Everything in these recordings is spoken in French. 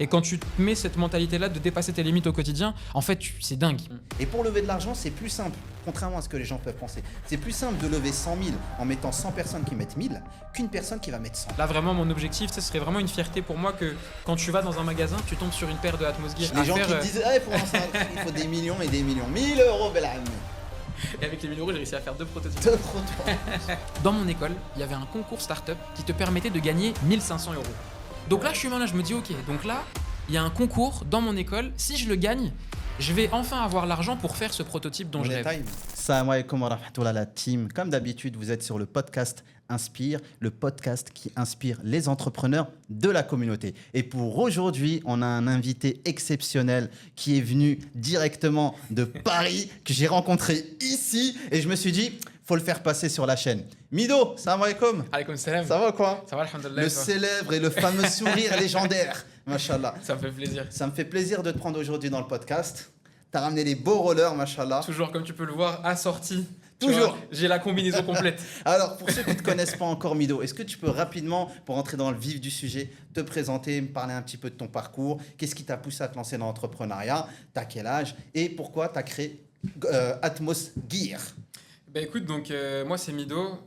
Et quand tu te mets cette mentalité-là de dépasser tes limites au quotidien, en fait, c'est dingue. Et pour lever de l'argent, c'est plus simple, contrairement à ce que les gens peuvent penser. C'est plus simple de lever 100 000 en mettant 100 personnes qui mettent 1000 qu'une personne qui va mettre 100. Là, vraiment, mon objectif, ce serait vraiment une fierté pour moi que quand tu vas dans un magasin, tu tombes sur une paire de Atmos Gear. Les gens qui te disent, ah, pour lancer un truc, il faut des millions et des millions. 1000 euros, belle amie. Et avec les 1000 euros, j'ai réussi à faire 2 prototypes. Deux prototypes. Dans mon école, il y avait un concours startup qui te permettait de gagner 1500 euros. Donc là, je suis malin, je me dis, ok, donc là, il y a un concours dans mon école. Si je le gagne, je vais enfin avoir l'argent pour faire ce prototype dont je rêve. Salam alaikum wa rahmatullah la team. Comme d'habitude, vous êtes sur le podcast Inspire, le podcast qui inspire les entrepreneurs de la communauté. Et pour aujourd'hui, on a un invité exceptionnel qui est venu directement de Paris, que j'ai rencontré ici. Et je me suis dit, faut le faire passer sur la chaîne. Mido, salam alaikum. Alaikum salam. Ça va quoi? Ça va, alhamdoulilah. Le célèbre et le fameux sourire légendaire. Machallah. Ça me fait plaisir. Ça me fait plaisir de te prendre aujourd'hui dans le podcast. T'as ramené les beaux rollers, machallah. Toujours, comme tu peux le voir, assorti. Toujours. Vois, j'ai la combinaison complète. Alors, pour ceux qui ne te connaissent pas encore, Mido, est-ce que tu peux rapidement, pour entrer dans le vif du sujet, te présenter, me parler un petit peu de ton parcours? Qu'est-ce qui t'a poussé à te lancer dans l'entrepreneuriat? T'as quel âge? Et pourquoi t'as créé Atmos Gear? Bah écoute, donc moi c'est Mido.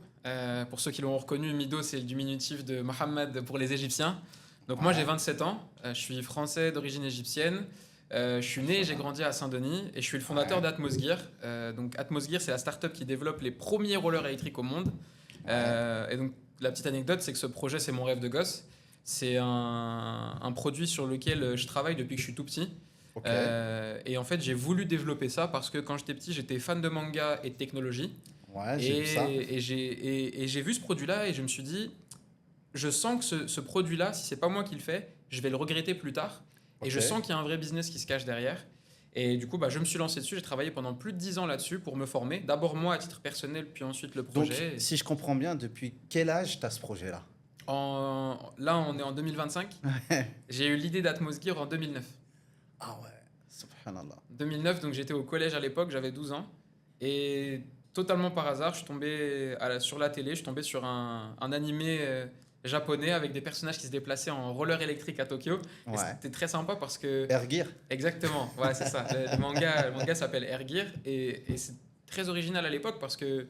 Pour ceux qui l'ont reconnu, Mido c'est le diminutif de Mohamed pour les Égyptiens. Donc moi j'ai 27 ans, je suis français d'origine égyptienne. Je suis né et j'ai grandi à Saint-Denis et je suis le fondateur d'Atmos Gear. Donc Atmos Gear, c'est la startup qui développe les premiers rollers électriques au monde. Et donc la petite anecdote, c'est que ce projet, c'est mon rêve de gosse. C'est un produit sur lequel je travaille depuis que je suis tout petit. Et en fait, j'ai voulu développer ça parce que quand j'étais petit, j'étais fan de manga et de technologie. Ouais, j'ai vu ça. Et j'ai vu ce produit-là et je me suis dit, je sens que ce produit-là, si c'est pas moi qui le fais, je vais le regretter plus tard. Et je sens qu'il y a un vrai business qui se cache derrière. Et du coup, je me suis lancé dessus. J'ai travaillé pendant plus de 10 ans là-dessus pour me former. D'abord moi à titre personnel, puis ensuite le projet. Donc, si je comprends bien, depuis quel âge tu as ce projet-là? Là, on est en 2025. J'ai eu l'idée d'Atmos Gear en 2009. Ah ouais, subhanallah. 2009, donc j'étais au collège à l'époque, j'avais 12 ans. Et totalement par hasard, je suis tombé sur la télé, je suis tombé sur un animé japonais avec des personnages qui se déplaçaient en roller électrique à Tokyo. Ouais. C'était très sympa parce que... Air Gear. Exactement, ouais, c'est ça. Le manga s'appelle Air Gear et c'est très original à l'époque parce que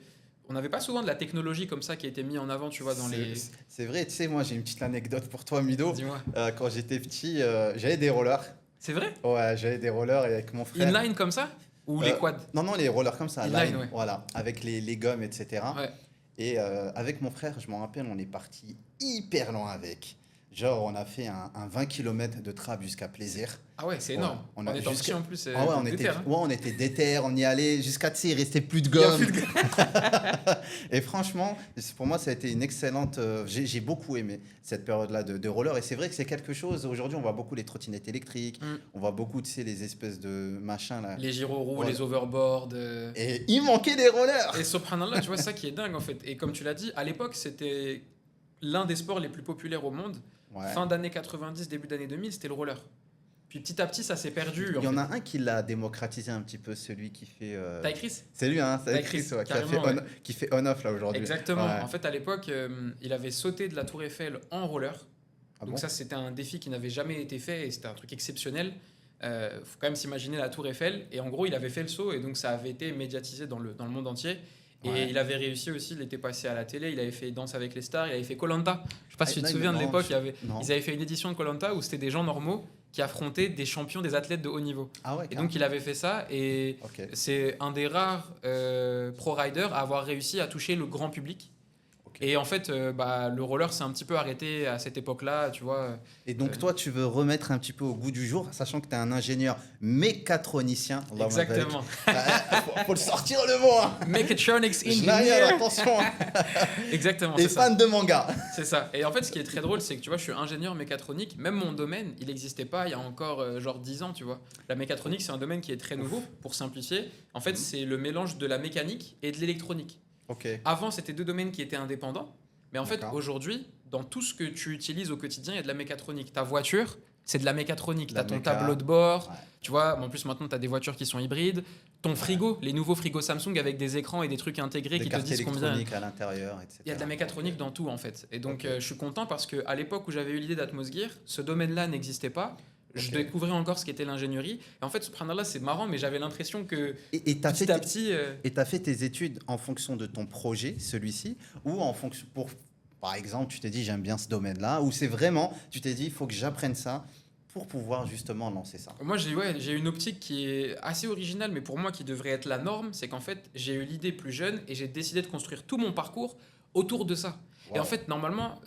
on n'avait pas souvent de la technologie comme ça qui a été mise en avant, tu vois, dans les... C'est vrai, tu sais, moi j'ai une petite anecdote pour toi, Mido. Dis-moi. Quand j'étais petit, j'avais des rollers. C'est vrai? Ouais, j'avais des rollers et avec mon frère. Inline comme ça? Ou les quads? Non, les rollers comme ça. Inline, ouais. Voilà, avec les gommes, etc. Ouais. Et avec mon frère, je m'en rappelle, on est parti hyper loin avec. Genre, on a fait un 20 km de trap jusqu'à Plaisir. Ah ouais, c'est énorme. On On est parti en plus. Ah ouais, on était déter, on y allait jusqu'à, tu sais, il restait plus de gomme. Et franchement, pour moi, ça a été une excellente... j'ai beaucoup aimé cette période-là de roller. Et c'est vrai que c'est quelque chose... Aujourd'hui, on voit beaucoup les trottinettes électriques. On voit beaucoup, tu sais, les espèces de machins là. Les gyroroues, Ouais. les overboards. Et il manquait des rollers. Et subhanallah, tu vois, ça qui est dingue en fait. Et comme tu l'as dit, à l'époque, c'était l'un des sports les plus populaires au monde. Ouais. Fin d'année 90, début d'année 2000, c'était le roller. Puis petit à petit, ça s'est perdu. Il y en a un qui l'a démocratisé un petit peu, celui qui fait... Ty Chris? C'est lui, hein, Ty Chris, ouais, carrément, qui fait on-off là aujourd'hui. Exactement. Ouais. En fait, à l'époque, il avait sauté de la Tour Eiffel en roller. Ah Donc bon? ça, c'était un défi qui n'avait jamais été fait et c'était un truc exceptionnel. Faut quand même s'imaginer la Tour Eiffel. Et en gros, il avait fait le saut et donc ça avait été médiatisé dans le monde entier. Et Ouais. il avait réussi aussi, il était passé à la télé, il avait fait Danse avec les stars, il avait fait koh. Je sais pas si tu te non, souviens de non, l'époque, non. ils avaient fait une édition de koh où c'était des gens normaux qui affrontaient des champions, des athlètes de haut niveau. Ah ouais, Et donc il avait fait ça et Ok. c'est un des rares pro-riders à avoir réussi à toucher le grand public. Et en fait, le roller s'est un petit peu arrêté à cette époque-là, tu vois. Et donc toi, tu veux remettre un petit peu au goût du jour, sachant que tu es un ingénieur mécatronicien. Allah Exactement. faut le sortir le mot. Hein. Mechatronics Schneider, engineer. attention. Exactement. Et c'est ça. fan de manga. C'est ça. Et en fait, ce qui est très drôle, c'est que tu vois, je suis ingénieur mécatronique. Même mon domaine, il n'existait pas il y a encore genre 10 ans, tu vois. La mécatronique, c'est un domaine qui est très nouveau, pour simplifier. En fait, c'est le mélange de la mécanique et de l'électronique. Ok. Avant, c'était deux domaines qui étaient indépendants. Mais en fait, D'accord. aujourd'hui, dans tout ce que tu utilises au quotidien, il y a de la mécatronique. Ta voiture, c'est de la mécatronique. Tu La as ton méca. tableau de bord. Ouais. Tu vois, en plus, maintenant, tu as des voitures qui sont hybrides. Ton frigo, les nouveaux frigos Samsung avec des écrans et des trucs intégrés Des qui te cartes disent combien. électroniques à l'intérieur, etc. Il y a de la mécatronique dans tout en fait. Et donc Ok. je suis content parce qu'à l'époque où j'avais eu l'idée d'Atmos Gear, ce domaine-là n'existait pas. Je Ok. découvrais encore ce qu'était l'ingénierie. Et en fait, subhanallah, c'est marrant, mais j'avais l'impression que Et tu as fait, petit à petit... tes études en fonction de ton projet, celui-ci, ou en fonction pour, par exemple, tu t'es dit j'aime bien ce domaine-là, ou c'est vraiment, tu t'es dit il faut que j'apprenne ça pour pouvoir justement lancer ça. Moi, j'ai une optique qui est assez originale, mais pour moi qui devrait être la norme, c'est qu'en fait, j'ai eu l'idée plus jeune et j'ai décidé de construire tout mon parcours autour de ça. Et en Wow. fait, normalement,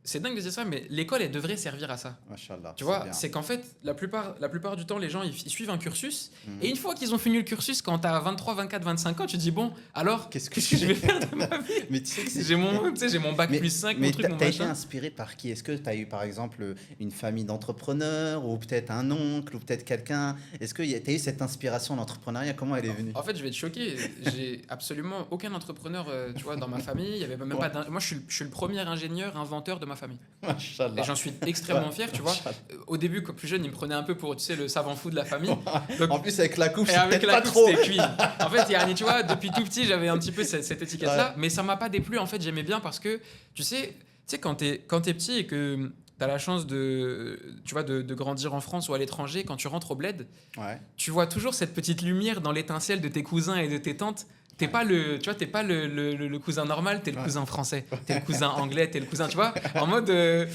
c'est dingue de dire ça, mais l'école, elle devrait servir à ça. Machallah, Tu c'est vois, bien. c'est qu'en fait, la plupart du temps, les gens, ils suivent un cursus. Mhm. Et une fois qu'ils ont fini le cursus, quand tu as 23, 24, 25 ans, tu te dis, bon, alors, Qu'est-ce que qu'est-ce que je vais faire de ma vie? Mais tu sais que c'est... Tu sais, j'ai mon bac plus 5, mon truc, mon t'as été machin. inspiré par qui? Est-ce que tu as eu par exemple une famille d'entrepreneurs ou peut-être un oncle ou peut-être quelqu'un? Est-ce que tu as eu cette inspiration d'entrepreneuriat? Comment elle est venue? En fait, je vais te choquer. J'ai absolument aucun entrepreneur, tu vois, dans ma famille. Il y avait même pas moi, je suis le premier ingénieur, inventeur de ma famille. Et Machallah. j'en suis extrêmement fier, tu vois. Machallah. Au début, quand plus jeune, il me prenait un peu pour, tu sais, le savant fou de la famille. Donc, En plus avec la coupe, et c'est avec peut-être la pas coupe, trop. c'était cuit. En fait, Yanni, tu vois, depuis tout petit, j'avais un petit peu cette étiquette-là. Mais ça m'a pas déplu. En fait, j'aimais bien parce que, tu sais quand t'es petit et que tu as la chance tu vois, de grandir en France ou à l'étranger, quand tu rentres au bled, Ouais. tu vois toujours cette petite lumière dans l'étincelle de tes cousins et de tes tantes. T'es pas le cousin normal, t'es le Ouais. cousin français, t'es le cousin anglais, t'es le cousin, tu vois, en mode,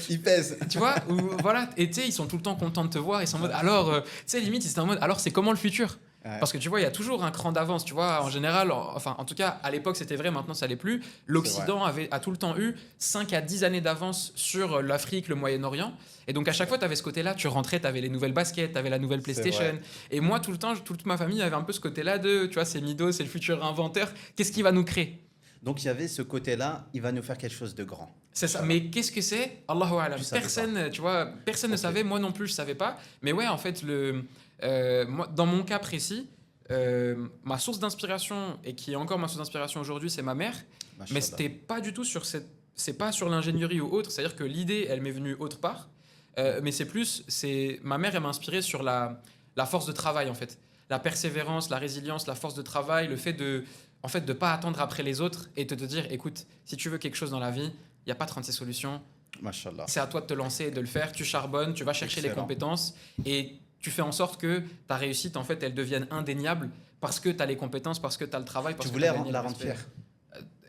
Il pèse. tu vois, où, voilà, et tu sais, ils sont tout le temps contents de te voir, ils sont en mode, alors, tu sais, limite, ils étaient en mode, alors c'est comment le futur? Ouais. Parce que tu vois, il y a toujours un cran d'avance, tu vois, en général, en tout cas, à l'époque c'était vrai, maintenant ça l'est plus, l'Occident a tout le temps eu 5 à 10 années d'avance sur l'Afrique, le Moyen-Orient, et donc à chaque fois, tu avais ce côté-là, tu rentrais, tu avais les nouvelles baskets, tu avais la nouvelle C'est PlayStation, vrai. et moi, tout le temps, toute ma famille avait un peu ce côté-là de, tu vois, c'est Mido, c'est le futur inventeur, qu'est-ce qu'il va nous créer? Donc il y avait ce côté-là, il va nous faire quelque chose de grand. C'est ça, Voilà. mais qu'est-ce que c'est? Allahu Alam. Tu savais Personne, tu vois, personne ne Ok. savait, moi non plus, je savais pas. Mais ouais, en fait, moi, dans mon cas précis, ma source d'inspiration, et qui est encore ma source d'inspiration aujourd'hui, c'est ma mère. Mais Machallah. c'était pas du tout c'est pas sur l'ingénierie ou autre. C'est-à-dire que l'idée, elle m'est venue autre part. Mais ma mère, elle m'a inspiré sur la force de travail, en fait. La persévérance, la résilience, la force de travail, le fait de pas attendre après les autres et de te dire, écoute, si tu veux quelque chose dans la vie, il n'y a pas 36 solutions. Machallah. C'est à toi de te lancer et de le faire. Tu charbonnes, tu vas chercher les Excellent. compétences et tu fais en sorte que ta réussite, en fait, elle devienne indéniable parce que tu as les compétences, parce que tu as le travail. Parce Tu que voulais t'as gagné la le rendre respect. fière.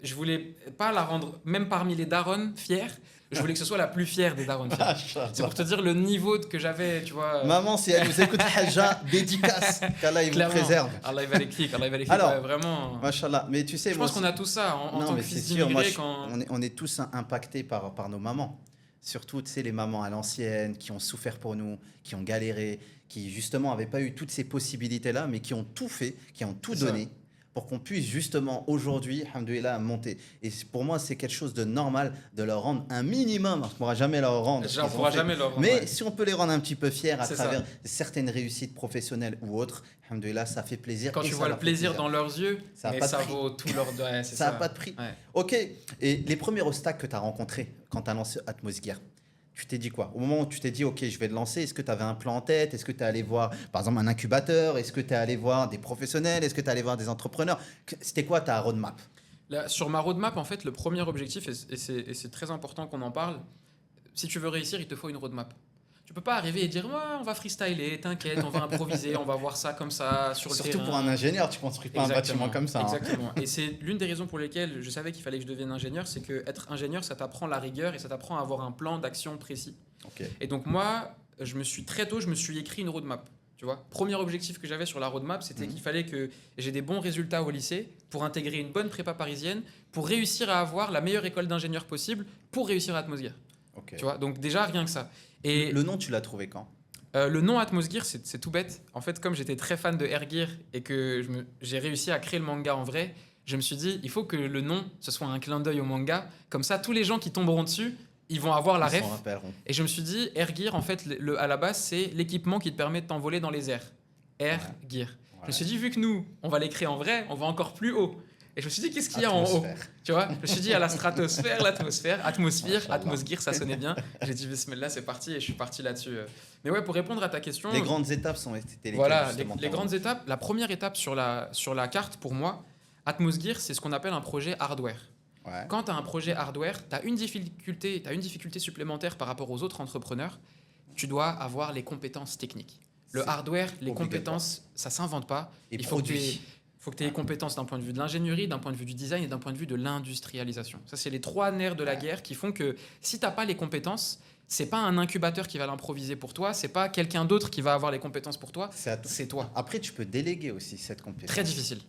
Je voulais pas la rendre, même parmi les darons, fière. Je voulais que ce soit la plus fière des darons fières. C'est Machallah. pour te dire le niveau que j'avais, tu vois. Maman, si elle nous écoute, Hajja, dédicace, qu'Allah il vous Clairement. préserve. Allah il va les clics, Allah il va les clics. Alors, Ouais, vraiment. Machallah. Mais tu sais, Je moi pense qu'on aussi- a tout ça en Non, tant mais que c'est fils sûr, moi, d'immigré. Quand... on est tous impactés par nos mamans. Surtout, tu sais, les mamans à l'ancienne qui ont souffert pour nous, qui ont galéré, qui justement n'avaient pas eu toutes ces possibilités-là, mais qui ont tout fait, qui ont tout C'est ça. donné pour qu'on puisse justement aujourd'hui, alhamdoulilah, monter. Et pour moi, c'est quelque chose de normal de leur rendre un minimum. On ne pourra jamais leur rendre. ce J'en qu'ils ont pourra fait. jamais leur rendre, Mais ouais. si on peut les rendre un petit peu fiers à C'est travers ça. certaines réussites professionnelles ou autres, alhamdoulilah, ça fait plaisir. Quand et tu ça vois le leur fait plaisir dans leurs yeux, Ça a mais pas de ça prix. vaut tout leur... Ouais, c'est Ça n'a pas de prix. Ouais. Ok. Et les premiers obstacles que tu as rencontrés quand tu as lancé Atmosgear, tu t'es dit quoi? Au moment où tu t'es dit, ok, je vais le lancer, est-ce que tu avais un plan en tête? Est-ce que tu es allé voir, par exemple, un incubateur? Est-ce que tu es allé voir des professionnels? Est-ce que tu es allé voir des entrepreneurs? C'était quoi ta roadmap? Là, sur ma roadmap, en fait, le premier objectif, et c'est très important qu'on en parle, si tu veux réussir, il te faut une roadmap. Tu peux pas arriver et dire, ouais, on va freestyler, t'inquiète, on va improviser, on va voir ça comme ça, sur le Surtout terrain. pour un ingénieur, tu construis pas un bâtiment comme ça. hein. Exactement. Et c'est l'une des raisons pour lesquelles je savais qu'il fallait que je devienne ingénieur, c'est que être ingénieur, ça t'apprend la rigueur et ça t'apprend à avoir un plan d'action précis. Ok. Et donc moi, très tôt, je me suis écrit une roadmap. Tu vois, premier objectif que j'avais sur la roadmap, c'était Mhm. qu'il fallait que j'ai des bons résultats au lycée pour intégrer une bonne prépa parisienne, pour réussir à avoir la meilleure école d'ingénieur possible, pour réussir à Atmosgear. Ok. Tu vois, donc déjà rien que ça. Et Le nom, tu l'as trouvé quand? le nom Atmosgear, c'est tout bête. En fait, comme j'étais très fan de Airgear et que j'ai réussi à créer le manga en vrai, je me suis dit, il faut que le nom, ce soit un clin d'œil au manga. Comme ça, tous les gens qui tomberont dessus, ils vont avoir la Ils ref. s'en rappelleront. Et je me suis dit, Airgear, en fait, à la base, c'est l'équipement qui te permet de t'envoler dans les airs. Airgear. Je me suis dit, vu que nous, on va l'écrire en vrai, on va encore plus haut. Et je me suis dit, qu'est-ce qu'il y a en haut? Atmosphère. Tu vois, je me suis dit, à la stratosphère, l'atmosphère, atmosphère, Machallah. Atmosgear, ça sonnait bien. J'ai dit, bismillah, c'est parti, et je suis parti là-dessus. Mais ouais, pour répondre à ta question. Les grandes étapes c'était lesquelles, Voilà, justement, les pour grandes étapes. La première étape sur la carte, pour moi, Atmosgear, c'est ce qu'on appelle un projet hardware. vous Ouais. Quand tu as un projet hardware, tu as une difficulté supplémentaire par rapport aux autres entrepreneurs. tu dois avoir les compétences techniques. Le C'est hardware, les obligatoire. compétences, ça s'invente pas. Et Il faut que tu produit. aies les compétences d'un point de vue de l'ingénierie, d'un point de vue du design et d'un point de vue de l'industrialisation. Ça, c'est les 3 nerfs de la Ouais. guerre qui font que si tu n'as pas les compétences, c'est pas un incubateur qui va l'improviser pour toi, c'est pas quelqu'un d'autre qui va avoir les compétences pour toi, C'est à toi. c'est toi. Après, tu peux déléguer aussi cette compétence. Très difficile.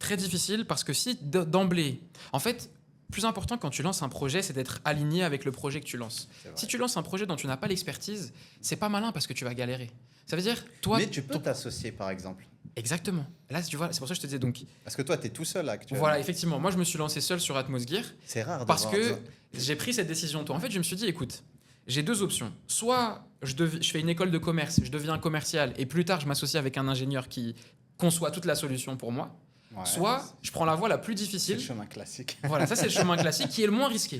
Très difficile parce que si d'emblée, en fait, plus important quand tu lances un projet, c'est d'être aligné avec le projet que tu lances. C'est vrai. Si tu lances un projet dont tu n'as pas l'expertise, c'est pas malin parce que tu vas galérer. Ça veut dire, toi, Mais tu peux t'associer, par exemple. exactement. Là, tu vois, c'est pour ça que je te disais donc. Parce que toi, tu es tout seul actuellement. Voilà, effectivement, moi je me suis lancé seul sur Atmosgear C'est rare de parce voir que ça. j'ai pris cette décision tôt. En fait, je me suis dit, écoute, j'ai 2 options. Soit je fais une école de commerce, je deviens commercial et plus tard je m'associe avec un ingénieur qui conçoit toute la solution pour moi. Ouais. Soit je prends la voie la plus C'est le difficile. chemin classique. Voilà, ça c'est le chemin classique qui est le moins risqué,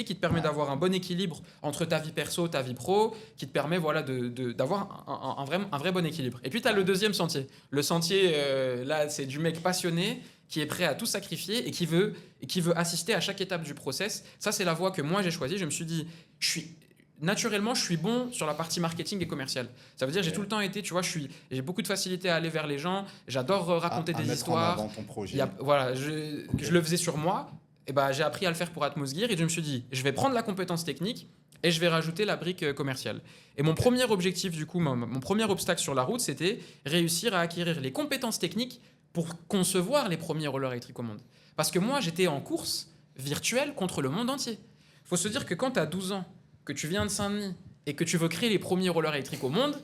qui te permet Ouais. d'avoir un bon équilibre entre ta vie perso, ta vie pro, qui te permet voilà, d'avoir un vrai bon équilibre. Et puis tu as le deuxième sentier. Le sentier, là, c'est du mec passionné qui est prêt à tout sacrifier et qui veut assister à chaque étape du process. Ça, c'est la voie que moi j'ai choisie. Je me suis dit, naturellement, je suis bon sur la partie marketing et commerciale. Ça veut dire j'ai Ok. tout le temps été, tu vois, j'ai beaucoup de facilité à aller vers les gens, j'adore raconter À des mettre histoires. en avant ton projet. Voilà, je le faisais sur moi. Et ben, j'ai appris à le faire pour Atmosgear et je me suis dit, je vais prendre la compétence technique et je vais rajouter la brique commerciale. Et mon premier objectif, du coup, mon premier obstacle sur la route, c'était réussir à acquérir les compétences techniques pour concevoir les premiers rollers électriques au monde. Parce que moi, j'étais en course virtuelle contre le monde entier. Il faut se dire que quand tu as 12 ans, que tu viens de Saint-Denis et que tu veux créer les premiers rollers électriques au monde,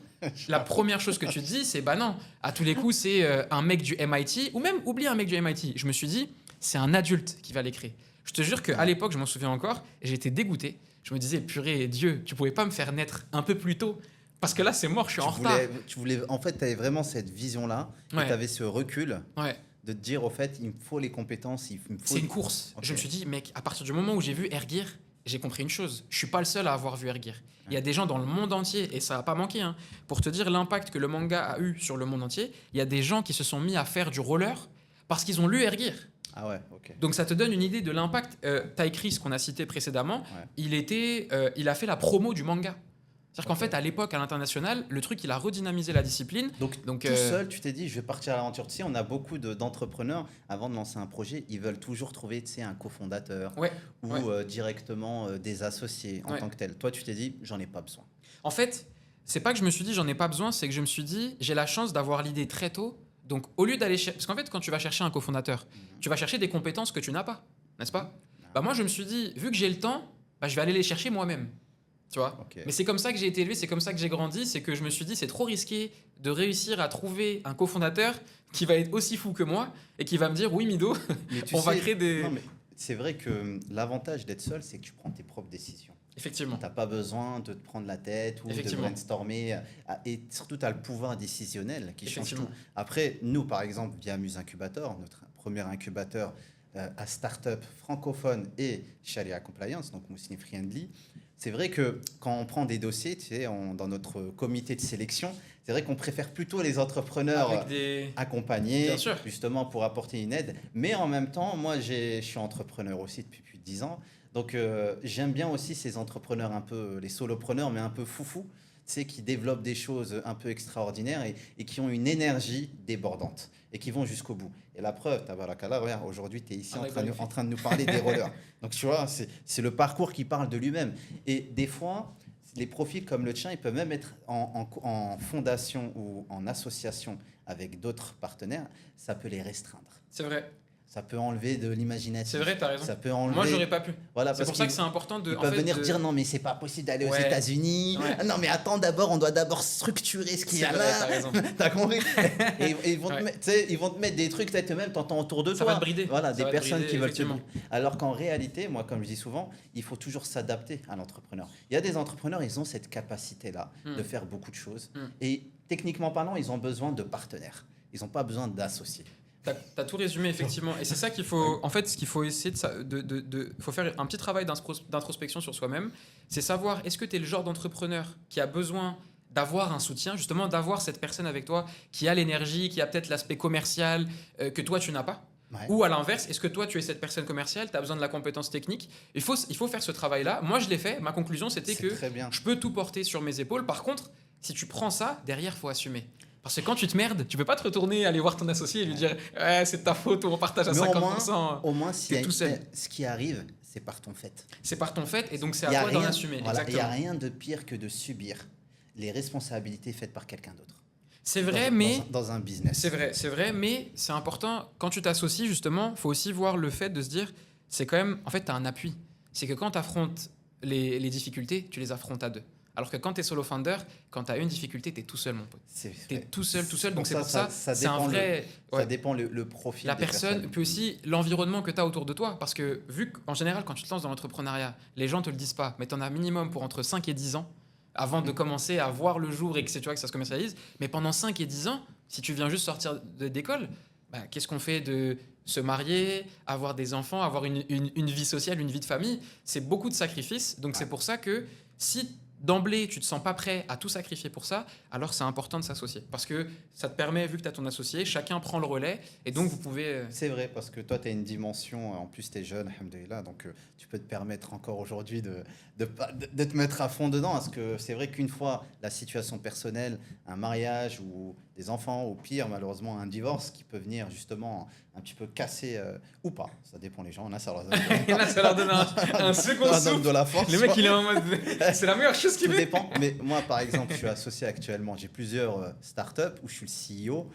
la première chose que tu te dis, c'est bah non, à tous les coups, c'est un mec du MIT, ou même oublie un mec du MIT. Je me suis dit, c'est un adulte qui va les créer. Je te jure qu'à l'époque, je m'en souviens encore, et j'étais dégoûté. Je me disais, purée, Dieu, tu pouvais pas me faire naître un peu plus tôt. Parce que là, c'est mort, je suis en retard. En fait, tu avais vraiment cette vision-là, Ouais. et tu avais ce recul Ouais. de te dire, au fait, il me faut les compétences, il me faut... C'est une course. Ok. Je me suis dit, mec, à partir du moment où j'ai vu Airgear, j'ai compris une chose. Je suis pas le seul à avoir vu Airgear. Il y a des gens dans le monde entier, et ça n'a pas manqué, hein, pour te dire l'impact que le manga a eu sur le monde entier. Il y a des gens qui se sont mis à faire du roller parce qu'ils ont lu Airgear. Ah ouais, ok. Donc ça te donne une idée de l'impact. Ty Chris, qu'on a cité précédemment, Ouais. il a fait la promo du manga. C'est-à-dire qu'en Ok. fait, à l'époque, à l'international, le truc, il a redynamisé la discipline. Donc, Donc, tout seul, tu t'es dit, je vais partir à l'aventure. Tu sais, on a beaucoup d'entrepreneurs, avant de lancer un projet, ils veulent toujours trouver, tu sais, un cofondateur Ouais. ou Ouais. directement des associés en Ouais. tant que tel. Toi, tu t'es dit, j'en ai pas besoin. En fait, c'est pas que je me suis dit j'en ai pas besoin, c'est que je me suis dit j'ai la chance d'avoir l'idée très tôt. Donc au lieu d'aller chercher, parce qu'en fait quand tu vas chercher un cofondateur, tu vas chercher des compétences que tu n'as pas, n'est-ce pas? Bah moi je me suis dit vu que j'ai le temps, bah, je vais aller les chercher moi-même. Tu vois? Ok. Mais c'est comme ça que j'ai été élevé, c'est comme ça que j'ai grandi, c'est que je me suis dit c'est trop risqué de réussir à trouver un cofondateur qui va être aussi fou que moi et qui va me dire oui Mido, Mais tu on va sais- créer des... Non, mais c'est vrai que l'avantage d'être seul, c'est que tu prends tes propres décisions. Effectivement. Tu n'as pas besoin de te prendre la tête ou de Effectivement. brainstormer. Et surtout, tu as le pouvoir décisionnel qui change Effectivement. tout. Après, nous, par exemple, via Muse Incubator, notre premier incubateur à start-up francophone et Sharia Compliance, donc Muslim Friendly, c'est vrai que quand on prend des dossiers, tu sais, dans notre comité de sélection, c'est vrai qu'on préfère plutôt les entrepreneurs Avec des... accompagnés, Bien sûr. justement pour apporter une aide. Mais en même temps, moi, je suis entrepreneur aussi depuis plus de 10 ans. Donc, j'aime bien aussi ces entrepreneurs un peu, les solopreneurs, mais un peu foufou, tu sais, qui développent des choses un peu extraordinaires et qui ont une énergie débordante et qui vont jusqu'au bout. Et la preuve, tabarakallah, regarde, aujourd'hui, tu es ici Ah, en train de nous parler des rollers. Donc, tu vois, c'est le parcours qui parle de lui-même. Et des fois, les profils comme le tien, ils peuvent même être en fondation ou en association avec d'autres partenaires. Ça peut les restreindre. C'est vrai, Ça peut enlever de l'imaginatif. c'est vrai, t'as raison. Ça peut enlever... Moi j'aurais pas pu. Voilà, C'est parce pour ça que qu'ils- c'est important de... ils en peuvent fait, venir de- dire non, mais c'est pas possible d'aller aux Ouais. États-Unis. Ouais. Ah non, mais attends, d'abord, on doit d'abord structurer ce qu'il y C'est a vrai, là. t'as raison. T'as compris? Et ils vont Ouais. te mettre, tu sais, ils vont te mettre des trucs, peut-être même t'entends autour de Ça toi. va te brider. Voilà, Ça des va te personnes brider, qui veulent te effectivement. brider. Alors qu'en réalité, moi, comme je dis souvent, il faut toujours s'adapter à l'entrepreneur. Il y a des entrepreneurs, ils ont cette capacité-là Hmm. de faire beaucoup de choses. Hmm. Et techniquement parlant, ils ont besoin de partenaires. Ils n'ont pas besoin d'associés. T'as tout résumé effectivement, et c'est ça qu'il faut. En fait, ce qu'il faut essayer faut faire un petit travail d'introspection sur soi-même. C'est savoir est-ce que tu es le genre d'entrepreneur qui a besoin d'avoir un soutien, justement d'avoir cette personne avec toi qui a l'énergie, qui a peut-être l'aspect commercial que toi tu n'as pas. Ouais. Ou à l'inverse, est-ce que toi, tu es cette personne commerciale, tu as besoin de la compétence technique? Il faut faire ce travail-là. Moi, je l'ai fait. Ma conclusion, c'était C'est que très bien. je peux tout porter sur mes épaules. Par contre, si tu prends ça, derrière, il faut assumer. Parce que quand tu te merdes, tu peux pas te retourner, aller voir ton associé et lui dire ouais, c'est de ta faute ou on partage à Mais 50%. au moins si T'es tout seul. ce qui arrive, c'est par ton fait. C'est par ton fait et donc c'est Il y à a toi d'en rien- assumer. voilà, il n'y a Exactement. rien de pire que de subir les responsabilités faites par quelqu'un d'autre. C'est vrai, Dans- mais dans un business. c'est vrai, mais c'est important. Quand tu t'associes, justement, faut aussi voir le fait de se dire, c'est quand même, en fait, tu as un appui. C'est que quand tu affrontes les difficultés, tu les affrontes à deux. Alors que quand tu es solo founder, quand tu as une difficulté, tu es tout seul, mon pote. Tu es vrai. tout seul. Donc c'est Pour pour ça, ça c'est un dépend vrai. Ça ouais. dépend le profil La des personne, personnes. puis aussi l'environnement que tu as autour de toi. Parce que vu qu'en général, quand tu te lances dans l'entrepreneuriat, les gens te le disent pas, mais tu en as minimum pour entre 5 et 10 ans avant de commencer à voir le jour et que, tu vois, que ça se commercialise. Mais pendant 5 et 10 ans, si tu viens juste sortir d'école, bah, qu'est-ce qu'on fait de se marier, avoir des enfants, avoir une vie sociale, une vie de famille? C'est beaucoup de sacrifices. Donc c'est pour ça que si d'emblée tu te sens pas prêt à tout sacrifier pour ça, alors c'est important de s'associer. Parce que ça te permet, vu que tu as ton associé, chacun prend le relais et donc vous pouvez... C'est vrai, parce que toi, tu as une dimension, en plus, tu es jeune, alhamdoulilah, donc tu peux te permettre encore aujourd'hui de te mettre à fond dedans. Parce que c'est vrai qu'une fois la situation personnelle, un mariage ou des enfants, ou pire, malheureusement, un divorce qui peut venir justement un petit peu casser, ou pas, ça dépend les gens, là, ça leur donne, Là, ça leur donne un second ça donne souffle. de la force. Le mec, il est en mode... C'est la meilleure chose qu'il Tout fait. dépend. Mais moi, par exemple, je suis associé actuellement. J'ai plusieurs startups où je suis le CEO.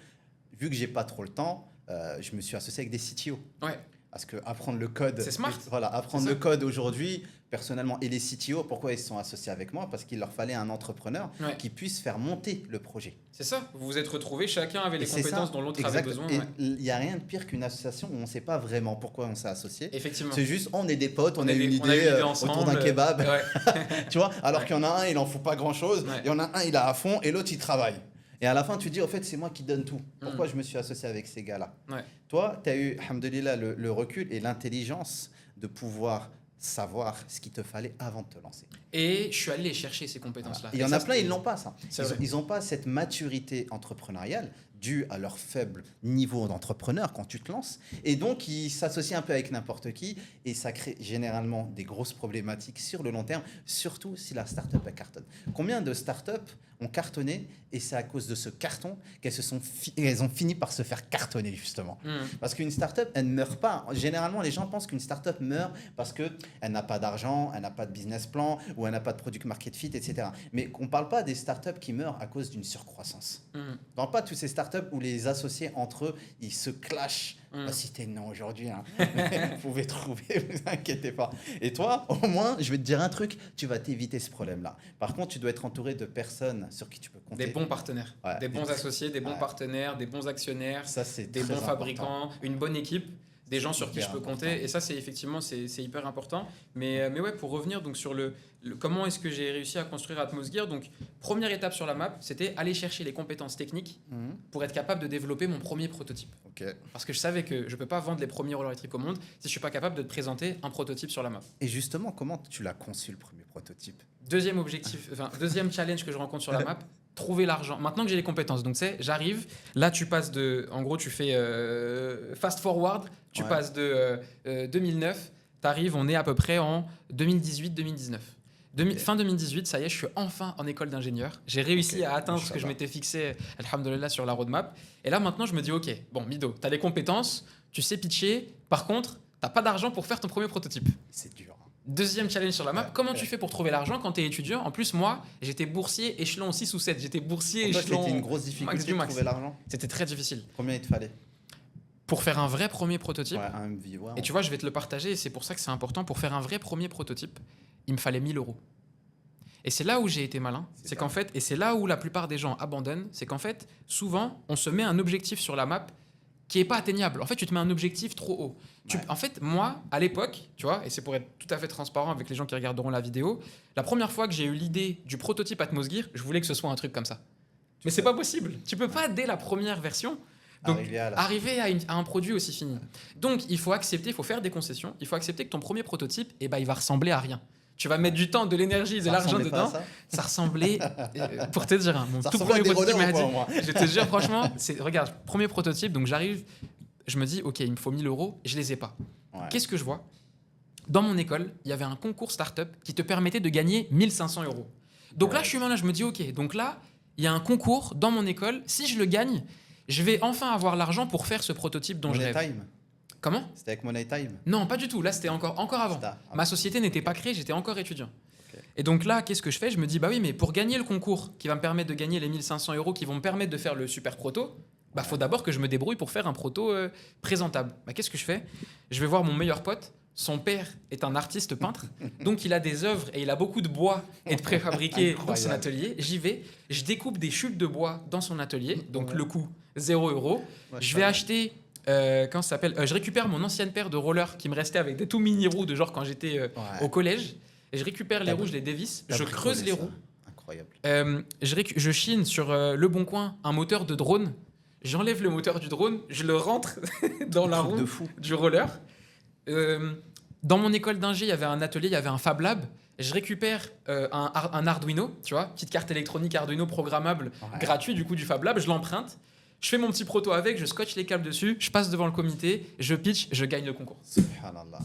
Vu que j'ai pas trop le temps, je me suis associé avec des CTO. Ouais. Parce que apprendre le code, C'est smart. Voilà, apprendre C'est le ça. code aujourd'hui, personnellement, et les CTO, pourquoi ils se sont associés avec moi? Parce qu'il leur fallait un entrepreneur Ouais. qui puisse faire monter le projet. C'est ça. Vous vous êtes retrouvés, chacun avait les Et c'est compétences ça. dont l'autre avait Exact. besoin. Et Ouais. il n'y a rien de pire qu'une association où on ne sait pas vraiment pourquoi on s'est associé. Effectivement. C'est juste, on est des potes, on a une on a idée une idée autour ensemble. d'un kebab. Ouais. Tu vois, alors Ouais. qu'il y en a un, il en fout pas grand chose. Ouais. Il y en a un, il est à fond et l'autre, il travaille. Et à la fin, tu te dis, au fait, c'est moi qui donne tout. Pourquoi je me suis associé avec ces gars-là? Ouais. Toi, tu as eu, alhamdoulilah, le recul et l'intelligence de pouvoir savoir ce qu'il te fallait avant de te lancer. Et je suis allé chercher ces compétences-là. Il y Et en ça, a plein, c'était- ils l'ont pas, ça. C'est vrai. Ils n'ont pas cette maturité entrepreneuriale due à leur faible niveau d'entrepreneur quand tu te lances. Et donc, ils s'associent un peu avec n'importe qui et ça crée généralement des grosses problématiques sur le long terme, surtout si la start-up elle cartonne. Combien de start-up ont cartonné et c'est à cause de ce carton qu'elles ont fini par se faire cartonner, justement. Parce qu'une start-up, elle ne meurt pas. Généralement, les gens pensent qu'une start-up meurt parce qu'elle n'a pas d'argent, elle n'a pas de business plan ou elle n'a pas de product market fit, etc. Mais on ne parle pas des start-up qui meurent à cause d'une surcroissance. On ne parle pas de toutes ces start-up où les associés entre eux, ils se clashent. Pas citer le nom aujourd'hui, hein. Vous pouvez trouver, vous inquiétez pas. Et toi, au moins, je vais te dire un truc, tu vas t'éviter ce problème-là. Par contre, tu dois être entouré de personnes sur qui tu peux compter. Des bons partenaires, Ouais. des bons associés, des bons Ouais. partenaires, des bons actionnaires, Ça, c'est des très bons important. fabricants, une bonne équipe, des gens sur qui je Hyper peux important. compter. Et ça, c'est effectivement, c'est hyper important. Mais ouais, pour revenir donc sur comment est-ce que j'ai réussi à construire Atmosgear, donc première étape sur la map, c'était aller chercher les compétences techniques Mhm. pour être capable de développer mon premier prototype. Ok. Parce que je savais que je peux pas vendre les premiers rollers électriques au monde si je suis pas capable de te présenter un prototype sur la map. Et justement, comment tu l'as conçu, le premier prototype? Deuxième objectif, deuxième challenge que je rencontre sur la map, trouver l'argent. Maintenant que j'ai les compétences, donc j'arrive, là tu passes en gros tu fais fast forward, tu Ouais. passes de 2009, t'arrives, on est à peu près en 2018-2019. Fin 2018, ça y est, je suis enfin en école d'ingénieur. J'ai réussi Ok, à atteindre ce que je Inch'Allah. m'étais fixé, alhamdoulilah, sur la roadmap. Et là maintenant je me dis, ok, bon Mido, t'as les compétences, tu sais pitcher, par contre, t'as pas d'argent pour faire ton premier prototype. C'est dur. Hein. Deuxième challenge sur la map, Ouais, comment ouais. tu fais pour trouver l'argent quand tu es étudiant? En plus, moi, j'étais boursier échelon 6 ou 7. J'étais boursier Pour toi, échelon c'était une grosse max difficulté du de max. trouver l'argent. C'était très difficile. Combien il te fallait? Pour faire un vrai premier prototype, Ouais, un MV, ouais, et tu vois, je vais te le partager, et c'est pour ça que c'est important, pour faire un vrai premier prototype, il me fallait 1 000 €. Et c'est là où j'ai été malin, C'est c'est ça. qu'en fait, et c'est là où la plupart des gens abandonnent, c'est qu'en fait, souvent, on se met un objectif sur la map qui est pas atteignable. En fait, tu te mets un objectif trop haut. Ouais. En fait, moi, à l'époque, tu vois, et c'est pour être tout à fait transparent avec les gens qui regarderont la vidéo, la première fois que j'ai eu l'idée du prototype Atmosgear, je voulais que ce soit un truc comme ça. Mais c'est pas possible. Tu peux pas, dès la première version, donc, Arriver à un produit aussi fini. Donc, il faut accepter, il faut faire des concessions, il faut accepter que ton premier prototype, il va ressembler à rien. Tu vas mettre du temps, de l'énergie, de Ça l'argent ressemblait pas à dedans. ça Ça ressemblait, pour te dire, mon Ça tout ressemblait à premier des prototype, rollers, Mahdi, moi. je te jure, franchement, regarde, premier prototype, donc j'arrive, je me dis, ok, il me faut 1000 euros, je les ai pas. Ouais. Qu'est-ce que je vois? Dans mon école, il y avait un concours startup qui te permettait de gagner 1500 euros. Donc là, je suis malin, je me dis, ok, donc là, il y a un concours dans mon école. Si je le gagne, je vais enfin avoir l'argent pour faire ce prototype dont je Money rêve. Time. Comment? C'était avec Money Time. Non, pas du tout. Là, c'était encore avant. C'était- Ma société n'était pas créée, j'étais encore étudiant. Ok. Et donc là, qu'est-ce que je fais? Je me dis, bah oui, mais pour gagner le concours qui va me permettre de gagner les 1500 euros qui vont me permettre de faire le super proto, bah faut d'abord que je me débrouille pour faire un proto présentable. Bah qu'est-ce que je fais? Je vais voir mon meilleur pote. Son père est un artiste peintre, donc il a des œuvres et il a beaucoup de bois et de préfabriqués dans son Incroyable. atelier. J'y vais, je découpe des chutes de bois dans son atelier, donc Ouais. le coût 0 euros. Ouais, Je ça vais va. acheter, comment ça s'appelle je récupère mon ancienne paire de rollers qui me restait avec des tout mini roues de genre quand j'étais Ouais. au collège. Et je récupère les T'as roues, br- je les dévisse, T'as je bricolé creuse les ça. roues. Incroyable. Je chine sur Le Bon Coin un moteur de drone. J'enlève le moteur du drone, je le rentre dans la Truc roue de fou. du roller. Dans mon école d'ingé, il y avait un atelier, il y avait un Fab Lab. Je récupère un Arduino, tu vois, petite carte électronique Arduino programmable, Ouais. gratuit du coup du Fab Lab. Je l'emprunte, je fais mon petit proto avec, je scotche les câbles dessus, je passe devant le comité, je pitch, je gagne le concours. Subhanallah.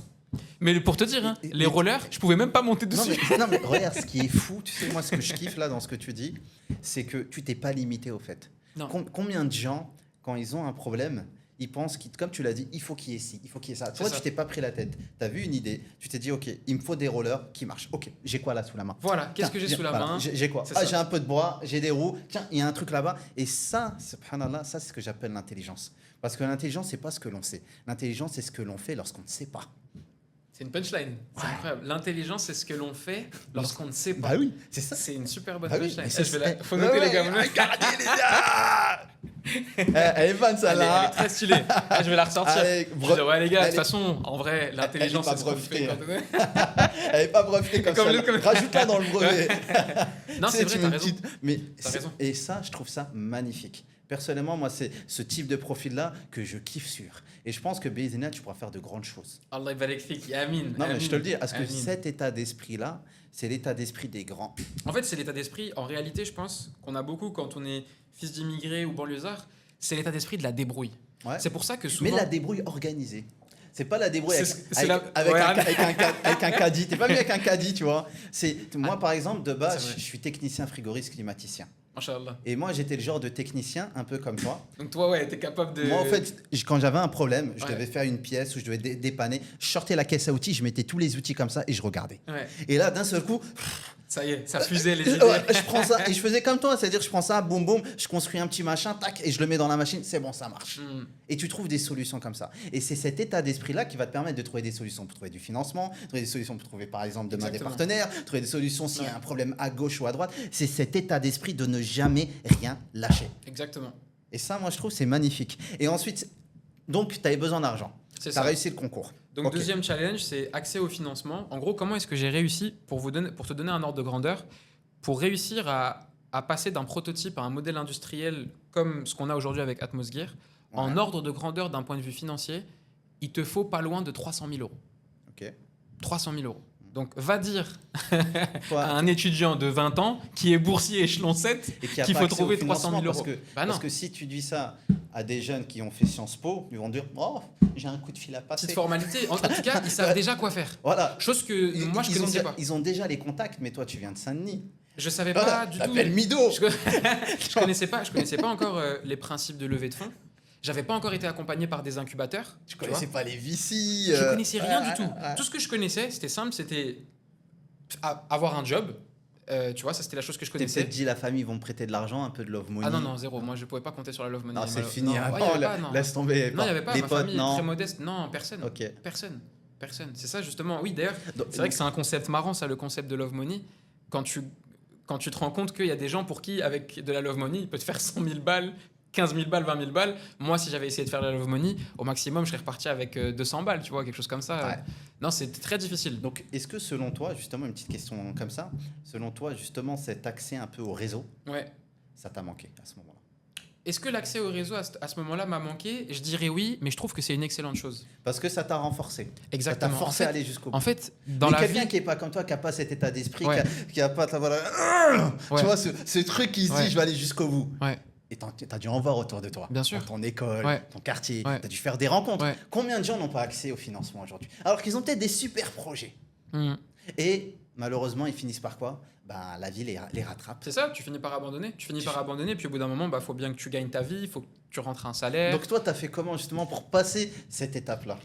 Mais pour te dire, hein, Et- les rollers, je pouvais même pas monter Non dessus. mais regarde, ce qui est fou, tu sais, moi, ce que je kiffe là dans ce que tu dis, c'est que tu t'es pas limité au fait. Non. Combien de gens, quand ils ont un problème, ils pensent, comme tu l'as dit, il faut qu'il y ait ci, il faut qu'il y ait ça. Toi, ça. tu t'es pas pris la tête. Tu as vu une idée, tu t'es dit, ok, il me faut des rollers qui marchent. Ok, j'ai quoi là sous la main? Voilà, qu'est-ce que j'ai Tiens, sous la voilà, main? J'ai quoi? C'est Ah, ça. j'ai un peu de bois, j'ai des roues. Tiens, il y a un truc là-bas. Et ça, subhanallah, ça c'est ce que j'appelle l'intelligence. Parce que l'intelligence, c'est pas ce que l'on sait. L'intelligence, c'est ce que l'on fait lorsqu'on ne sait pas. C'est une punchline, c'est incroyable. L'intelligence, c'est ce que l'on fait lorsqu'on ne sait pas. Bah oui, c'est ça. C'est une super bonne Bah oui, punchline. mais Eh, c'est- Faut noter les gars. Regardez les gars. Elle est bonne Elle est celle-là. très stylée. Ah, je vais la ressortir. Allez, Je vais dire, ouais les gars, de elle toute façon, en vrai, l'intelligence, pas c'est ce qu'on fait. brevetée, quand- Elle est pas brevetée comme Comme ça. le- comme- Rajoute-la dans le brevet. Non, Tu c'est sais, vrai, tu t'as mets raison. une petite- Mais T'as raison. et ça, je trouve ça magnifique. Personnellement, moi, c'est ce type de profil-là que je kiffe sur. Et je pense que Bézina, tu pourras faire de grandes choses. Allah yabarak fik, amin. Non, mais amin, je te le dis, parce que amin. cet état d'esprit-là, c'est l'état d'esprit des grands. En fait, c'est l'état d'esprit, en réalité, je pense, qu'on a beaucoup quand on est fils d'immigrés ou banlieusard, c'est l'état d'esprit de la débrouille. Ouais. C'est pour ça que souvent... Mais la débrouille organisée. C'est pas la débrouille avec, C'est avec, la- avec ouais, un, ah, avec un caddie. T'es pas mieux avec un caddie, tu vois. Moi, par exemple, de c'est base, vrai. je suis technicien frigoriste climaticien. Masha'Allah. Et moi, j'étais le genre de technicien, un peu comme toi. Donc toi, ouais, t'es capable de... Moi, en fait, quand j'avais un problème, je Ouais. devais faire une pièce ou je devais dépanner, je sortais la caisse à outils, je mettais tous les outils comme ça et je regardais. Ouais, Et là, d'un seul coup, ça y est, ça fusait les idées. ouais, je prends ça et je faisais comme toi, c'est-à-dire je prends ça, boum boum, je construis un petit machin, tac, et je le mets dans la machine, c'est bon, ça marche. Hmm. Et tu trouves des solutions comme ça. Et c'est cet état d'esprit-là qui va te permettre de trouver des solutions pour trouver du financement, trouver des solutions pour trouver par exemple demain des Exactement. partenaires, trouver des solutions s'il y a Ouais. un problème à gauche ou à droite. C'est cet état d'esprit de ne jamais rien lâcher. Exactement. Et ça, moi, je trouve, c'est magnifique. Et ensuite, donc, tu avais besoin d'argent. C'est Tu as ça. réussi le concours. Donc Ok. deuxième challenge, c'est accès au financement. En gros, comment est-ce que j'ai réussi, pour te donner un ordre de grandeur, pour réussir à passer d'un prototype à un modèle industriel comme ce qu'on a aujourd'hui avec Atmosgear, en Ouais. ordre de grandeur d'un point de vue financier, il te faut pas loin de 300 000 euros. Ok. 300 000 euros. Donc va dire Toi, à un étudiant de 20 ans qui est boursier échelon 7 et qui a qu'il pas faut accès au trouver 300 000 financement, euros. Parce que, Bah non. parce que si tu dis ça à des jeunes qui ont fait Sciences Po, ils vont dire oh, j'ai un coup de fil à passer. Petite formalité. En tout cas, ils savent déjà quoi faire. Voilà. Chose que moi, je ils, ont connaissais déjà, pas. ils ont déjà les contacts, mais toi, tu viens de Saint-Denis. Je savais pas du tout. T'appelles Mido. Je connaissais pas encore les principes de levée de fonds. J'avais pas encore été accompagné par des incubateurs. Je tu vois. connaissais pas les VC. Je connaissais rien du tout. ouais. Tout ce que je connaissais, c'était simple, c'était avoir un job. Tu vois, ça c'était la chose que je T'es connaissais. peut-être dit la famille vont me prêter de l'argent, un peu de love money. Ah non, non, zéro. Moi, je pouvais pas compter sur la love money. Non, c'est Malo- fini. Non, hein. ouais, Non, y avait pas, non. laisse tomber. Non, il n'y avait pas. Les Ma potes, famille non. très modeste. Non, personne. Ok. Personne. Personne. C'est ça, justement. Oui, d'ailleurs, Donc, c'est vrai que c'est un concept marrant, ça, le concept de love money. Quand tu te rends compte qu'il y a des gens pour qui, avec de la love money, il peut te faire 100 000 balles, 15 000 balles, 20 000 balles. Moi, si j'avais essayé de faire de la love money, au maximum, je serais reparti avec 200 balles, tu vois, quelque chose comme ça. Ouais. Non, c'est très difficile. Donc, est-ce que selon toi, justement, une petite question comme ça, selon toi, justement, cet accès un peu au réseau, Ouais. ça t'a manqué à ce moment-là? Est-ce que l'accès au réseau à ce moment-là m'a manqué? Je dirais oui, mais je trouve que c'est une excellente chose. Parce que ça t'a renforcé. Exactement. Ça t'a forcé à aller jusqu'au bout. En fait, dans Mais la quelqu'un vie... qui est pas comme toi, qui a pas cet état d'esprit, Ouais. qui a pas ta voilà, Ouais. tu vois ce truc qui se Ouais. dit je vais aller jusqu'au bout. Ouais. Et tu as dû en voir autour de toi. Bien sûr. Dans ton école, Ouais. ton quartier. Ouais. Tu as dû faire des rencontres. Ouais. Combien de gens n'ont pas accès au financement aujourd'hui? Alors qu'ils ont peut-être des super projets. Mhm. Et malheureusement, ils finissent par quoi? La vie les rattrape. C'est ça, tu finis par abandonner. Puis au bout d'un moment, faut bien que tu gagnes ta vie, il faut que tu rentres un salaire. Donc toi, tu as fait comment justement pour passer cette étape-là?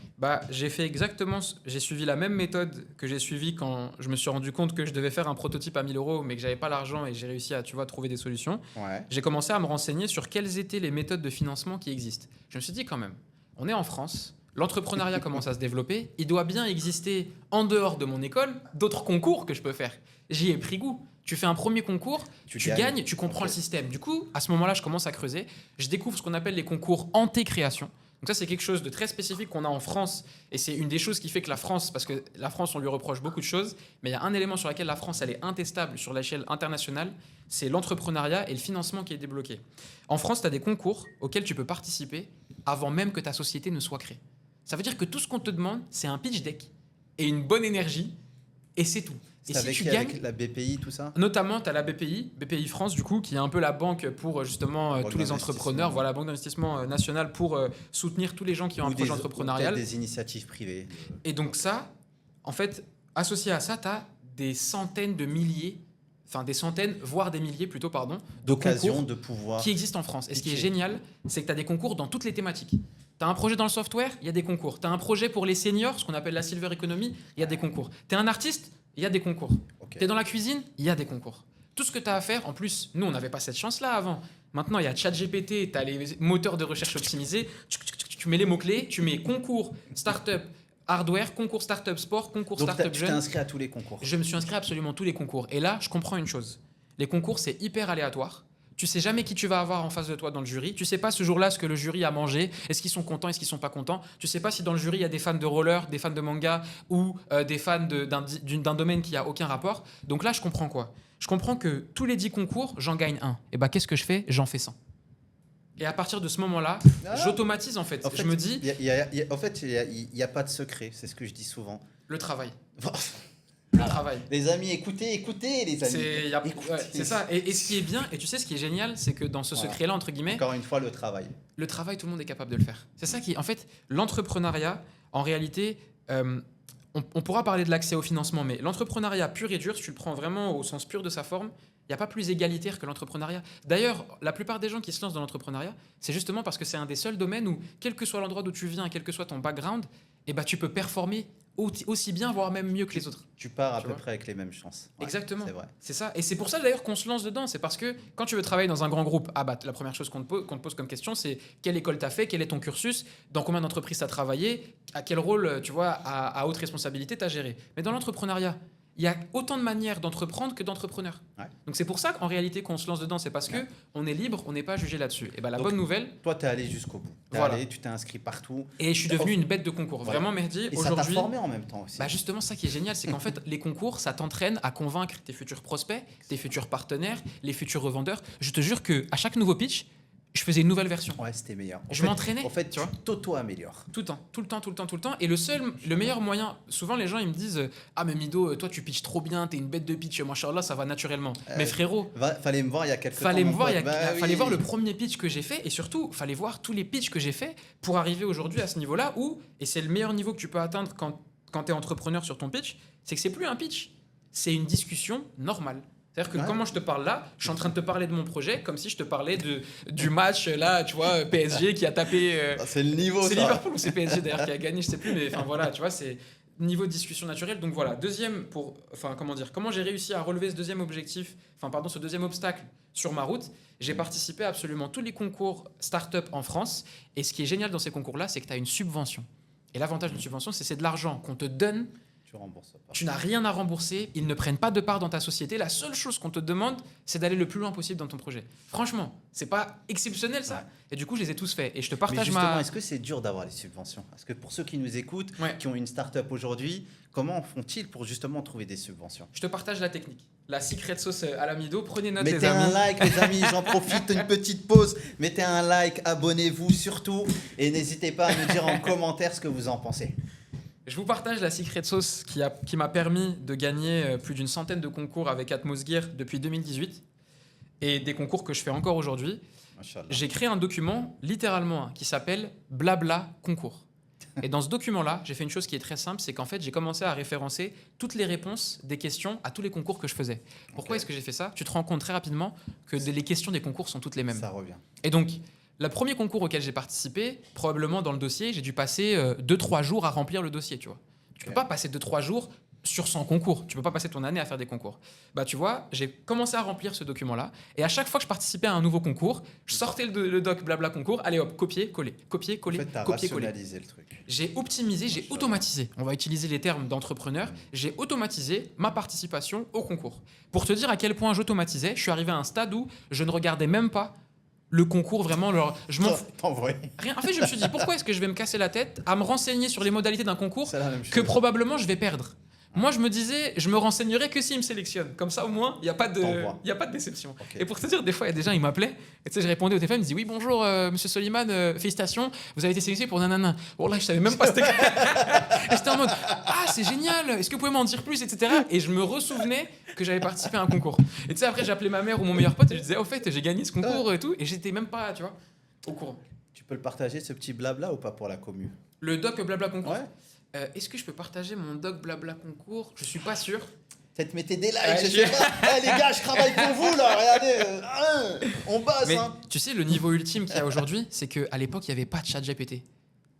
J'ai fait exactement, j'ai suivi la même méthode que j'ai suivie quand je me suis rendu compte que je devais faire un prototype à 1000 euros, mais que j'avais pas l'argent et j'ai réussi à, trouver des solutions. Ouais. J'ai commencé à me renseigner sur quelles étaient les méthodes de financement qui existent. Je me suis dit quand même, on est en France, l'entrepreneuriat commence à se développer, il doit bien exister en dehors de mon école d'autres concours que je peux faire. J'y ai pris goût. Tu fais un premier concours, tu gagnes, tu comprends le système. Du coup, à ce moment-là, je commence à creuser. Je découvre ce qu'on appelle les concours anté-création. Donc ça, c'est quelque chose de très spécifique qu'on a en France. Et c'est une des choses qui fait que la France, parce que la France, on lui reproche beaucoup de choses, mais il y a un élément sur lequel la France, elle est intestable sur l'échelle internationale, c'est l'entrepreneuriat et le financement qui est débloqué. En France, tu as des concours auxquels tu peux participer avant même que ta société ne soit créée. Ça veut dire que tout ce qu'on te demande, c'est un pitch deck et une bonne énergie, et c'est tout. Et C'est si avec, tu gagnes, avec la BPI, tout ça? notamment, tu as la BPI France, du coup, qui est un peu la banque pour justement Banque tous les d'investissement. entrepreneurs, voilà, banque d'investissement nationale pour soutenir tous les gens qui ont un projet entrepreneurial. Des initiatives privées. Et donc ça, en fait, associé à ça, tu as des centaines de milliers, enfin des centaines, voire des milliers plutôt, pardon, D'occasion concours de pouvoir. qui existent en France. Et ce qui est pitcher. génial, c'est que tu as des concours dans toutes les thématiques. Tu as un projet dans le software, il y a des concours. Tu as un projet pour les seniors, ce qu'on appelle la silver economy, il y a des concours. Tu es un artiste, il y a des concours. Ok. Tu es dans la cuisine, il y a des concours. Tout ce que tu as à faire, en plus, nous, on n'avait pas cette chance-là avant. Maintenant, il y a ChatGPT, tu as les moteurs de recherche optimisés, tu mets les mots-clés, tu mets concours, start-up, hardware, concours start-up sport, concours Donc start-up tu t'es jeune. inscrit à tous les concours. Je me suis inscrit à absolument tous les concours. Et là, je comprends une chose. Les concours, c'est hyper aléatoire. Tu sais jamais qui tu vas avoir en face de toi dans le jury. Tu sais pas ce jour-là ce que le jury a mangé. Est-ce qu'ils sont contents, est-ce qu'ils sont pas contents. Tu sais pas si dans le jury il y a des fans de roller, des fans de manga ou des fans d'un domaine qui a aucun rapport. Donc là, je comprends quoi? Je comprends que tous les 10 concours, j'en gagne un. Et bah qu'est-ce que je fais? J'en fais 100. Et à partir de ce moment-là, j'automatise en fait. Je me dis, il n'y a pas de secret, c'est ce que je dis souvent. le travail. Le travail. Les amis, écoutez les amis. Écoutez. C'est ça. Et ce qui est bien, et tu sais ce qui est génial, c'est que dans ce secret-là, entre guillemets, Encore une fois, le travail. le travail, tout le monde est capable de le faire. C'est ça qui, en fait, l'entrepreneuriat, en réalité, on pourra parler de l'accès au financement, mais l'entrepreneuriat pur et dur, si tu le prends vraiment au sens pur de sa forme, il n'y a pas plus égalitaire que l'entrepreneuriat. D'ailleurs, la plupart des gens qui se lancent dans l'entrepreneuriat, c'est justement parce que c'est un des seuls domaines où, quel que soit l'endroit d'où tu viens, quel que soit ton background, eh ben, tu peux performer aussi bien, voire même mieux que les autres. Tu pars à Tu peu vois près avec les mêmes chances. Ouais, Exactement. C'est vrai. C'est ça. Et c'est pour ça d'ailleurs qu'on se lance dedans. C'est parce que quand tu veux travailler dans un grand groupe, la première chose qu'on te pose comme question, c'est quelle école tu as fait, quel est ton cursus, dans combien d'entreprises tu as travaillé, à quel rôle, tu vois, à haute responsabilité tu as géré. Mais dans l'entrepreneuriat, il y a autant de manières d'entreprendre que d'entrepreneurs. Ouais. Donc c'est pour ça qu'en réalité, qu'on se lance dedans, c'est parce que on est libre, on n'est pas jugé là-dessus. Et ben la Donc, bonne nouvelle, Toi, tu es allé jusqu'au bout. Voilà. Tu t'es inscrit partout. et je suis devenu une bête de concours. Voilà. Vraiment, Mehdi, Et ça t'a aujourd'hui. formé en même temps aussi. Bah justement, ça qui est génial, c'est qu'en fait, les concours, ça t'entraîne à convaincre tes futurs prospects, tes futurs partenaires, les futurs revendeurs. Je te jure que à chaque nouveau pitch, je faisais une nouvelle version. Ouais, c'était meilleur. Je m'entraînais, En fait, tu vois. t'auto-améliores. Tout le temps. Et le meilleur moyen, souvent les gens ils me disent ah mais Mido, toi tu pitches trop bien, t'es une bête de pitch, machallah, ça va naturellement. Mais frérot, Fallait me voir il y a quelques temps. fallait me mon voir, pote. fallait Oui. voir le premier pitch que j'ai fait et surtout fallait voir tous les pitchs que j'ai fait pour arriver aujourd'hui à ce niveau-là où, et c'est le meilleur niveau que tu peux atteindre quand tu es entrepreneur sur ton pitch, c'est que c'est plus un pitch, c'est une discussion normale. C'est-à-dire que comment je te parle là, je suis en train de te parler de mon projet comme si je te parlais du match là, tu vois, PSG qui a tapé. C'est le niveau. C'est ça. Liverpool ou c'est PSG d'ailleurs qui a gagné, je sais plus, mais enfin voilà, tu vois, c'est niveau de discussion naturelle. Donc voilà, comment j'ai réussi à relever ce deuxième ce deuxième obstacle sur ma route. J'ai participé à absolument tous les concours start-up en France. Et ce qui est génial dans ces concours-là, c'est que tu as une subvention. Et l'avantage d'une subvention, c'est de l'argent qu'on te donne. Tu rembourses pas. Tu n'as rien à rembourser, ils ne prennent pas de part dans ta société. La seule chose qu'on te demande, c'est d'aller le plus loin possible dans ton projet. Franchement, c'est pas exceptionnel ça. Ouais. Et du coup, je les ai tous faits. Et je te Mais partage justement, est-ce que c'est dur d'avoir les subventions? Parce que pour ceux qui nous écoutent, Ouais. qui ont une start-up aujourd'hui, comment font-ils pour justement trouver des subventions? Je te partage la technique. La secret sauce à l'amido. Prenez note, les Mettez amis. un like, les amis, j'en profite, une petite pause. Mettez un like, abonnez-vous surtout. Et n'hésitez pas à nous dire en commentaire ce que vous en pensez. Je vous partage la secret sauce qui m'a permis de gagner plus d'une centaine de concours avec Atmos Gear depuis 2018. et des concours que je fais encore aujourd'hui, Machallah. j'ai créé un document, littéralement, qui s'appelle Blabla Concours. Et dans ce document-là, j'ai fait une chose qui est très simple, c'est qu'en fait, j'ai commencé à référencer toutes les réponses des questions à tous les concours que je faisais. Pourquoi est-ce que j'ai fait ça? Tu te rends compte très rapidement que les questions des concours sont toutes les mêmes. Ça revient. Et donc, le premier concours auquel j'ai participé, probablement dans le dossier, j'ai dû passer 2-3 jours à remplir le dossier, tu vois. Tu peux pas passer 2-3 jours sur 100 concours. Tu peux pas passer ton année à faire des concours. Bah, tu vois, j'ai commencé à remplir ce document-là. Et à chaque fois que je participais à un nouveau concours, je sortais le doc blabla concours. Allez hop, copier, coller, copier, coller, En fait, t'as copier, coller. rationalisé le truc. J'ai optimisé, j'ai automatisé. On va utiliser les termes d'entrepreneur. J'ai automatisé ma participation au concours. Pour te dire à quel point j'automatisais, je suis arrivé à un stade où je ne regardais même pas le concours vraiment. Je m'en fous. En vrai, Rien. En fait, je me suis dit, pourquoi est-ce que je vais me casser la tête à me renseigner sur les modalités d'un concours c'est la même chose. que probablement je vais perdre? Moi, je me disais, je me renseignerai que s'il me sélectionne. Comme ça, au moins, il n'y a pas de déception. Ok. Et pour te dire, des fois, il y a des gens, ils m'appelaient. Et tu sais, je répondais au téléphone, ils me disaient, oui, bonjour, monsieur Soliman, félicitations, vous avez été sélectionné pour nanana. Bon, là, je savais même pas c'était. Et j'étais en mode, ah, c'est génial, est-ce que vous pouvez m'en dire plus, etc. Et je me ressouvenais que j'avais participé à un concours. Et tu sais, après, j'appelais ma mère ou mon meilleur pote et je disais, au fait, j'ai gagné ce concours et tout. Et j'étais même pas, tu vois, au courant. Tu peux le partager, ce petit blabla, ou pas pour la commu? Le doc blabla concours. Ouais. Est-ce que je peux partager mon doc blabla concours? Je suis pas sûr. Peut-être mettez des likes, Ouais, je sais pas. Eh, les gars, je travaille pour vous, là, regardez. On bosse, Mais hein. tu sais, le niveau ultime qu'il y a aujourd'hui, c'est qu'à l'époque, il n'y avait pas de chat GPT.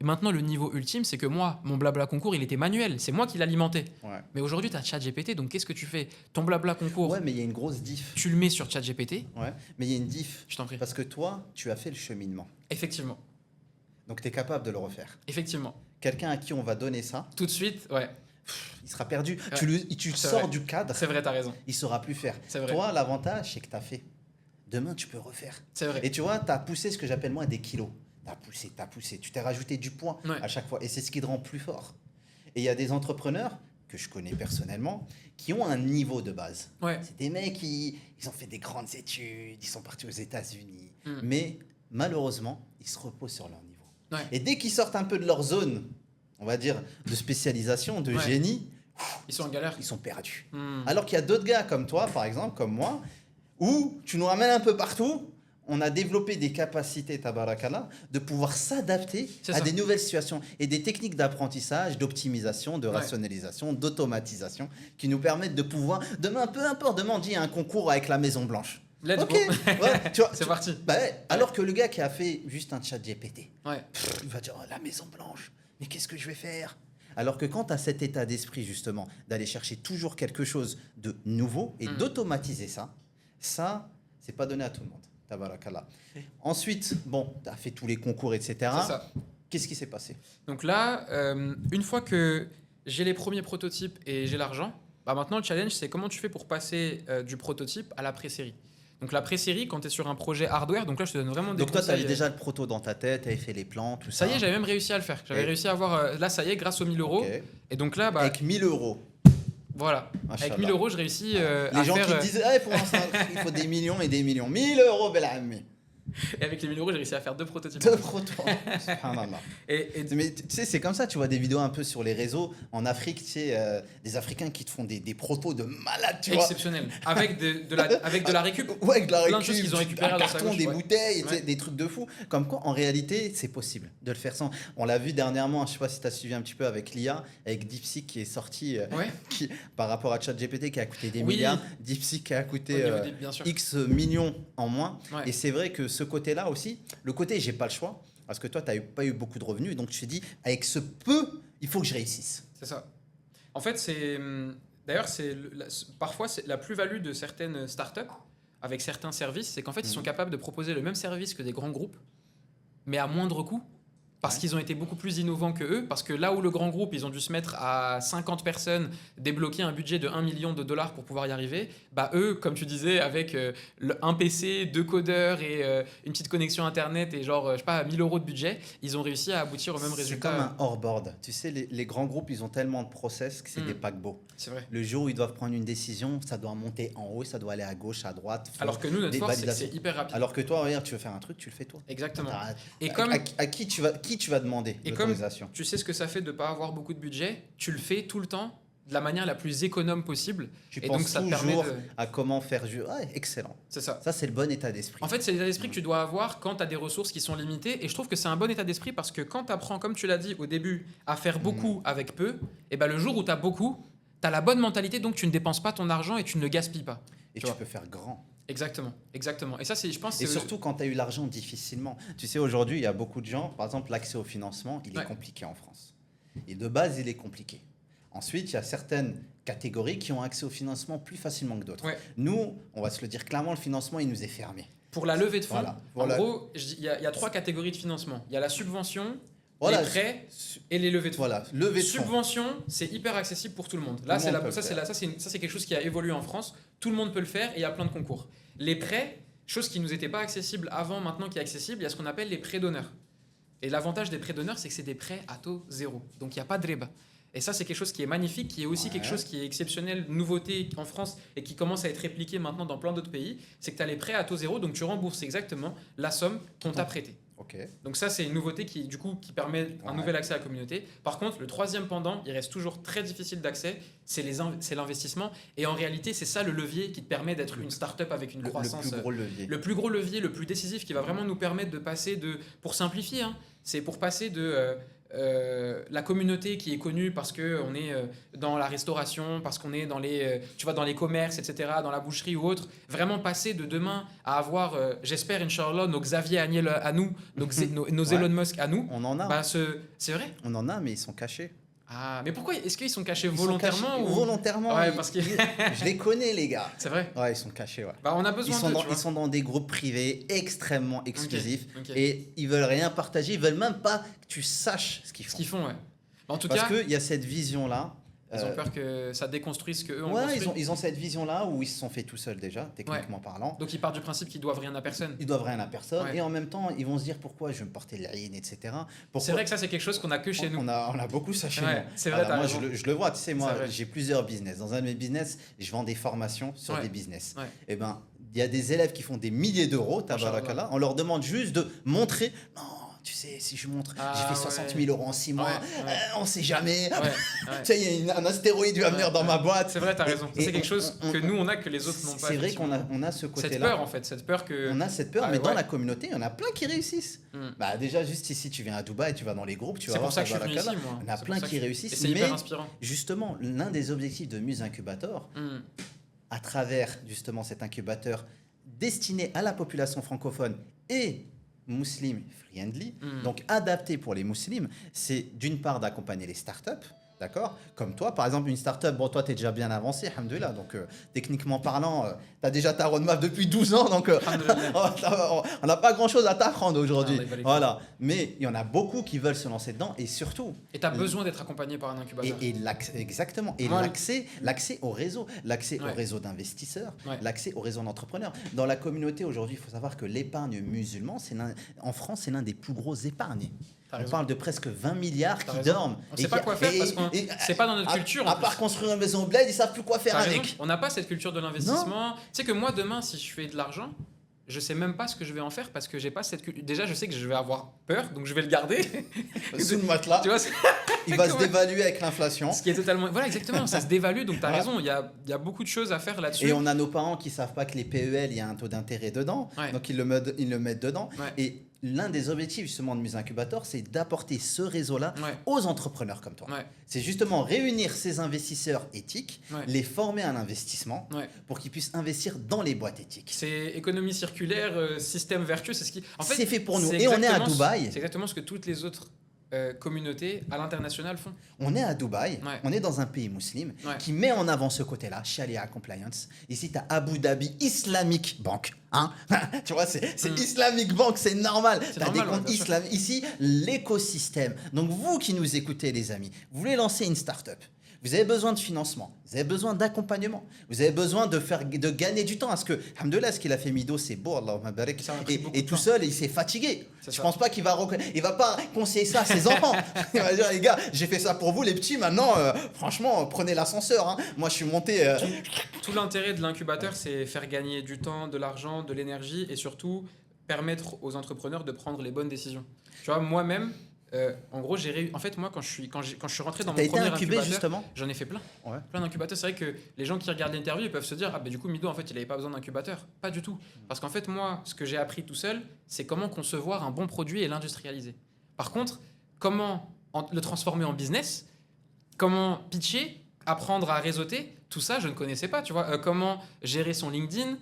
Et maintenant, le niveau ultime, c'est que moi, mon blabla concours, il était manuel. C'est moi qui l'alimentais. Ouais. Mais aujourd'hui, tu as chat GPT, donc qu'est-ce que tu fais? Ton blabla concours, Ouais, mais il y a une grosse diff. tu le mets sur chat GPT. Ouais, mais il y a une diff. Je t'en prie. Parce que toi, tu as fait le cheminement. Effectivement. Donc, tu es capable de le refaire. Effectivement. Quelqu'un à qui on va donner ça, Tout de suite, ouais. il sera perdu. Ouais. Tu C'est sors vrai. du cadre, C'est vrai, t'as raison. il saura plus faire. C'est vrai. Toi, l'avantage, c'est que tu as fait. Demain, tu peux refaire. C'est vrai. Et tu vois, tu as poussé ce que j'appelle moi des kilos. Tu as poussé. Tu t'es rajouté du poids Ouais. à chaque fois. Et c'est ce qui te rend plus fort. Et il y a des entrepreneurs que je connais personnellement qui ont un niveau de base. Ouais. C'est des mecs qui ils ont fait des grandes études, ils sont partis aux États-Unis. Mm. Mais malheureusement, ils se reposent sur leur niveau. Ouais. Et dès qu'ils sortent un peu de leur zone, on va dire, de spécialisation, de Ouais. génie, Ils sont en galère. ils sont perdus. Hmm. Alors qu'il y a d'autres gars comme toi, par exemple, comme moi, où tu nous ramènes un peu partout. On a développé des capacités, tabarakallah, de pouvoir s'adapter C'est à ça. des nouvelles situations et des techniques d'apprentissage, d'optimisation, de Ouais. rationalisation, d'automatisation qui nous permettent de pouvoir, demain, peu importe, demain, on dit un concours avec la Maison Blanche. Let's Ok, go. ouais, tu vois, C'est parti. bah ouais, alors que le gars qui a fait juste un chat GPT, Ouais. il va dire oh, la Maison Blanche, mais qu'est-ce que je vais faire? Alors que quand tu as cet état d'esprit justement d'aller chercher toujours quelque chose de nouveau et d'automatiser ça, c'est pas donné à tout le monde. Tabarakallah. Ensuite, bon, tu as fait tous les concours, etc. C'est ça. Qu'est-ce qui s'est passé? Donc là, une fois que j'ai les premiers prototypes et j'ai l'argent, bah maintenant le challenge c'est comment tu fais pour passer du prototype à la pré-série. Donc la pré-série, quand tu es sur un projet hardware, donc là je te donne vraiment des Donc toi, tu avais conseils. déjà le proto dans ta tête, tu avais fait les plans, tout ça. Ça y est, j'avais même réussi à le faire. J'avais Et- réussi à avoir, là ça y est, grâce aux 1000 euros. Ok. Et donc là, bah, Avec 1000 euros. voilà, Machallah. avec 1000 euros, je réussis à Les gens faire... qui te disent ah, pour l'instant, il faut des millions et des millions. 1000 euros, bel ami. Et avec les 1000 euros, j'ai réussi à faire 2 prototypes. Deux protos. Subhanallah. Et Mais tu sais, c'est comme ça, tu vois des vidéos un peu sur les réseaux en Afrique, tu sais, des Africains qui te font des protos de malades, tu vois. exceptionnel. Avec avec de la récup. Ouais, avec de la Plein de récup, choses qu'ils ont récupérées un à droite à carton, gauche, des ouais. bouteilles, tu sais, Ouais. des trucs de fou. Comme quoi, en réalité, c'est possible de le faire sans. On l'a vu dernièrement, je sais pas si tu as suivi un petit peu avec l'IA, avec DeepSeek qui est sorti Ouais, par rapport à ChatGPT qui a coûté des Oui. milliards, DeepSeek qui a au coûté niveau des- bien sûr. X millions en moins. Ouais. Et c'est vrai que ce côté-là aussi, le côté j'ai pas le choix, parce que toi, tu n'as pas eu beaucoup de revenus, donc tu te dis, avec ce peu, il faut que je réussisse. C'est ça. En fait, c'est. D'ailleurs, parfois, c'est la plus-value de certaines startups avec certains services, c'est qu'en fait, ils sont capables de proposer le même service que des grands groupes, mais à moindre coût. Parce Ouais. qu'ils ont été beaucoup plus innovants que eux, parce que là où le grand groupe, ils ont dû se mettre à 50 personnes, débloquer un budget de 1 million de dollars pour pouvoir y arriver, bah eux, comme tu disais, avec un PC, 2 codeurs et une petite connexion Internet et genre, je sais pas, 1000 euros de budget, ils ont réussi à aboutir au même C'est résultat. comme un hors-board. Tu sais, les grands groupes, ils ont tellement de process que c'est des paquebots. C'est vrai. Le jour où ils doivent prendre une décision, ça doit monter en haut, ça doit aller à gauche, à droite. faut Alors que nous, notre des force, c'est que validations. c'est hyper rapide. Alors que toi, regarde, tu veux faire un truc, tu le fais toi. Exactement. T'as- Et à- comme à qui tu vas demander Et comme l'autorisation? tu sais ce que ça fait de ne pas avoir beaucoup de budget, tu le fais tout le temps de la manière la plus économe possible. Tu Et penses donc, ça te toujours permet de... à comment faire Ouais, excellent. C'est ça. Ça, c'est le bon état d'esprit. En fait, c'est l'état d'esprit que tu dois avoir quand tu as des ressources qui sont limitées. Et je trouve que c'est un bon état d'esprit parce que quand tu apprends, comme tu l'as dit au début, à faire beaucoup avec peu, et ben le jour où tu as beaucoup, tu as la bonne mentalité, donc tu ne dépenses pas ton argent et tu ne le gaspilles pas. Et tu tu vois. peux faire grand. Exactement, exactement. Et ça, c'est, je pense, Et c'est surtout quand tu as eu l'argent difficilement. Tu sais, aujourd'hui, il y a beaucoup de gens, par exemple, l'accès au financement, il est Ouais. compliqué en France. Et de base, il est compliqué. Ensuite, il y a certaines catégories qui ont accès au financement plus facilement que d'autres. Ouais. Nous, on va se le dire clairement, le financement, il nous est fermé. Pour la levée de fonds, Voilà. en gros, il y a 3 catégories de financement. Il y a la subvention, Voilà. les prêts et les levées de fonds. Voilà, levée de fonds. Subvention, c'est hyper accessible pour tout le monde. Là, Tout le monde peut le ça, faire. c'est quelque chose qui a évolué en France. Tout le monde peut le faire et il y a plein de concours. Les prêts, chose qui nous était pas accessible avant, maintenant qui est accessible, il y a ce qu'on appelle les prêts d'honneur. Et l'avantage des prêts d'honneur, c'est que c'est des prêts à taux zéro. Donc il n'y a pas de riba. Et ça, c'est quelque chose qui est magnifique, qui est aussi Ouais. quelque chose qui est exceptionnel, nouveauté en France et qui commence à être répliqué maintenant dans plein d'autres pays. C'est que tu as les prêts à taux zéro, donc tu rembourses exactement la somme qu'on t'a prêtée. Ok. Donc ça, c'est une nouveauté qui permet un Ouais. nouvel accès à la communauté. Par contre, le troisième pendant, il reste toujours très difficile d'accès, c'est l'investissement. Et en réalité, c'est ça le levier qui te permet d'être une start-up avec une Le croissance. plus gros levier. Le plus gros levier, le plus décisif, qui va vraiment nous permettre de passer de... Pour simplifier, hein, c'est pour passer de... la communauté qui est connue parce qu'on est dans la restauration, parce qu'on est dans dans les commerces, etc., dans la boucherie ou autre, vraiment passer de demain à avoir, j'espère, Inch'Allah, nos Xavier Agnel à nous, nos Ouais. Elon Musk à nous, On en a. bah, c'est vrai. On en a, mais ils sont cachés. Ah, mais pourquoi est-ce qu'ils sont cachés Ils sont volontairement cachés ou... Volontairement. Ouais, parce que... Je les connais, les gars. C'est vrai. Ouais, ils sont cachés, ouais. Bah, on a Ils besoin sont, d'eux, dans, tu vois. ils sont dans des groupes privés extrêmement exclusifs ok. et ils veulent rien partager. Ils veulent même pas que tu saches ce qu'ils Ce font. qu'ils font, ouais. Bah, en tout Parce cas, qu'il y a cette vision-là. ils ont peur que ça déconstruise ce qu'eux ont Ouais, construit. ils ont cette vision-là où ils se sont fait tout seuls déjà, techniquement parlant. Donc ils partent du principe qu'ils doivent rien à personne. Ils doivent rien à personne Ouais. et en même temps, ils vont se dire pourquoi je vais me porter l'haine, etc. Pourquoi... C'est vrai que ça, c'est quelque chose qu'on a que chez nous. On a beaucoup ça chez Ouais, nous. c'est vrai, t'as moi, raison. je le vois, tu sais, moi, C'est vrai. j'ai plusieurs business. Dans un de mes business, je vends des formations sur Ouais. des business. Ouais. Et ben, il y a des élèves qui font des milliers d'euros, tabarakallah. On leur demande juste de montrer. Non, tu sais, si je montre, Ah, j'ai fait 60 000 euros en 6 mois, Ouais. on sait jamais. Ouais, ouais. Tu sais, il y a un astéroïde qui va venir dans ma boîte. C'est vrai, t'as raison. Et C'est quelque chose on- que nous, on a que les autres n'ont pas. C'est vrai qu'on effectivement. a ce côté-là. Cette peur, en fait. Cette peur que... On a cette peur, Ah, mais dans ouais. la communauté, il y en a plein qui réussissent. Hmm. Bah déjà, juste ici, tu viens à Dubaï, tu vas dans les groupes, tu vas C'est voir pour ça que je suis venu tabarakallah. ici, moi. Il y en a C'est plein pour ça qui que- réussissent. Et c'est mais hyper inspirant. justement, l'un des objectifs de Muse Incubator, Hmm. à travers justement cet incubateur destiné à la population francophone et muslim friendly, Mm. donc adapté pour les musulmans, c'est d'une part d'accompagner les startups, d'accord? Comme toi, par exemple, une startup, bon, toi, tu es déjà bien avancé, alhamdoulilah, donc techniquement parlant, tu as déjà ta roadmap depuis 12 ans, donc Alhamdoulilah. on n'a pas grand-chose à t'apprendre aujourd'hui. Ah, on est pas les Voilà, mais il y en a beaucoup qui veulent se lancer dedans et surtout, Et t'as besoin d'être accompagné par un incubateur. exactement. Et Moi, l'accès au réseau, l'accès Ouais. au réseau d'investisseurs, Ouais. l'accès au réseau d'entrepreneurs. Dans la communauté aujourd'hui, il faut savoir que l'épargne musulmane, en France, c'est l'un des plus gros épargnés. T'as On raison. parle de presque 20 milliards T'as qui raison. dorment. On sait pas quoi faire parce que c'est pas dans notre culture, en À part plus. construire une maison au bled, ils savent plus quoi faire T'as raison. avec. On n'a pas cette culture de l'investissement. Tu sais que moi, demain, si je fais de l'argent, je sais même pas ce que je vais en faire parce que j'ai pas cette culture. Déjà, je sais que je vais avoir peur, donc je vais le garder. Sous le matelas, Tu vois, il va se comment- dévaluer avec l'inflation. ce qui est totalement. Voilà, exactement. Ça se dévalue, donc t'as Voilà. raison. Il y a beaucoup de choses à faire là-dessus. Et on a nos parents qui savent pas que les PEL, il y a un taux d'intérêt dedans, Ouais. donc ils le mettent dedans. Ouais. Et l'un des objectifs justement de Muse Incubator, c'est d'apporter ce réseau-là Ouais. aux entrepreneurs comme toi. Ouais. C'est justement réunir ces investisseurs éthiques, Ouais. les former à l'investissement Ouais. pour qu'ils puissent investir dans les boîtes éthiques. C'est économie circulaire, système vertueux, c'est ce qui. En fait, C'est fait pour nous. c'est Et on est à exactement ce- Dubaï. C'est exactement ce que toutes les autres communautés à l'international font. On est à Dubaï, Ouais. on est dans un pays musulman Ouais. qui met en avant ce côté-là, Sharia Compliance. Ici, tu as Abu Dhabi Islamic Bank. Hein tu vois, c'est Mm. Islamic Bank, c'est normal. C'est Tu as des normal, ouais, comptes bien sûr. islamiques. Ici, l'écosystème. Donc, vous qui nous écoutez, les amis, vous voulez lancer une start-up. Vous avez besoin de financement, vous avez besoin d'accompagnement, vous avez besoin de gagner du temps. Parce que, alhamdoulilah, ce qu'il a fait Mido, c'est beau, Allahumma barik. Ça m'a pris beaucoup Et de tout temps. seul, il s'est fatigué. C'est Je ça. pense pas qu'il va, il va pas conseiller ça à ses enfants. Il va dire, les gars, j'ai fait ça pour vous, les petits, maintenant, franchement, prenez l'ascenseur. Hein. Moi, je suis monté. Tout l'intérêt de l'incubateur, c'est faire gagner du temps, de l'argent, de l'énergie et surtout permettre aux entrepreneurs de prendre les bonnes décisions. Tu vois, moi-même, En gros, en fait, moi, quand je suis rentré dans T'as mon été premier incubé incubateur, justement? j'en ai fait plein. Ouais. Plein d'incubateurs. C'est vrai que les gens qui regardent l'interview, ils peuvent se dire, ah ben du coup, Mido, en fait, il n'avait pas besoin d'incubateur. Pas du tout. Parce qu'en fait, moi, ce que j'ai appris tout seul, c'est comment concevoir un bon produit et l'industrialiser. Par contre, comment le transformer en business, comment pitcher, apprendre à réseauter, tout ça, je ne connaissais pas. Tu vois, comment gérer son LinkedIn,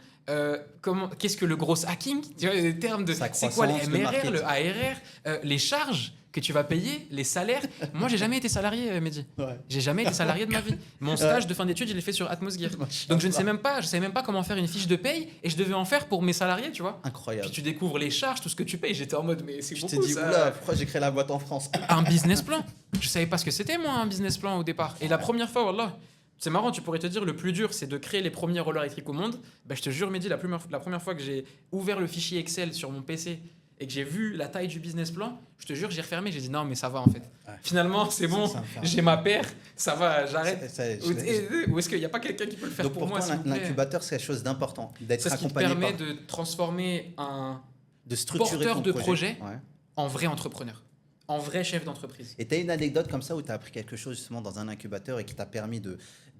qu'est-ce que le gros hacking, tu vois, les termes de Sa c'est quoi les croissance, le MRR, le marketing. ARR, les charges que tu vas payer, les salaires. Moi, j'ai jamais été salarié, Mehdi. Ouais. J'ai jamais été salarié de ma vie. Mon stage de fin d'études, je l'ai fait sur Atmosgear. Donc je ne sais même pas, je savais même pas comment faire une fiche de paye et je devais en faire pour mes salariés, tu vois. Incroyable. Puis tu découvres les charges, tout ce que tu payes. J'étais en mode, mais c'est Je beaucoup t'ai dit, ça. oula, pourquoi j'ai créé la boîte en France? Un business plan. Je savais pas ce que c'était, moi, un business plan au départ. Et la première fois, wallah, c'est marrant, tu pourrais te dire, le plus dur, c'est de créer les premiers rollers électriques au monde. Bah, je te jure, Mehdi, la première fois que j'ai ouvert le fichier Excel sur mon PC et que j'ai vu la taille du business plan, je te jure, j'ai refermé. J'ai dit, non, mais ça va en fait. Ouais. Finalement, c'est bon, Ça me fait un- j'ai ma paire, ça va, j'arrête. Je Ou est-ce qu'il n'y a pas quelqu'un qui peut le faire Donc pour pour moi, toi, s'il vous plaît? l'incubateur, c'est quelque chose d'important, d'être C'est ce qui te accompagné permet par, de transformer un de structurer porteur ton de projet. Ouais. en vrai entrepreneur, en vrai chef d'entreprise. Et tu as une anecdote comme ça où tu as appris quelque chose justement dans un incubateur et qui t'a permis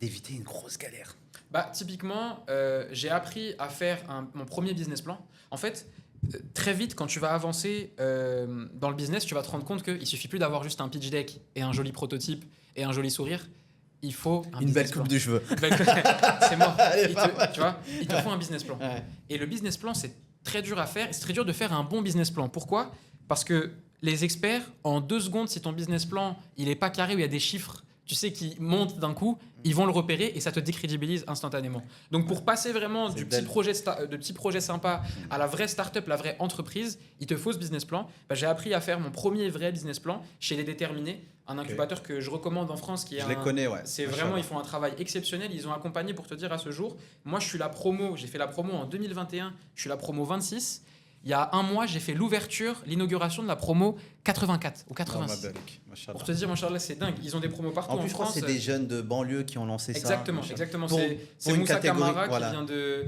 d'éviter une grosse galère? Bah, typiquement, j'ai appris à faire mon premier business plan. En fait, très vite, quand tu vas avancer dans le business, tu vas te rendre compte qu'il suffit plus d'avoir juste un pitch deck et un joli prototype et un joli sourire. Il faut un Une belle business coupe plan. de cheveux. C'est mort. Elle est pas mal. Tu vois, il te faut un business plan. Ouais. Et le business plan, c'est très dur à faire. C'est très dur de faire un bon business plan. Pourquoi? Parce que les experts, en 2 secondes, si ton business plan il est pas carré où il y a des chiffres, tu sais, qui montent d'un coup, ils vont le repérer et ça te décrédibilise instantanément. Donc pour passer vraiment C'est du belle. de petit projet sympa à la vraie start-up, la vraie entreprise, il te faut ce business plan. Bah, j'ai appris à faire mon premier vrai business plan chez Les Déterminés, un incubateur que je recommande en France qui est Je les connais, ouais. c'est Machallah. vraiment, ils font un travail exceptionnel. Ils ont accompagné, pour te dire à ce jour, moi je suis la promo, j'ai fait la promo en 2021, je suis la promo 26. Il y a un mois, j'ai fait l'ouverture, l'inauguration de la promo 84 ou Oh, 86. ma belle, machallah. Pour te dire, machallah, c'est dingue. Ils ont des promos partout En en, plus, je crois que France. c'est des jeunes de banlieue qui ont lancé ça. Exactement, machallah. exactement. Pour- C'est une Moussa catégorie, Camara voilà.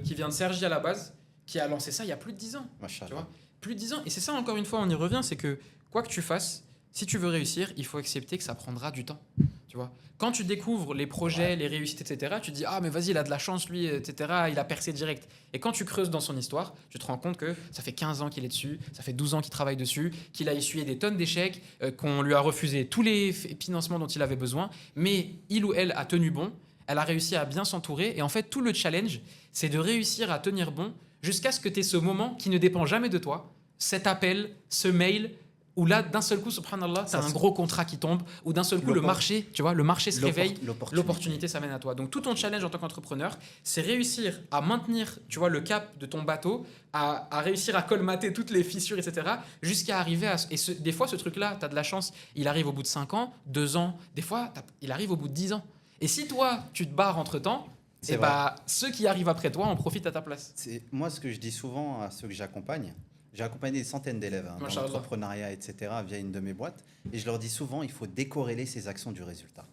qui vient de Cergy à la base, qui a lancé ça il y a plus de 10 ans. Tu Machallah. vois, plus de 10 ans. Et c'est ça, encore une fois, on y revient, c'est que quoi que tu fasses, si tu veux réussir, il faut accepter que ça prendra du temps. Tu vois, quand tu découvres les projets, les réussites, etc., tu te dis ah mais vas-y, il a de la chance lui, etc. Il a percé direct. Et quand tu creuses dans son histoire, tu te rends compte que ça fait 15 ans qu'il est dessus, ça fait 12 ans qu'il travaille dessus, qu'il a essuyé des tonnes d'échecs, qu'on lui a refusé tous les financements dont il avait besoin, mais il ou elle a tenu bon. Elle a réussi à bien s'entourer. Et en fait, tout le challenge, c'est de réussir à tenir bon jusqu'à ce que tu aies ce moment qui ne dépend jamais de toi, cet appel, ce mail, où là, d'un seul coup, subhanallah, tu Ça, as un c'est- gros contrat qui tombe, ou d'un seul coup, le marché, tu vois, le marché se réveille, l'opportunité s'amène à toi. Donc, tout ton challenge en tant qu'entrepreneur, c'est réussir à maintenir, tu vois, le cap de ton bateau, à réussir à colmater toutes les fissures, etc., jusqu'à arriver à... des fois, ce truc-là, tu as de la chance, il arrive au bout de 5 ans, 2 ans, des fois, il arrive au bout de 10 ans. Et si toi, tu te barres entre-temps, C'est et vrai. bah, ceux qui arrivent après toi en profitent à ta place. Moi, ce que je dis souvent à ceux que j'accompagne, j'ai accompagné des centaines d'élèves dans Machallah. l'entrepreneuriat, etc., via une de mes boîtes, et je leur dis souvent, il faut décorréler ses actions du résultat.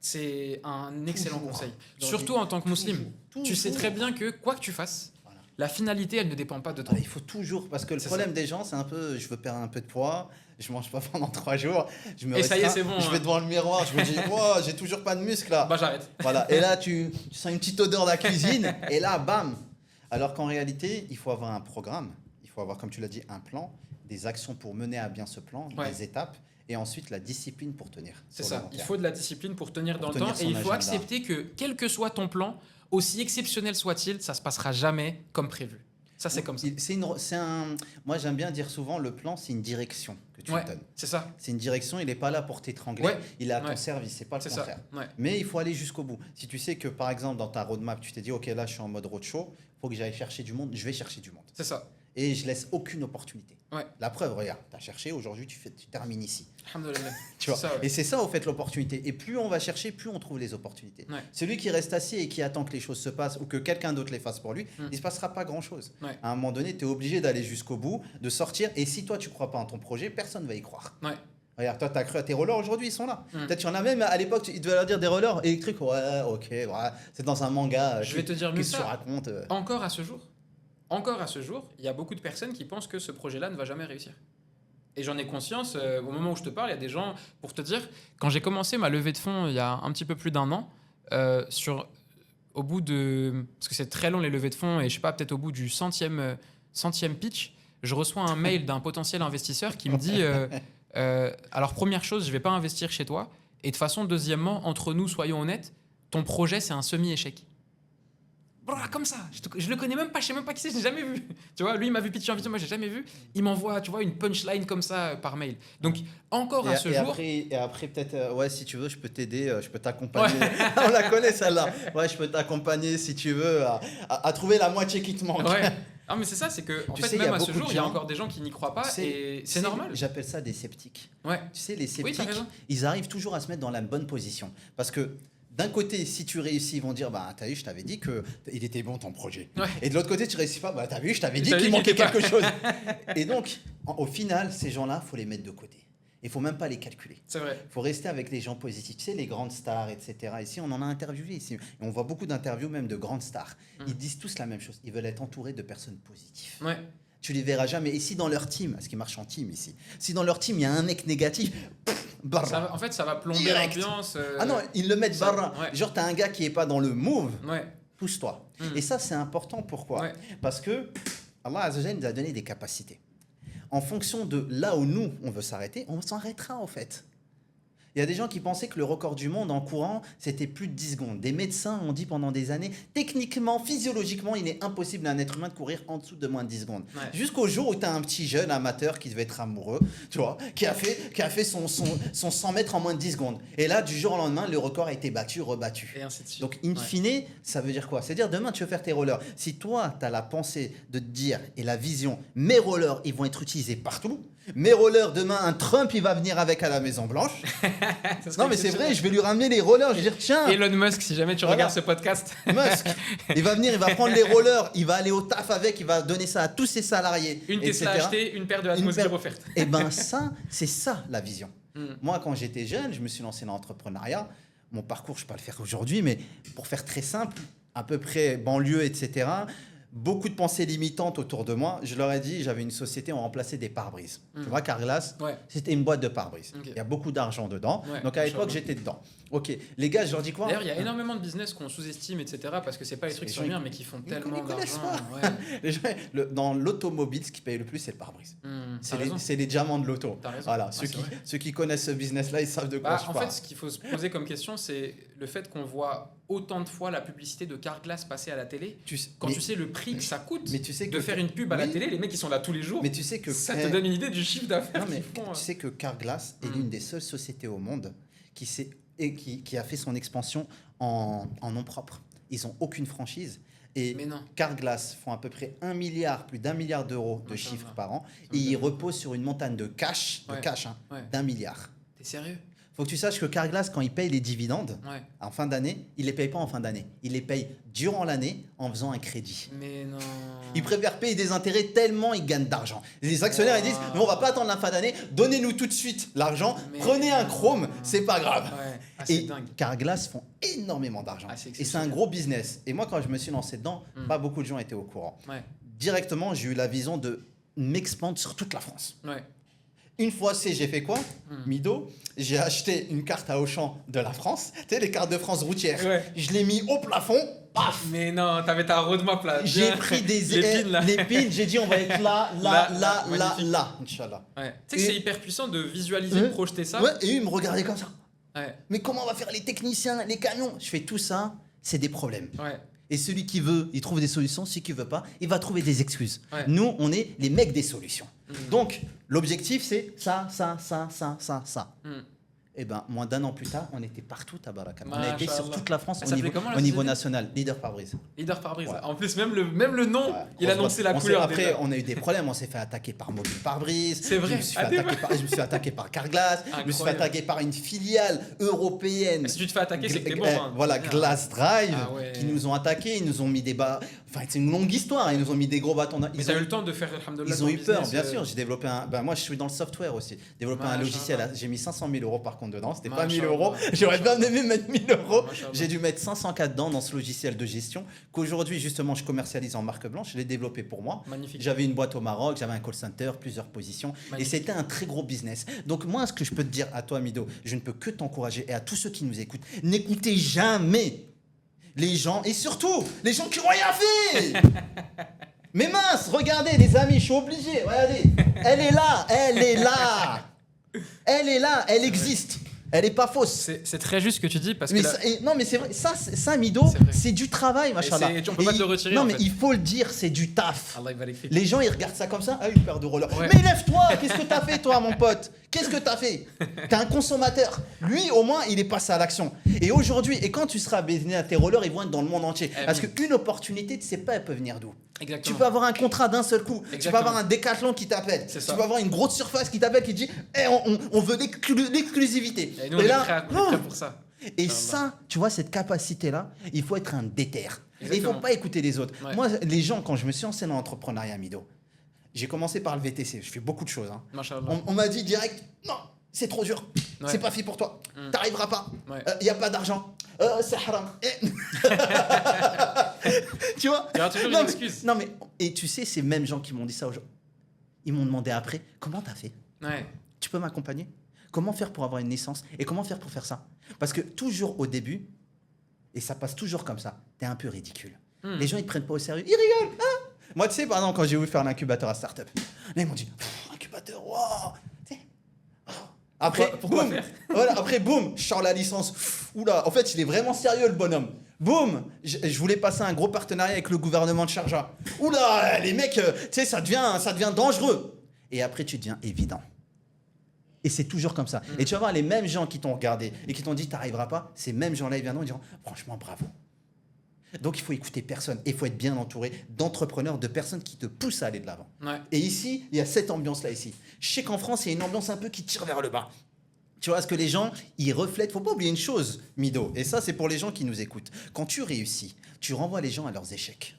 C'est un excellent Toujours. conseil. Dans Surtout les- en tant que musulman. Toujours. Tu sais très bien que quoi que tu fasses, Voilà. la finalité, elle ne dépend pas de toi. Voilà, il faut toujours, parce que le C'est problème des gens, c'est un peu, je veux perdre un peu de poids, je mange pas pendant 3 jours, je me Et ça y est, restreins, c'est bon, je vais hein. devant le miroir, je me dis, wow, j'ai toujours pas de muscle là. Bah j'arrête. Voilà. Et là, tu sens une petite odeur de la cuisine, et là, bam. Alors qu'en réalité, il faut avoir un programme, il faut avoir, comme tu l'as dit, un plan, des actions pour mener à bien ce plan, Ouais. des étapes, et ensuite la discipline pour tenir. C'est sur le ça. long Il terme. faut de la discipline pour tenir dans Pour le temps. tenir Et son il faut agenda. accepter que quel que soit ton plan, aussi exceptionnel soit-il, ça se passera jamais comme prévu. Ça, c'est comme ça. Moi, j'aime bien dire souvent, le plan, c'est une direction que tu Ouais, donnes. c'est ça. C'est une direction, il n'est pas là pour t'étrangler, Ouais. il est à ton Ouais. service, c'est pas le C'est ça. contraire. Ouais. Mais il faut aller jusqu'au bout. Si tu sais que, par exemple, dans ta roadmap, tu t'es dit, OK, là, je suis en mode roadshow, il faut que j'aille chercher du monde, je vais chercher du monde. C'est ça. Et je laisse aucune opportunité. Ouais. La preuve, regarde, tu as cherché, aujourd'hui, tu termines ici. Alhamdoulilah. Tu vois. C'est ça, ouais. Et c'est ça, au fait, l'opportunité. Et plus on va chercher, plus on trouve les opportunités. Ouais. Celui qui reste assis et qui attend que les choses se passent ou que quelqu'un d'autre les fasse pour lui, il ne se passera pas grand-chose. Ouais. À un moment donné, tu es obligé d'aller jusqu'au bout, de sortir. Et si toi, tu crois pas en ton projet, personne ne va y croire. Ouais. Regarde, toi, tu as cru à tes rollers, aujourd'hui, ils sont là. Mm. Peut-être qu'il y en a même, à l'époque, ils devaient leur dire des rollers électriques. Ouais, ok, ouais, c'est dans un manga. Je vais te dire mieux Qu'est-ce que tu ça. racontes Encore à ce jour, il y a beaucoup de personnes qui pensent que ce projet-là ne va jamais réussir. Et j'en ai conscience, au moment où je te parle, il y a des gens, pour te dire, quand j'ai commencé ma levée de fonds il y a un petit peu plus d'un an, au bout de... Parce que c'est très long les levées de fonds, et je sais pas, peut-être au bout du centième pitch, je reçois un mail d'un potentiel investisseur qui me dit alors première chose, je vais pas investir chez toi, et de toute façon, deuxièmement, entre nous, soyons honnêtes, ton projet, c'est un semi-échec. Brrr, comme ça, je le connais même pas, je sais même pas qui c'est, je l'ai jamais vu. Tu vois, lui il m'a vu pitcher en vidéo, moi j'ai jamais vu. Il m'envoie, tu vois, une punchline comme ça par mail. Donc encore à ce jour. Et après peut-être, ouais, si tu veux, je peux t'aider, je peux t'accompagner. On la connaît celle-là. Ouais, je peux t'accompagner si tu veux à trouver la moitié qui te manque. Ouais. Non mais c'est ça, c'est que en Tu fait sais, même il y a à ce beaucoup de jour, il y a gens- encore des gens qui n'y croient pas, Tu sais- et tu c'est sais, normal. J'appelle ça des sceptiques. Ouais. Tu sais, les Oui, t'as sceptiques, raison. ils arrivent toujours à se mettre dans la bonne position. Parce que d'un côté, si tu réussis, ils vont dire bah t'as vu, je t'avais dit que il était bon ton projet. Ouais. Et de l'autre côté, tu réussis pas, bah t'as vu, je t'avais dit t'avais qu'il dit manquait qu'il était quelque chose. Et donc, au final, ces gens-là, faut les mettre de côté. Il faut même pas les calculer. C'est vrai. Il faut rester avec les gens positifs. Tu sais, les grandes stars, etc. Ici, on en a interviewé ici. Et on voit beaucoup d'interviews même de grandes stars. Ils disent tous la même chose. Ils veulent être entourés de personnes positives. Ouais. Tu les verras jamais. Et si dans leur team, parce qu'ils marchent en team ici, si dans leur team, il y a un mec négatif, barra. En fait, ça va plomber Direct. l'ambiance. Ah non, ils le mettent ça- barra. ouais. Genre, t'as un gars qui est pas dans le move, Ouais. pousse-toi. Mm. Et ça, c'est important. Pourquoi Ouais. Parce que Allah Azzawajal nous a donné des capacités. En fonction de là où nous, on veut s'arrêter, on s'arrêtera en fait. Il y a des gens qui pensaient que le record du monde en courant, c'était plus de 10 secondes. Des médecins ont dit pendant des années, techniquement, physiologiquement, il est impossible à un être humain de courir en dessous de moins de 10 secondes. Ouais. Jusqu'au jour où tu as un petit jeune amateur qui devait être amoureux, tu vois, qui a fait son 100 mètres en moins de 10 secondes. Et là, du jour au lendemain, le record a été battu, rebattu. Et ainsi de suite. Donc, in Ouais. fine, ça veut dire quoi? C'est-à-dire, demain, tu veux faire tes rollers. Si toi, tu as la pensée de te dire et la vision, mes rollers, ils vont être utilisés partout. Mes rollers, demain, un Trump, il va venir avec à la Maison-Blanche. Ça serait Non, mais c'est exceptionnel. vrai, je vais lui ramener les rollers. Je vais dire, tiens, Elon Musk, si jamais tu Voilà. regardes ce podcast. Musk, il va venir, il va prendre les rollers, il va aller au taf avec, il va donner ça à tous ses salariés. Une Tesla etc. achetée, une paire de Atmos Gear paire- offerte. Et ben ça, c'est ça la vision. Mm. Moi, quand j'étais jeune, je me suis lancé dans l'entrepreneuriat. Mon parcours, je ne vais pas le faire aujourd'hui, mais pour faire très simple, à peu près banlieue, etc. Beaucoup de pensées limitantes autour de moi. Je leur ai dit, j'avais une société, on remplaçait des pare-brises. Mm. Tu vois, Carglass, Ouais. c'était une boîte de pare-brises. Ok. Il y a beaucoup d'argent dedans. Ouais, Donc à l'époque, Inch'Allah. j'étais dedans. Ok, les gars, je leur dis quoi? D'ailleurs, il y a énormément de business qu'on sous-estime, etc. Parce que c'est pas les trucs Les sur gens, bien, mais qui font ils tellement connaissent d'argent. pas. Ouais. Les gens, dans l'automobile, ce qui paye le plus, c'est le pare-brise. T'as raison. C'est les diamants de l'auto. T'as raison. Voilà, Ouais, ceux, c'est qui, vrai. ceux qui connaissent ce business-là, ils savent de quoi Bah, je en parle. fait, ce qu'il faut se poser comme question, c'est le fait qu'on voit autant de fois la publicité de Carglass passer à la télé. Quand mais, tu sais le prix que ça coûte mais tu sais de que faire une pub à la oui. télé, les mecs ils sont là tous les jours. Mais tu sais que Ça te donne une idée du chiffre d'affaires non, mais qu'ils font. tu sais que Carglass est Mm. l'une des seules sociétés au monde qui a fait son expansion en nom propre. Ils n'ont aucune franchise. Et Mais non. Carglass font à peu près plus d'1 milliard d'euros de Machallah. chiffre par an. Ça Et me ils donne- reposent sur une montagne de cash, Ouais. Ouais. d'1 milliard. T'es sérieux? Faut que tu saches que Carglass, quand il paye les dividendes, Ouais. en fin d'année, il les paye pas en fin d'année. Il les paye durant l'année en faisant un crédit. Mais non. Ils préfèrent payer des intérêts tellement ils gagnent d'argent. Les actionnaires ils disent Wow. mais on va pas attendre la fin d'année, donnez-nous tout de suite l'argent, Mais prenez un non. Chrome, c'est pas grave. Ouais. Ah, c'est Et dingue. Carglass font énormément d'argent. Ah, c'est Et c'est un exceptionnel. gros business. Et moi quand je me suis lancé dedans, Mm. pas beaucoup de gens étaient au courant. Ouais. Directement, j'ai eu la vision de m'expandre sur toute la France. Ouais. Une fois j'ai fait quoi? Mm. Mido, j'ai acheté une carte à Auchan de la France, tu sais les cartes de France routières. Ouais. Je l'ai mis au plafond, paf. Mais non, t'avais ta roadmap là. J'ai Bien. pris des Les pins, là. les pins, j'ai dit on va être là, Magnifique. là, Inch'Allah. Ouais. Tu sais que Et- c'est hyper puissant de visualiser, de projeter ça. Ouais, et eux, ils me regardaient comme ça. Ouais. Mais comment on va faire les techniciens, les camions? Je fais tout ça, c'est des problèmes. Ouais. Et celui qui veut, il trouve des solutions. Celui qui veut pas, il va trouver des excuses. Ouais. Nous, on est les mecs des solutions. Mm. Donc, l'objectif, c'est ça. Mm. Et ben, moins d'1 an plus tard, on était partout à Baraka. On a été sur Masha'Allah. toute la France Ça au s'appelait niveau, comment, la au niveau société national. Leader pare-brise. Leader pare-brise. Ouais. En plus, même le nom, Ouais, il grosse annonçait boîte. la On s'est- couleur. Après, déjà. on a eu des problèmes. On s'est fait attaquer par Mobile Pare-Brise. C'est vrai. Je me suis fait, Ah, des- attaquer par Carglass. Je me suis fait Incroyable. attaquer par une filiale européenne. Si tu te fais attaquer, c'est que t'es bon. hein. Voilà, Bien. Glass Drive, Ah ouais. qui nous ont attaqués, ils nous ont mis des bas. Enfin, c'est une longue histoire, ils nous ont mis des gros bâtons. Mais t'as eu le temps de faire, alhamdoulilah, Ils ont ton eu peur, business, bien sûr. J'ai développé un. Ben, moi, je suis dans le software aussi. Développer un Machallah. logiciel. J'ai mis 500 000 euros par contre compte dedans. C'était pas Machallah, 1000 euros. J'aurais bien aimé mettre 1000 euros. Machallah. J'ai dû mettre 500K dedans dans ce logiciel de gestion qu'aujourd'hui, justement, je commercialise en marque blanche. Je l'ai développé pour moi. Magnifique. J'avais une boîte au Maroc, j'avais un call center, plusieurs positions. Et Magnifique. c'était un très gros business. Donc, moi, ce que je peux te dire à toi, Mido, je ne peux que t'encourager et à tous ceux qui nous écoutent, n'écoutez jamais les gens et surtout les gens qui n'ont rien fait. Mais mince, regardez, les amis, je suis obligé. Regardez, elle est là, elle est là. Elle est là, elle existe. Elle est pas fausse. C'est très juste ce que tu dis parce Mais que là, non, mais c'est vrai, ça Mido, C'est vrai. c'est du travail, machallah. on peut pas te le retirer, Non, en mais fait. il faut le dire, c'est du taf. Allah barik fik. Les gens, ils regardent ça comme ça. Ah, une paire de rollers. Ouais. Mais lève-toi, qu'est-ce que t'as fait, toi, mon pote? Qu'est-ce que t'as fait? T'es un consommateur. Lui, au moins, il est passé à l'action. Et aujourd'hui, et quand tu seras béni à tes rollers, ils vont être dans le monde entier. Parce qu'une opportunité, tu sais pas, elle peut venir d'où. Exactement. Tu peux avoir un contrat d'un seul coup. Tu peux Exactement. avoir un décathlon qui t'appelle. C'est Tu ça. peux avoir une grosse surface qui t'appelle, qui te dit eh, on veut l'exclusivité. Et nous, on est prêts pour ça. Et Inch'Allah. ça, tu vois, cette capacité-là, il faut être un déter. Et il ne faut Exactement. pas écouter les autres. Ouais. Moi, les gens, quand je me suis lancé dans l'entrepreneuriat, Mido, j'ai commencé par le VTC. Je fais beaucoup de choses. Hein. Machallah. On m'a dit direct, non, c'est trop dur. Ouais. C'est pas fait pour toi. T'arriveras pas. Ouais. Il n'y a pas d'argent. C'est haram. Tu vois? Il y aura toujours Non, une mais- excuse. Non, mais, et tu sais, ces mêmes gens qui m'ont dit ça aujourd'hui, ils m'ont demandé après, comment t'as fait? Ouais. Tu peux m'accompagner? Comment faire pour avoir une naissance? Et comment faire pour faire ça? Parce que toujours au début, et ça passe toujours comme ça, t'es un peu ridicule. Les gens, ils te prennent pas au sérieux. Ils rigolent. Hein. Moi, tu sais, par exemple, quand j'ai voulu faire l'incubateur à start-up, là, ils m'ont dit, incubateur, waouh. Tu sais. Après, Pourquoi boum, faire voilà, après, boum, je sors la licence. Oula, en fait, il est vraiment sérieux, le bonhomme. Boum, je voulais passer un gros partenariat avec le gouvernement de Sharjah. Oula, les mecs, tu sais, ça devient dangereux. Et après, tu deviens évident. Et c'est toujours comme ça. Et tu vas voir, les mêmes gens qui t'ont regardé et qui t'ont dit, t'arriveras pas, ces mêmes gens-là, ils viendront et diront, franchement, bravo. Donc, il faut écouter personne. Et il faut être bien entouré d'entrepreneurs, de personnes qui te poussent à aller de l'avant. Ouais. Et ici, il y a cette ambiance-là ici. Je sais qu'en France, il y a une ambiance un peu qui tire vers le bas. Tu vois, ce que les gens, ils reflètent. Faut pas oublier une chose, Mido. Et ça, c'est pour les gens qui nous écoutent. Quand tu réussis, tu renvoies les gens à leurs échecs.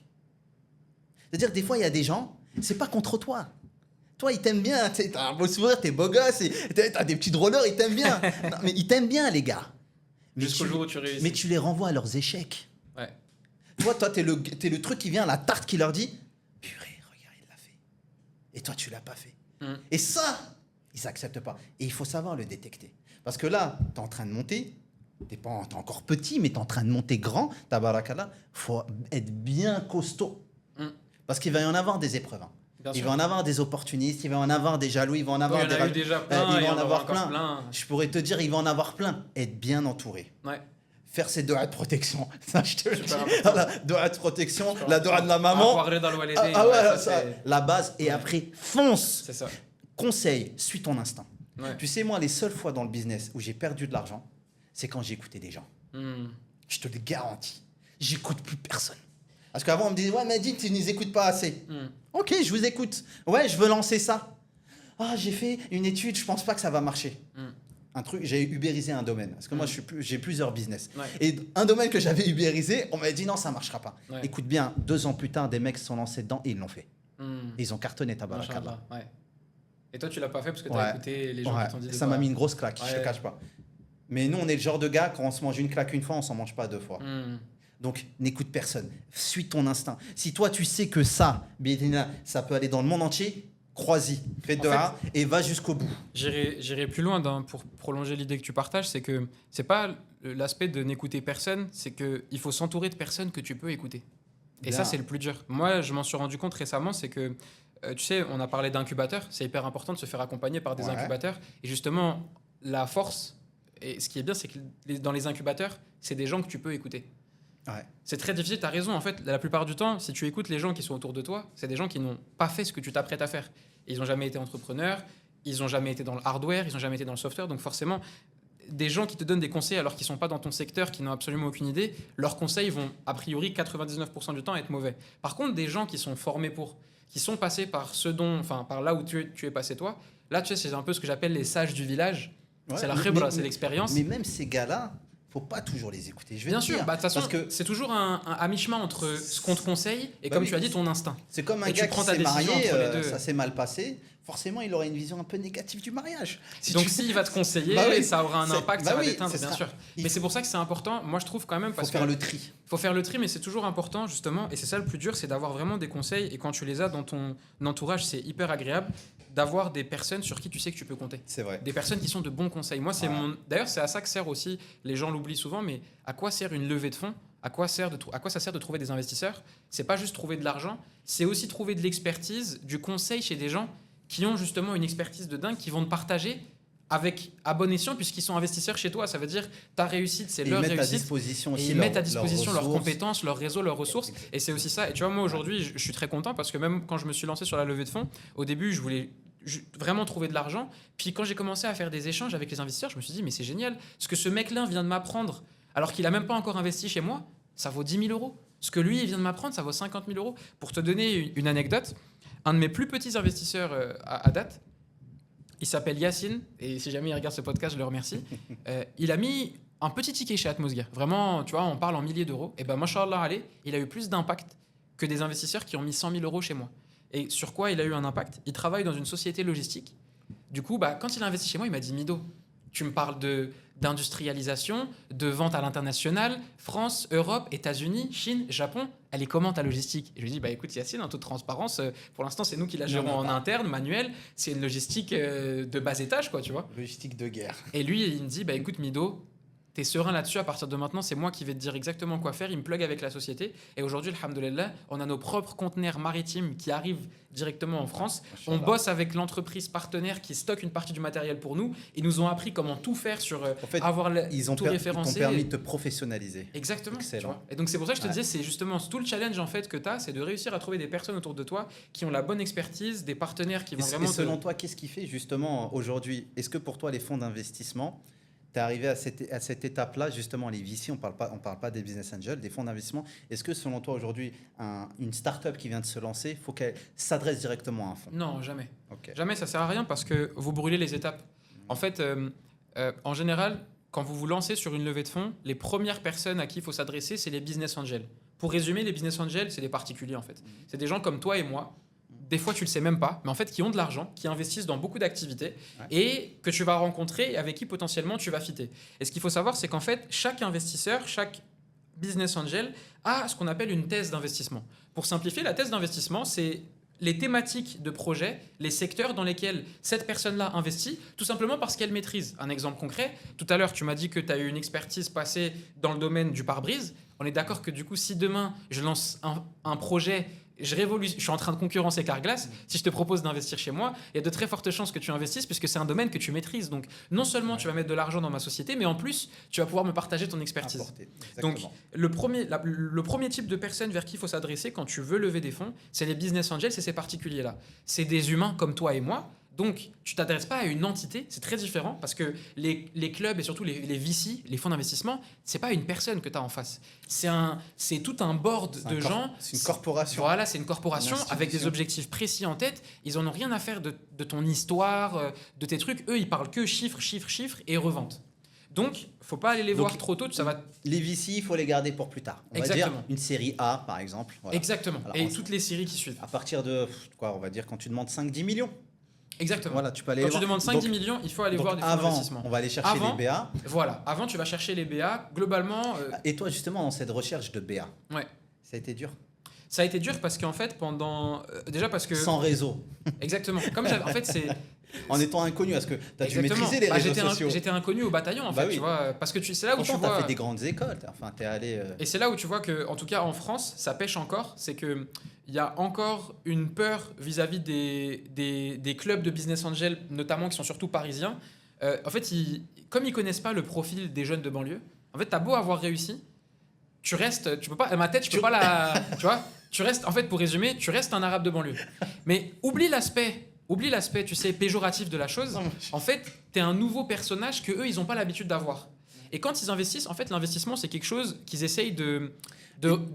C'est-à-dire, des fois, il y a des gens, c'est pas contre toi. Toi, ils t'aiment bien. Tu sais, t'as un beau sourire, t'es beau gosse, t'as des petits rollers, ils t'aiment bien. Non, mais ils t'aiment bien, les gars. Mais Jusqu'au jour où tu réussis. Mais tu les renvoies à leurs échecs. Ouais. Toi, t'es le truc qui vient, la tarte qui leur dit purée, regarde, il l'a fait. Et toi, tu l'as pas fait. Et ça, ils n'acceptent pas. Et il faut savoir le détecter. Parce que là, tu es en train de monter. T'es encore petit, mais tu es en train de monter grand. Tabarakallah, faut être bien costaud. Parce qu'il va y en avoir des épreuves. Hein. Bien Il sûr. va en avoir des opportunistes, il va en avoir des jaloux, il va en avoir il y en a eu des déjà plein, il il y va en en avoir aura encore plein. plein. Je pourrais te dire, il va en avoir plein. Être bien entouré. Ouais. Faire ses doigts de protection. Ça, je te le dis. Super important. Voilà, doigts de protection, la doigt de la maman. Avoir dans le walidé, Ouais, ça, ça, c'est- la base. Et après, fonce. C'est ça. Conseil, suis ton instinct. Ouais. Tu sais, moi, les seules fois dans le business où j'ai perdu de l'argent, c'est quand j'ai écouté des gens. Je te le garantis. J'écoute plus personne. Parce qu'avant, on me disait, ouais, Madine, tu ne les écoutes pas assez. Ok, je vous écoute. Ouais, je veux lancer ça. Ah, j'ai fait une étude, je pense pas que ça va marcher. Un truc, j'ai ubérisé un domaine. Parce que moi, j'ai plusieurs business. Ouais. Et un domaine que j'avais ubérisé, on m'a dit, non, ça marchera pas. Ouais. Écoute bien, 2 ans plus tard, des mecs se sont lancés dedans et ils l'ont fait. Ils ont cartonné, tabarakallah. Machallah, ouais. Et toi, tu l'as pas fait parce que tu Ouais. as écouté les gens Ouais, qui t'ont dit de ça pas- m'a mis une grosse claque, je Ouais. te cache pas. Mais nous, on est le genre de gars, quand on se mange une claque une fois, on s'en mange pas 2 fois. Donc, n'écoute personne. Suis ton instinct. Si toi, tu sais que ça, Bidina, ça peut aller dans le monde entier, crois-y. Fais de A et va jusqu'au bout. J'irai plus loin pour prolonger l'idée que tu partages, c'est que c'est pas l'aspect de n'écouter personne, c'est qu'il faut s'entourer de personnes que tu peux écouter. Et Bien. ça, c'est le plus dur. Moi, je m'en suis rendu compte récemment, c'est que, tu sais, on a parlé d'incubateurs, c'est hyper important de se faire accompagner par des Ouais. incubateurs. Et justement, la force, et ce qui est bien, c'est que dans les incubateurs, c'est des gens que tu peux écouter. Ouais. C'est très difficile, tu as raison. En fait, la plupart du temps, si tu écoutes les gens qui sont autour de toi, c'est des gens qui n'ont pas fait ce que tu t'apprêtes à faire. Ils n'ont jamais été entrepreneurs, ils n'ont jamais été dans le hardware, ils n'ont jamais été dans le software. Donc forcément, des gens qui te donnent des conseils alors qu'ils ne sont pas dans ton secteur, qui n'ont absolument aucune idée, leurs conseils vont, a priori, 99% du temps être mauvais. Par contre, des gens qui sont formés qui sont passés par par là où tu es passé toi, là, tu sais, c'est un peu ce que j'appelle les sages du village. Ouais, C'est la mais- khibra, mais- c'est l'expérience. Mais même ces gars-là, faut pas toujours les écouter. Je vais Bien te sûr, dire. bah, de toute façon, parce que c'est toujours à mi-chemin entre ce qu'on te conseille et, Bah comme oui. tu as dit, ton instinct. c'est comme un Et tu gars qui prends ta s'est décision marié, entre les deux. ça s'est mal passé. forcément, il aura une vision un peu négative du mariage. Donc s'il va te conseiller, Bah oui, ça aura un impact, ça va l'éteindre, ce bien sera- sûr. Mais c'est pour ça que c'est important, moi je trouve quand même, Il faut parce faire que le tri. faut faire le tri, mais c'est toujours important justement, et c'est ça le plus dur, c'est d'avoir vraiment des conseils, et quand tu les as dans ton entourage, c'est hyper agréable d'avoir des personnes sur qui tu sais que tu peux compter. C'est vrai. Des personnes qui sont de bons conseils. Moi, c'est Voilà. D'ailleurs, c'est à ça que sert aussi, les gens l'oublient souvent, mais à quoi sert une levée de fonds? À quoi ça sert de trouver des investisseurs? C'est pas juste trouver de l'argent, c'est aussi trouver de l'expertise, du conseil chez des gens qui ont justement une expertise de dingue, qui vont te partager avec à bon escient, puisqu'ils sont investisseurs chez toi. Ça veut dire ta réussite, c'est Et leur ils mettent à réussite. disposition Et aussi ils mettent à disposition leurs ressources. compétences, leurs réseaux, leurs ressources. Et c'est aussi ça. Et tu vois, moi aujourd'hui, je suis très content parce que même quand je me suis lancé sur la levée de fonds, au début, je voulais vraiment trouver de l'argent. Puis quand j'ai commencé à faire des échanges avec les investisseurs, je me suis dit, mais c'est génial. Ce que ce mec-là vient de m'apprendre, alors qu'il n'a même pas encore investi chez moi, ça vaut 10 000 euros. Ce que lui, il vient de m'apprendre, ça vaut 50 000 euros. Pour te donner une anecdote, un de mes plus petits investisseurs à date, il s'appelle Yacine, et si jamais il regarde ce podcast, je le remercie. Il a mis un petit ticket chez Atmosgear. Vraiment, tu vois, on parle en milliers d'euros. Et ben, machallah, allez, il a eu plus d'impact que des investisseurs qui ont mis 100 000 euros chez moi. Et sur quoi il a eu un impact? Il travaille dans une société logistique. Du coup, quand il a investi chez moi, il m'a dit, Mido, tu me parles d'industrialisation, de vente à l'international, France, Europe, États-Unis, Chine, Japon. Elle est comment ta logistique? Et je lui dis, écoute Yacine, en toute transparence, pour l'instant c'est nous qui la gérons en interne, manuel. C'est une logistique de bas étage, quoi, tu vois. Logistique de guerre. Et lui, il me dit, écoute Mido, t'es serein là-dessus, à partir de maintenant, c'est moi qui vais te dire exactement quoi faire. Il me plug avec la société. Et aujourd'hui, alhamdoulilah, on a nos propres conteneurs maritimes qui arrivent directement en France. On bosse avec l'entreprise partenaire qui stocke une partie du matériel pour nous. Ils nous ont appris comment tout faire sur En fait, avoir ils ont tout Ils t'ont référencé. permis de te professionnaliser. Exactement. Excellent. Tu vois. Et donc c'est pour ça que je te Ouais. disais, c'est justement tout le challenge en fait que tu as, c'est de réussir à trouver des personnes autour de toi qui ont la bonne expertise, des partenaires qui vont Et vraiment selon toi, qu'est-ce qui fait justement aujourd'hui? Est-ce que pour toi, les fonds d'investissement, tu es arrivé à cette étape-là, justement, les VC, on parle pas des business angels, des fonds d'investissement. Est-ce que selon toi, aujourd'hui, une start-up qui vient de se lancer, il faut qu'elle s'adresse directement à un fonds? Non, jamais. Ok. Jamais, ça sert à rien parce que vous brûlez les étapes. En fait, en général, quand vous vous lancez sur une levée de fonds, les premières personnes à qui il faut s'adresser, c'est les business angels. Pour résumer, les business angels, c'est des particuliers en fait. C'est des gens comme toi et moi. Des fois, tu le sais même pas, mais en fait, qui ont de l'argent, qui investissent dans beaucoup d'activités et que tu vas rencontrer et avec qui potentiellement tu vas fitter. Et ce qu'il faut savoir, c'est qu'en fait, chaque investisseur, chaque business angel a ce qu'on appelle une thèse d'investissement. Pour simplifier, la thèse d'investissement, c'est les thématiques de projet, les secteurs dans lesquels cette personne-là investit, tout simplement parce qu'elle maîtrise. Un exemple concret, tout à l'heure, tu m'as dit que tu as eu une expertise passée dans le domaine du pare-brise. On est d'accord que du coup, si demain, je lance un projet, je suis en train de concurrencer Carglass, si je te propose d'investir chez moi, il y a de très fortes chances que tu investisses puisque c'est un domaine que tu maîtrises. Donc, non seulement tu vas mettre de l'argent dans ma société, mais en plus, tu vas pouvoir me partager ton expertise. Donc, le premier type de personne vers qui il faut s'adresser quand tu veux lever des fonds, c'est les business angels, c'est ces particuliers-là. C'est des humains comme toi et moi. Donc, tu ne t'adresses pas à une entité, c'est très différent parce que les clubs et surtout les VC, les fonds d'investissement, ce n'est pas une personne que tu as en face. C'est tout un board de gens. C'est une corporation. Voilà, c'est une corporation avec des objectifs précis en tête. Ils n'en ont rien à faire de ton histoire, de tes trucs. Eux, ils parlent que chiffres, chiffres, chiffres et revente. Donc, faut pas aller les voir trop tôt. Ça va... Les VC, il faut les garder pour plus tard. On va dire une série A, par exemple. Voilà. Exactement. Alors, et toutes les séries qui suivent. À partir de, quoi, on va dire, quand tu demandes 5-10 millions. Exactement. Voilà, tu peux aller quand tu demandes 5-10 millions, il faut aller voir des fonds d'investissement. On va aller chercher les BA. Voilà, avant tu vas chercher les BA. Globalement. Et toi, justement, dans cette recherche de BA, ouais. Ça a été dur? Ça a été dur parce qu'en fait, déjà parce que. Sans réseau. Exactement. Comme en fait, c'est. En étant inconnu, parce que tu as dû maîtriser les réseaux sociaux. J'étais c'est au bataillon, en fait, oui. Tu vois. Parce que c'est là où tu vois. Tu as fait des grandes écoles. Enfin, tu es allé. Et c'est là où tu vois que, en tout cas en France, ça pêche encore. C'est qu'il y a encore une peur vis-à-vis des clubs de business angel, notamment qui sont surtout parisiens. En fait, comme ils connaissent pas le profil des jeunes de banlieue, en fait, tu as beau avoir réussi, tu restes. Tu peux pas. Ma tête, je peux pas la. Tu vois. Tu restes. En fait, pour résumer, tu restes un arabe de banlieue. Mais oublie l'aspect, tu sais, péjoratif de la chose. En fait, tu es un nouveau personnage que eux, ils n'ont pas l'habitude d'avoir. Et quand ils investissent, en fait, l'investissement, c'est quelque chose qu'ils essayent de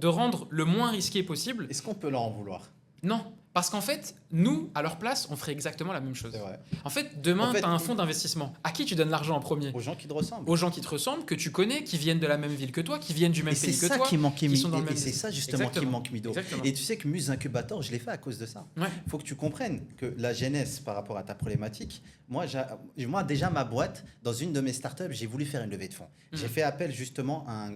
rendre le moins risqué possible. Est-ce qu'on peut leur en vouloir? Non, parce qu'en fait, nous, à leur place, on ferait exactement la même chose. C'est vrai. En fait, demain, En fait, tu as un fonds d'investissement. À qui tu donnes l'argent en premier? Aux gens qui te ressemblent. Aux gens qui te ressemblent, que tu connais, qui viennent de la même ville que toi, qui viennent du même Et c'est pays que ça toi. qui manque, qui sont dans le et même c'est business. ça justement qui Exactement. manque, Mido. Exactement. Et tu sais que Muse Incubator, je l'ai fait à cause de ça. Ouais. Il faut que tu comprennes que la genèse par rapport à ta problématique, moi déjà ma boîte, dans une de mes startups, j'ai voulu faire une levée de fonds. J'ai fait appel justement à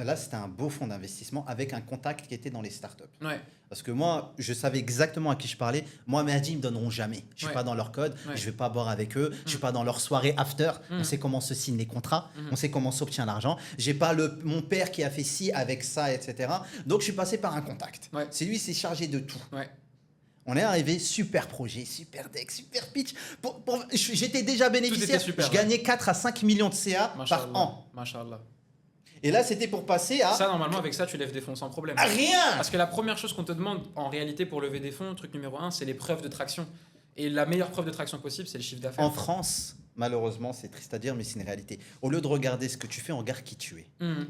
là c'était un beau fonds d'investissement avec un contact qui était dans les startups. Ouais. Parce que moi, je savais exactement à qui je parlais. Moi, mes Hadji, ils me donneront jamais. Je suis Ouais. pas dans leur code, Ouais. je vais pas boire avec eux, je suis pas dans leur soirée after. On sait comment se signent les contrats, on sait comment s'obtient l'argent. J'ai pas mon père qui a fait ci avec ça, etc. Donc, je suis passé par un contact. Ouais. C'est lui, c'est chargé de tout. Ouais. On est arrivé, super projet, super deck, super pitch. J'étais déjà bénéficiaire. super, je gagnais 4 à 5 millions de CA par Masha'Allah. an. Masha'Allah. Et là, c'était pour passer à Ça, normalement, avec ça, tu lèves des fonds sans problème. à rien. Parce que la première chose qu'on te demande, en réalité, pour lever des fonds, truc numéro 1, c'est les preuves de traction. Et la meilleure preuve de traction possible, c'est le chiffre d'affaires. En France, malheureusement, c'est triste à dire, mais c'est une réalité. Au lieu de regarder ce que tu fais, on regarde qui tu es. Mhm.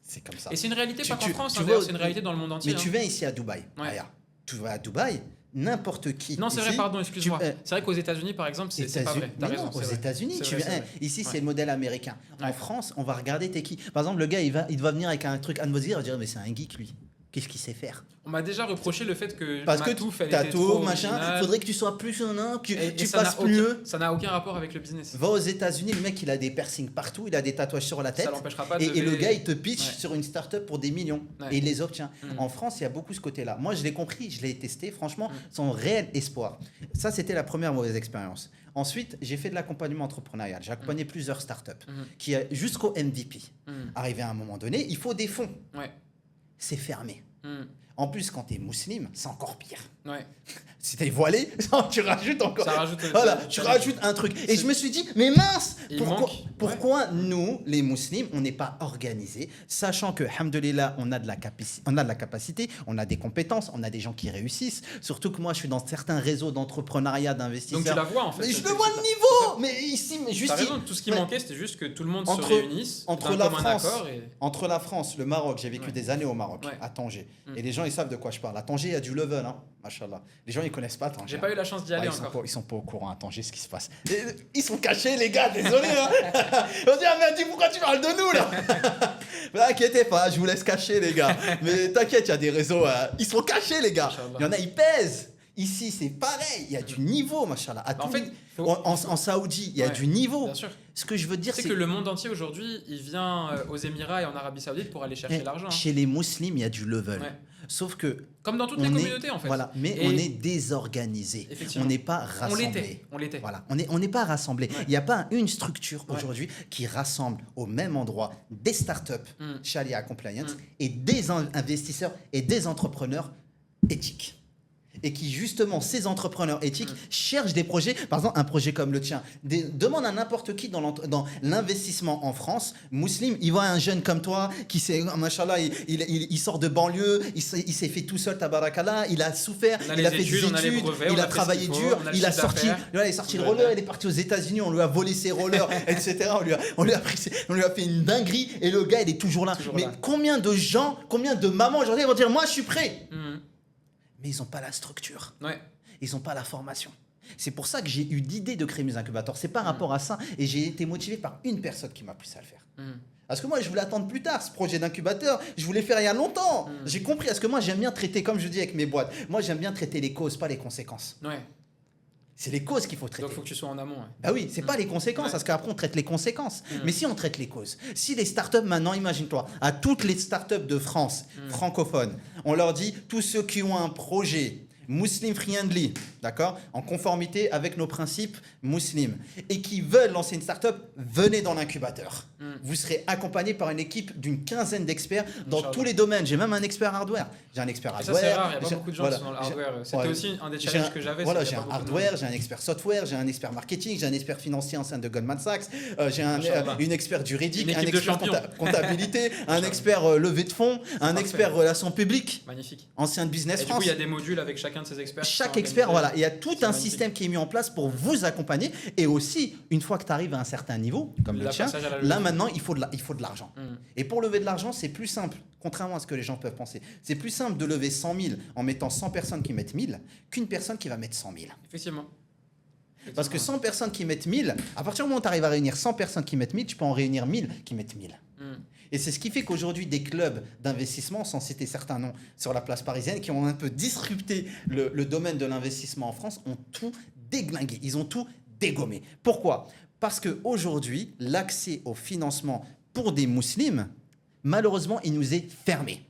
C'est comme ça. Et c'est une réalité pas qu'en France, tu hein, d'ailleurs, vois, c'est une réalité dans le monde entier. Mais tu viens ici à Dubaï. Ouais. Regarde, tu vas à Dubaï, n'importe qui. Non, c'est vrai, ici, pardon, excuse-moi. tu- C'est vrai qu'aux États-Unis, par exemple, c'est pas vrai. T'as Mais raison. non, c'est aux vrai. États-Unis, C'est tu vrai, viens. c'est vrai. Ici, Ouais. c'est le modèle américain. En Ouais. France, on va regarder t'es qui. Par exemple, le gars, il doit venir avec un truc à nous dire, on va dire, mais c'est un geek lui. Qu'est-ce qu'il sait faire? On m'a déjà reproché le fait que Parce que Matouf, elle t'as était tout, trop machin. originale. Faudrait que tu sois plus que Et tu ça passes n'a mieux. aucun- Ça n'a aucun rapport avec le business. Va aux États-Unis, le mec, il a des piercings partout, il a des tatouages sur la tête. Ça l'empêchera pas de Et le lever- gars, il te pitch Ouais. sur une start-up pour des millions. Ouais. Et il les obtient. Mm. En France, il y a beaucoup ce côté-là. Moi, je l'ai compris, je l'ai testé. Franchement, son réel espoir. Ça, c'était la première mauvaise expérience. Ensuite, j'ai fait de l'accompagnement entrepreneurial. J'ai accompagné plusieurs startups qui, jusqu'au MVP. Arrivé à un moment donné, il faut des fonds. Ouais. C'est fermé. Mm. En plus, quand tu es musulman, c'est encore pire. Ouais. Si tu es voilé, tu rajoutes encore. Ça rajoute. Voilà, tu rajoutes un truc. Et je me suis dit, mais mince, Il pourquoi, manque. pourquoi nous, les musulmans, on n'est pas organisés, sachant que, alhamdoulilah, on a de la capacité, on a des compétences, on a des gens qui réussissent. Surtout que moi, je suis dans certains réseaux d'entrepreneuriat, d'investisseurs. Donc tu la vois en fait. Mais je cette le vois le flexibilité. niveau. Mais ici, mais juste. T'as raison, tout ce qui Ouais. manquait, c'était juste que tout le monde Entre- se réunisse entre d'un la commun France, accord et... Entre la France, le Maroc, j'ai vécu Ouais. des années au Maroc, Ouais. à Tanger. Mm. Et les gens, ils savent de quoi je parle. À Tanger, il y a du level, hein, machallah. Les gens, ils connaissent pas Tanger. J'ai pas eu la chance d'y aller Ah, encore. ils sont pas au courant à Tanger ce qui se passe. Ils sont cachés, les gars, désolé. Hein. On dit, ah, mais dis, pourquoi tu parles de nous, là? Mais inquiétez pas, je vous laisse cacher, les gars. Mais t'inquiète, il y a des réseaux, ils sont cachés, les gars. Machallah. Il y en a, ils pèsent. Ici, c'est pareil. Il y a du niveau, machallah. À En tous fait, les- faut- en Saoudi, il y a Ouais, du niveau. Bien sûr. Ce que je veux dire, C'est c'est que le monde entier aujourd'hui, il vient aux Émirats et en Arabie Saoudite pour aller chercher Eh, l'argent. hein. chez les musulmans, il y a du level. Ouais. Sauf que Comme dans toutes les on est, communautés en fait. voilà, mais Et- on est désorganisé. Effectivement. On n'est pas On rassemblé. l'était. On l'était. Voilà, on n'est pas rassemblés. Ouais. Il n'y a pas une structure Ouais. aujourd'hui qui rassemble au même endroit des startups, Mm. Sharia Compliance, Mm. et des investisseurs et des entrepreneurs éthiques. Et qui, justement, ces entrepreneurs éthiques cherchent des projets, par exemple, un projet comme le tien. Demande à n'importe qui dans l'investissement en France, musulman, il voit un jeune comme toi, qui s'est, machallah, il sort de banlieue, il s'est fait tout seul, tabarakallah, il a souffert, On a il les a fait études, des on a les études, brevets, il on a a fait ce travaillé qu'il faut, dur, on a le il a chiffre sorti, d'affaires. là, il est sorti le Ouais. roller, il est parti aux États-Unis, on lui a volé ses rollers, etc. On lui a fait une dinguerie, et le gars, il est toujours là. Toujours Mais là. combien de gens, combien de mamans aujourd'hui vont dire, moi, je suis prêt, Mhm. mais ils n'ont pas la structure. Ouais. Ils n'ont pas la formation. C'est pour ça que j'ai eu l'idée de créer Muse Incubator. C'est par rapport à ça. Et j'ai été motivé par une personne qui m'a poussé à le faire. Mhm. Parce que moi, je voulais attendre plus tard, ce projet d'incubateur. Je voulais faire il y a longtemps. J'ai compris. Parce que moi, j'aime bien traiter, comme je dis avec mes boîtes, moi, j'aime bien traiter les causes, pas les conséquences. Ouais. C'est les causes qu'il faut traiter. Donc faut que tu sois en amont. Ouais. Bah oui, c'est pas les conséquences, Ouais. parce qu'après on traite les conséquences. Mais si on traite les causes, si les startups maintenant, imagine-toi, à toutes les startups de France francophones, on leur dit tous ceux qui ont un projet Muslim friendly, d'accord, en conformité avec nos principes musulmans, et qui veulent lancer une startup, venez dans l'incubateur. Vous serez accompagné par une équipe d'une quinzaine d'experts dans Inch'Allah. tous les domaines. J'ai même un expert hardware. J'ai un expert Et ça hardware. c'est rare, il n'y a pas j'ai- beaucoup de gens voilà. qui sont dans le J'ai- hardware. C'était ouais. aussi un des J'ai challenges que j'avais. Voilà, c'est j'ai qu'il y un a pas beaucoup de hardware, monde. j'ai un expert software, j'ai un expert marketing, j'ai un expert financier en sein de Goldman Sachs, j'ai Inch'Allah. une expert juridique, Une un équipe de expert champions. comptabilité, un expert levée de fonds, un parfait. expert relations publiques, Magnifique. ancien de Business Et du France. coup, il y a des modules avec chacun chacun de ces experts. Chaque expert, voilà, il y a tout un magnifique. système qui est mis en place pour vous accompagner. Et aussi, une fois que tu arrives à un certain niveau, comme le tien, passage à la là logique. maintenant, il faut de l'argent. Et pour lever de l'argent, c'est plus simple, contrairement à ce que les gens peuvent penser. C'est plus simple de lever 100 000 en mettant 100 personnes qui mettent 1000 qu'une personne qui va mettre 100 000. Effectivement. Parce que 100 personnes qui mettent 1000, à partir du moment où tu arrives à réunir 100 personnes qui mettent 1000, tu peux en réunir 1000 qui mettent 1000. Et c'est ce qui fait qu'aujourd'hui, des clubs d'investissement, sans citer certains noms sur la place parisienne, qui ont un peu disrupté le domaine de l'investissement en France, ont tout déglingué. Ils ont tout dégommé. Pourquoi ? Parce qu'aujourd'hui, l'accès au financement pour des musulmans, malheureusement, il nous est fermé.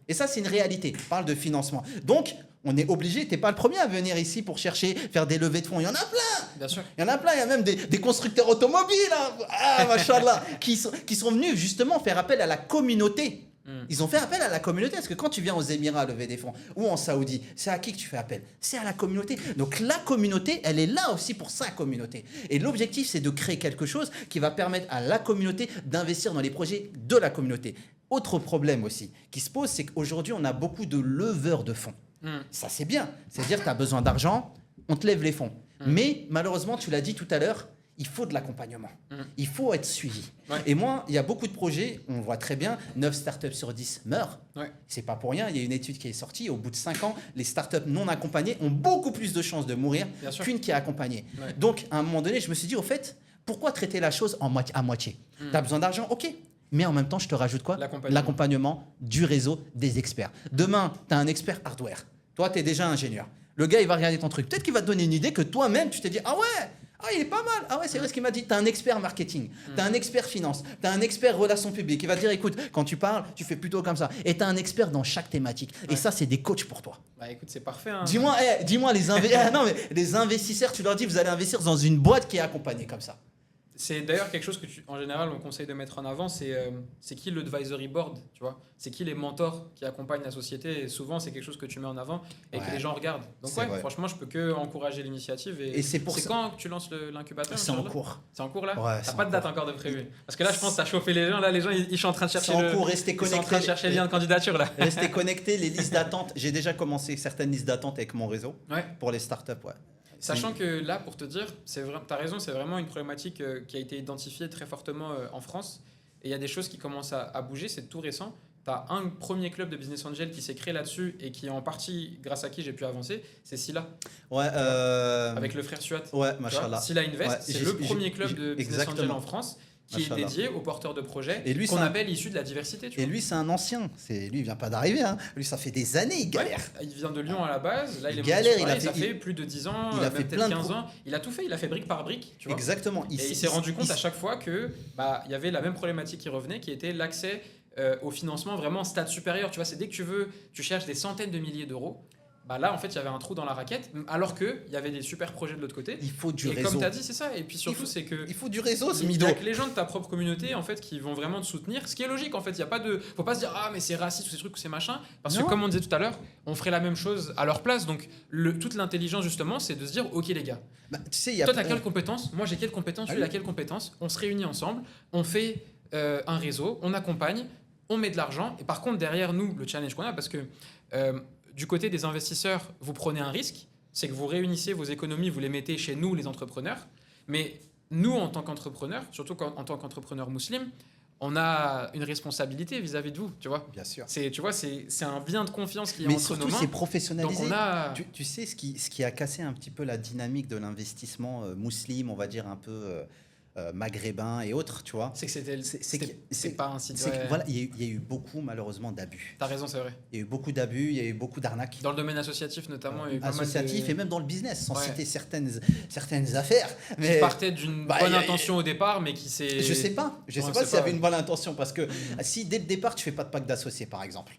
Et ça, c'est une réalité. On parle de financement. Donc, on est obligé, tu n'es pas le premier à venir ici pour chercher, faire des levées de fonds. Il y en a plein. Bien sûr. Il y en a plein, il y a même des constructeurs automobiles, hein. Ah, machallah, qui sont venus justement faire appel à la communauté. Ils ont fait appel à la communauté, parce que quand tu viens aux Émirats lever des fonds, ou en Saoudi, c'est à qui que tu fais appel? C'est à la communauté. Donc la communauté, elle est là aussi pour sa communauté. Et l'objectif, c'est de créer quelque chose qui va permettre à la communauté d'investir dans les projets de la communauté. Autre problème aussi qui se pose, c'est qu'aujourd'hui, on a beaucoup de leveurs de fonds. Ça, c'est bien. C'est-à-dire que tu as besoin d'argent, on te lève les fonds. Mais malheureusement, tu l'as dit tout à l'heure, il faut de l'accompagnement. Il faut être suivi. Ouais. Et moi, il y a beaucoup de projets, on voit très bien, 9 startups sur 10 meurent. Ouais. C'est pas pour rien, il y a une étude qui est sortie, au bout de 5 ans, les startups non accompagnées ont beaucoup plus de chances de mourir Bien sûr. qu'une qui est accompagnée. Ouais. Donc, à un moment donné, je me suis dit, au fait, pourquoi traiter la chose à moitié? Tu as besoin d'argent, ok. Mais en même temps, je te rajoute quoi? L'accompagnement du réseau des experts. Demain, tu as un expert hardware. Toi, tu es déjà ingénieur. Le gars, il va regarder ton truc. Peut-être qu'il va te donner une idée que toi-même, tu t'es dit, ah ouais, ah, il est pas mal. Ah ouais, c'est vrai ce qu'il m'a dit. Tu as un expert marketing, tu as un expert finance, tu as un expert relations publiques. Il va te dire, écoute, quand tu parles, tu fais plutôt comme ça. Et tu as un expert dans chaque thématique. Et ça, c'est des coachs pour toi. Bah écoute, c'est parfait. Hein. Dis-moi les investisseurs, tu leur dis, vous allez investir dans une boîte qui est accompagnée comme ça. C'est d'ailleurs quelque chose que en général on conseille de mettre en avant, c'est qui l'advisory board, tu vois, c'est qui les mentors qui accompagnent la société, et souvent c'est quelque chose que tu mets en avant et que les gens regardent. Donc ouais, franchement je peux que encourager l'initiative. Et c'est pour ça... quand que tu lances l'incubateur? C'est en cours. C'est en cours là? Ouais, t'as pas de date encore de prévu? Parce que là je pense que t'as chauffé les gens, là les gens ils sont en train de chercher c'est en cours, restez ils sont en train de chercher le lien de candidature là. Restez connectés, les listes d'attente, j'ai déjà commencé certaines listes d'attente avec mon réseau pour les startups, ouais. Sachant que là, pour te dire, tu as raison, c'est vraiment une problématique qui a été identifiée très fortement en France. Et il y a des choses qui commencent à bouger, c'est tout récent. Tu as un premier club de business angel qui s'est créé là-dessus et qui, en partie, grâce à qui j'ai pu avancer, c'est Sila. Ouais, avec le frère Suat. Ouais, machallah. Sila Invest, c'est le premier club de business angel en France qui est dédié aux porteurs de projets qu'on appelle issus de la diversité. Et lui, c'est un ancien. Lui, il vient pas d'arriver. Hein. Lui, ça fait des années, il galère. Il vient de Lyon à la base. Là, il galère. Ça fait plus de 10 ans, il a fait plein 15 ans. Il a tout fait. Il a fait brique par brique. Tu vois. Exactement. Et il s'est rendu compte à chaque fois que il y avait la même problématique qui revenait, qui était l'accès au financement vraiment stade supérieur. Tu vois, c'est dès que tu cherches des centaines de milliers d'euros. Là, en fait, il y avait un trou dans la raquette, alors qu'il y avait des super projets de l'autre côté. Il faut du réseau. Et comme tu as dit, c'est ça. Et puis surtout, c'est que... Il faut du réseau, ce Mido. Mido. Il y a que les gens de ta propre communauté, en fait, qui vont vraiment te soutenir. Ce qui est logique, en fait. Il y a pas de... Faut pas se dire, ah, mais c'est raciste ou ces trucs ou c'est machin. Parce que, comme on disait tout à l'heure, on ferait la même chose à leur place. Donc, toute l'intelligence, justement, c'est de se dire, OK, les gars. Tu sais, toi, t'as quelle compétence? Moi, j'ai quelle compétence? Lui, il a quelle compétence? On se réunit ensemble. On fait un réseau. On accompagne. On met de l'argent. Et par contre, derrière nous, le challenge qu'on a, parce que... du côté des investisseurs, vous prenez un risque, c'est que vous réunissez vos économies, vous les mettez chez nous, les entrepreneurs. Mais nous, en tant qu'entrepreneurs, surtout en tant qu'entrepreneurs musulmans, on a une responsabilité vis-à-vis de vous, tu vois. Bien sûr. Tu vois, c'est un bien de confiance qui est entre nos mains. Mais surtout, c'est professionnalisé. Donc tu sais, ce qui a cassé un petit peu la dynamique de l'investissement musulman, on va dire un peu... maghrébins et autres, tu vois. C'est que c'est pas un site. Voilà, il y a eu beaucoup, malheureusement, d'abus. T'as raison, c'est vrai. Il y a eu beaucoup d'abus, il y a eu beaucoup d'arnaques. Dans le domaine associatif, notamment. Associatif et même dans le business, sans citer certaines affaires. Mais qui partait d'une bonne intention au départ, mais qui s'est... Je sais pas s'il y avait une bonne intention, parce que si dès le départ, tu fais pas de pacte d'associés, par exemple,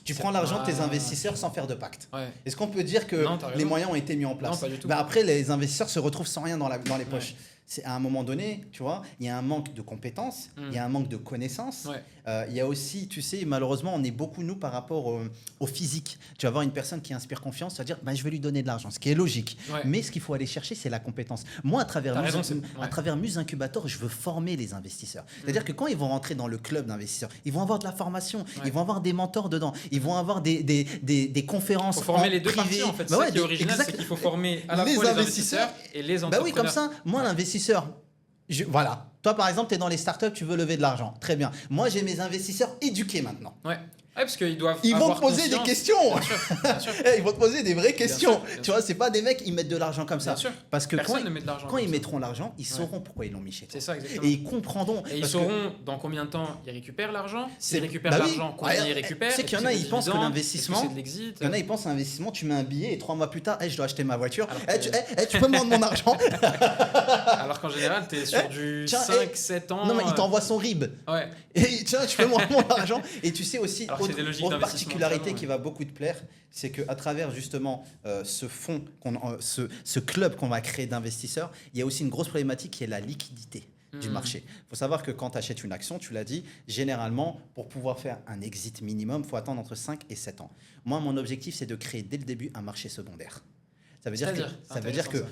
tu prends l'argent de tes investisseurs sans faire de pacte. Est-ce qu'on peut dire que les moyens ont été mis en place? Non, pas du tout. Après, les investisseurs se retrouvent sans rien dans les poches. C'est à un moment donné, tu vois, il y a un manque de compétences, il y a un manque de connaissances. Ouais. Il y a aussi, tu sais, malheureusement, on est beaucoup, nous, par rapport au physique. Tu vas voir une personne qui inspire confiance, tu vas dire, bah, je vais lui donner de l'argent, ce qui est logique. Ouais. Mais ce qu'il faut aller chercher, c'est la compétence. Moi, à travers Muse Incubator, je veux former les investisseurs. C'est-à-dire que quand ils vont rentrer dans le club d'investisseurs, ils vont avoir de la formation, ils vont avoir des mentors dedans, ils vont avoir des conférences. Il faut former les deux privé. parties, en fait. Bah C'est ça qui est original, c'est qu'il faut former à la fois les investisseurs et les entrepreneurs. Bah oui, comme ça, moi, l'investisseur, voilà. Toi, par exemple, tu es dans les startups, tu veux lever de l'argent. Très bien. Moi, j'ai mes investisseurs éduqués maintenant. Ouais. Ouais, parce qu'ils doivent Ils vont avoir te poser conscience. des questions. Bien sûr, bien sûr. Ils vont te poser des vraies questions. Bien Tu vois, c'est pas des mecs, ils mettent de l'argent comme ça. Bien sûr. Parce que Personne ne met de l'argent quand comme ils ça. mettront l'argent, ils sauront pourquoi ils l'ont mis chez toi. C'est ça, exactement. Et ils comprendront. Et ils parce que sauront dans combien de temps ils récupèrent l'argent. S'ils c'est- récupèrent bah oui. l'argent, combien Ouais, ils récupèrent. tu sais qu'il y en est-ce a, c'est ils des pensent que dividendes, l'investissement- est-ce que c'est de l'exit. il y en a, ils pensent à l'investissement, tu mets un billet et 3 mois plus tard, je dois acheter ma voiture. Alors que- Tu peux me rendre mon argent. Alors qu'en général, tu es sur du Tiens, 5-7 ans. Non, mais il t'envoie son RIB. Ouais. Et tiens, tu peux me rendre mon argent. Et tu sais aussi, Alors que c'est des logiques autre d'investissement particularité différentes, qui va beaucoup te plaire, c'est qu'à travers justement ce fonds, ce club qu'on va créer d'investisseurs, il y a aussi une grosse problématique qui est la liquidité du marché. Il faut savoir que quand tu achètes une action, tu l'as dit, généralement, pour pouvoir faire un exit minimum, il faut attendre entre 5 et 7 ans. Moi, mon objectif, c'est de créer dès le début un marché secondaire. Ça veut dire que ça.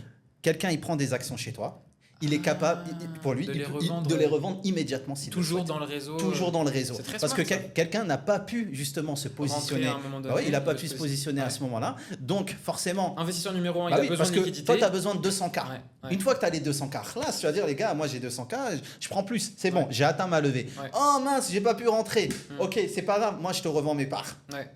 quelqu'un, il prend des actions chez toi, il est capable, pour lui, de les de les revendre immédiatement s'il le Toujours souhaite. dans le réseau. Toujours dans le réseau. C'est très Parce smart, que ça. quelqu'un n'a pas pu justement se positionner. à un moment donné, Ah ouais, il n'a pas de pu se se positionner à ouais. ce moment-là. Donc forcément, Investisseur numéro 1, bah il oui, a besoin parce de que liquidité. toi, tu as besoin de 200K. Ouais. Une fois que tu as les 200K, là, tu vas dire, les gars, moi j'ai 200K, je prends plus. C'est bon, Ouais. j'ai atteint ma levée. Ouais. Oh mince, j'ai pas pu rentrer. Ok, c'est pas grave, moi je te revends mes parts. Ouais.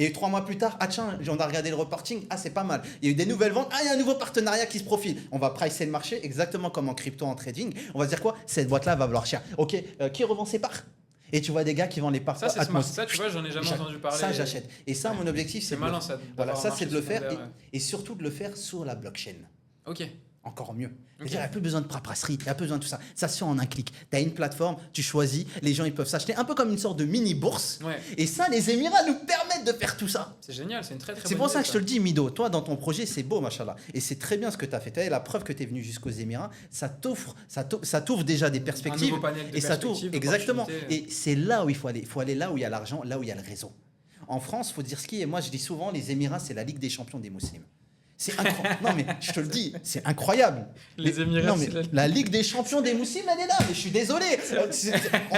Et 3 mois plus tard, ah tiens, on a regardé le reporting, ah c'est pas mal. Il y a eu des nouvelles ventes, ah il y a un nouveau partenariat qui se profile. On va pricer le marché exactement comme en crypto, en trading. On va se dire quoi? Cette boîte-là va valoir cher. Ok, qui revend ses parts? Et tu vois des gars qui vendent les parts. Ça, c'est smart. Atmos. Ça, tu vois, j'en ai jamais entendu parler. Ça, j'achète. Et ça, mon objectif, c'est C'est de malin, le- ça. Voilà, d'avoir ça un c'est de marché le faire secondaire, et surtout de le faire sur la blockchain. Ok. Encore mieux. Ok. C'est-à-dire, il n'y a plus besoin de paperasserie, il n'y a plus besoin de tout ça. Ça se fait en un clic. Tu as une plateforme, tu choisis, les gens ils peuvent s'acheter un peu comme une sorte de mini-bourse. Ouais. Et ça, les Émirats nous permettent de faire tout ça. C'est génial, c'est une très très C'est bonne pour ça idée, que je te le dis, Mido. Toi, dans ton projet, c'est beau, machallah. Et c'est très bien ce que tu as fait. Tu as la preuve que tu es venu jusqu'aux Émirats. Ça t'ouvre déjà des perspectives. Un nouveau panel de Et ça t'ouvre. perspectives, Exactement. d'opportunités. Et c'est là où il faut aller. Il faut aller là où il y a l'argent, là où il y a le réseau. En France, il faut dire ce qui est. Moi, je dis souvent, les Émirats, c'est la Ligue des champions des musulmans. C'est incroyable. Non, mais je te le dis, c'est incroyable. Les Émirats, Non, mais c'est la Ligue des champions des musulmans, elle est là. Mais je suis désolé.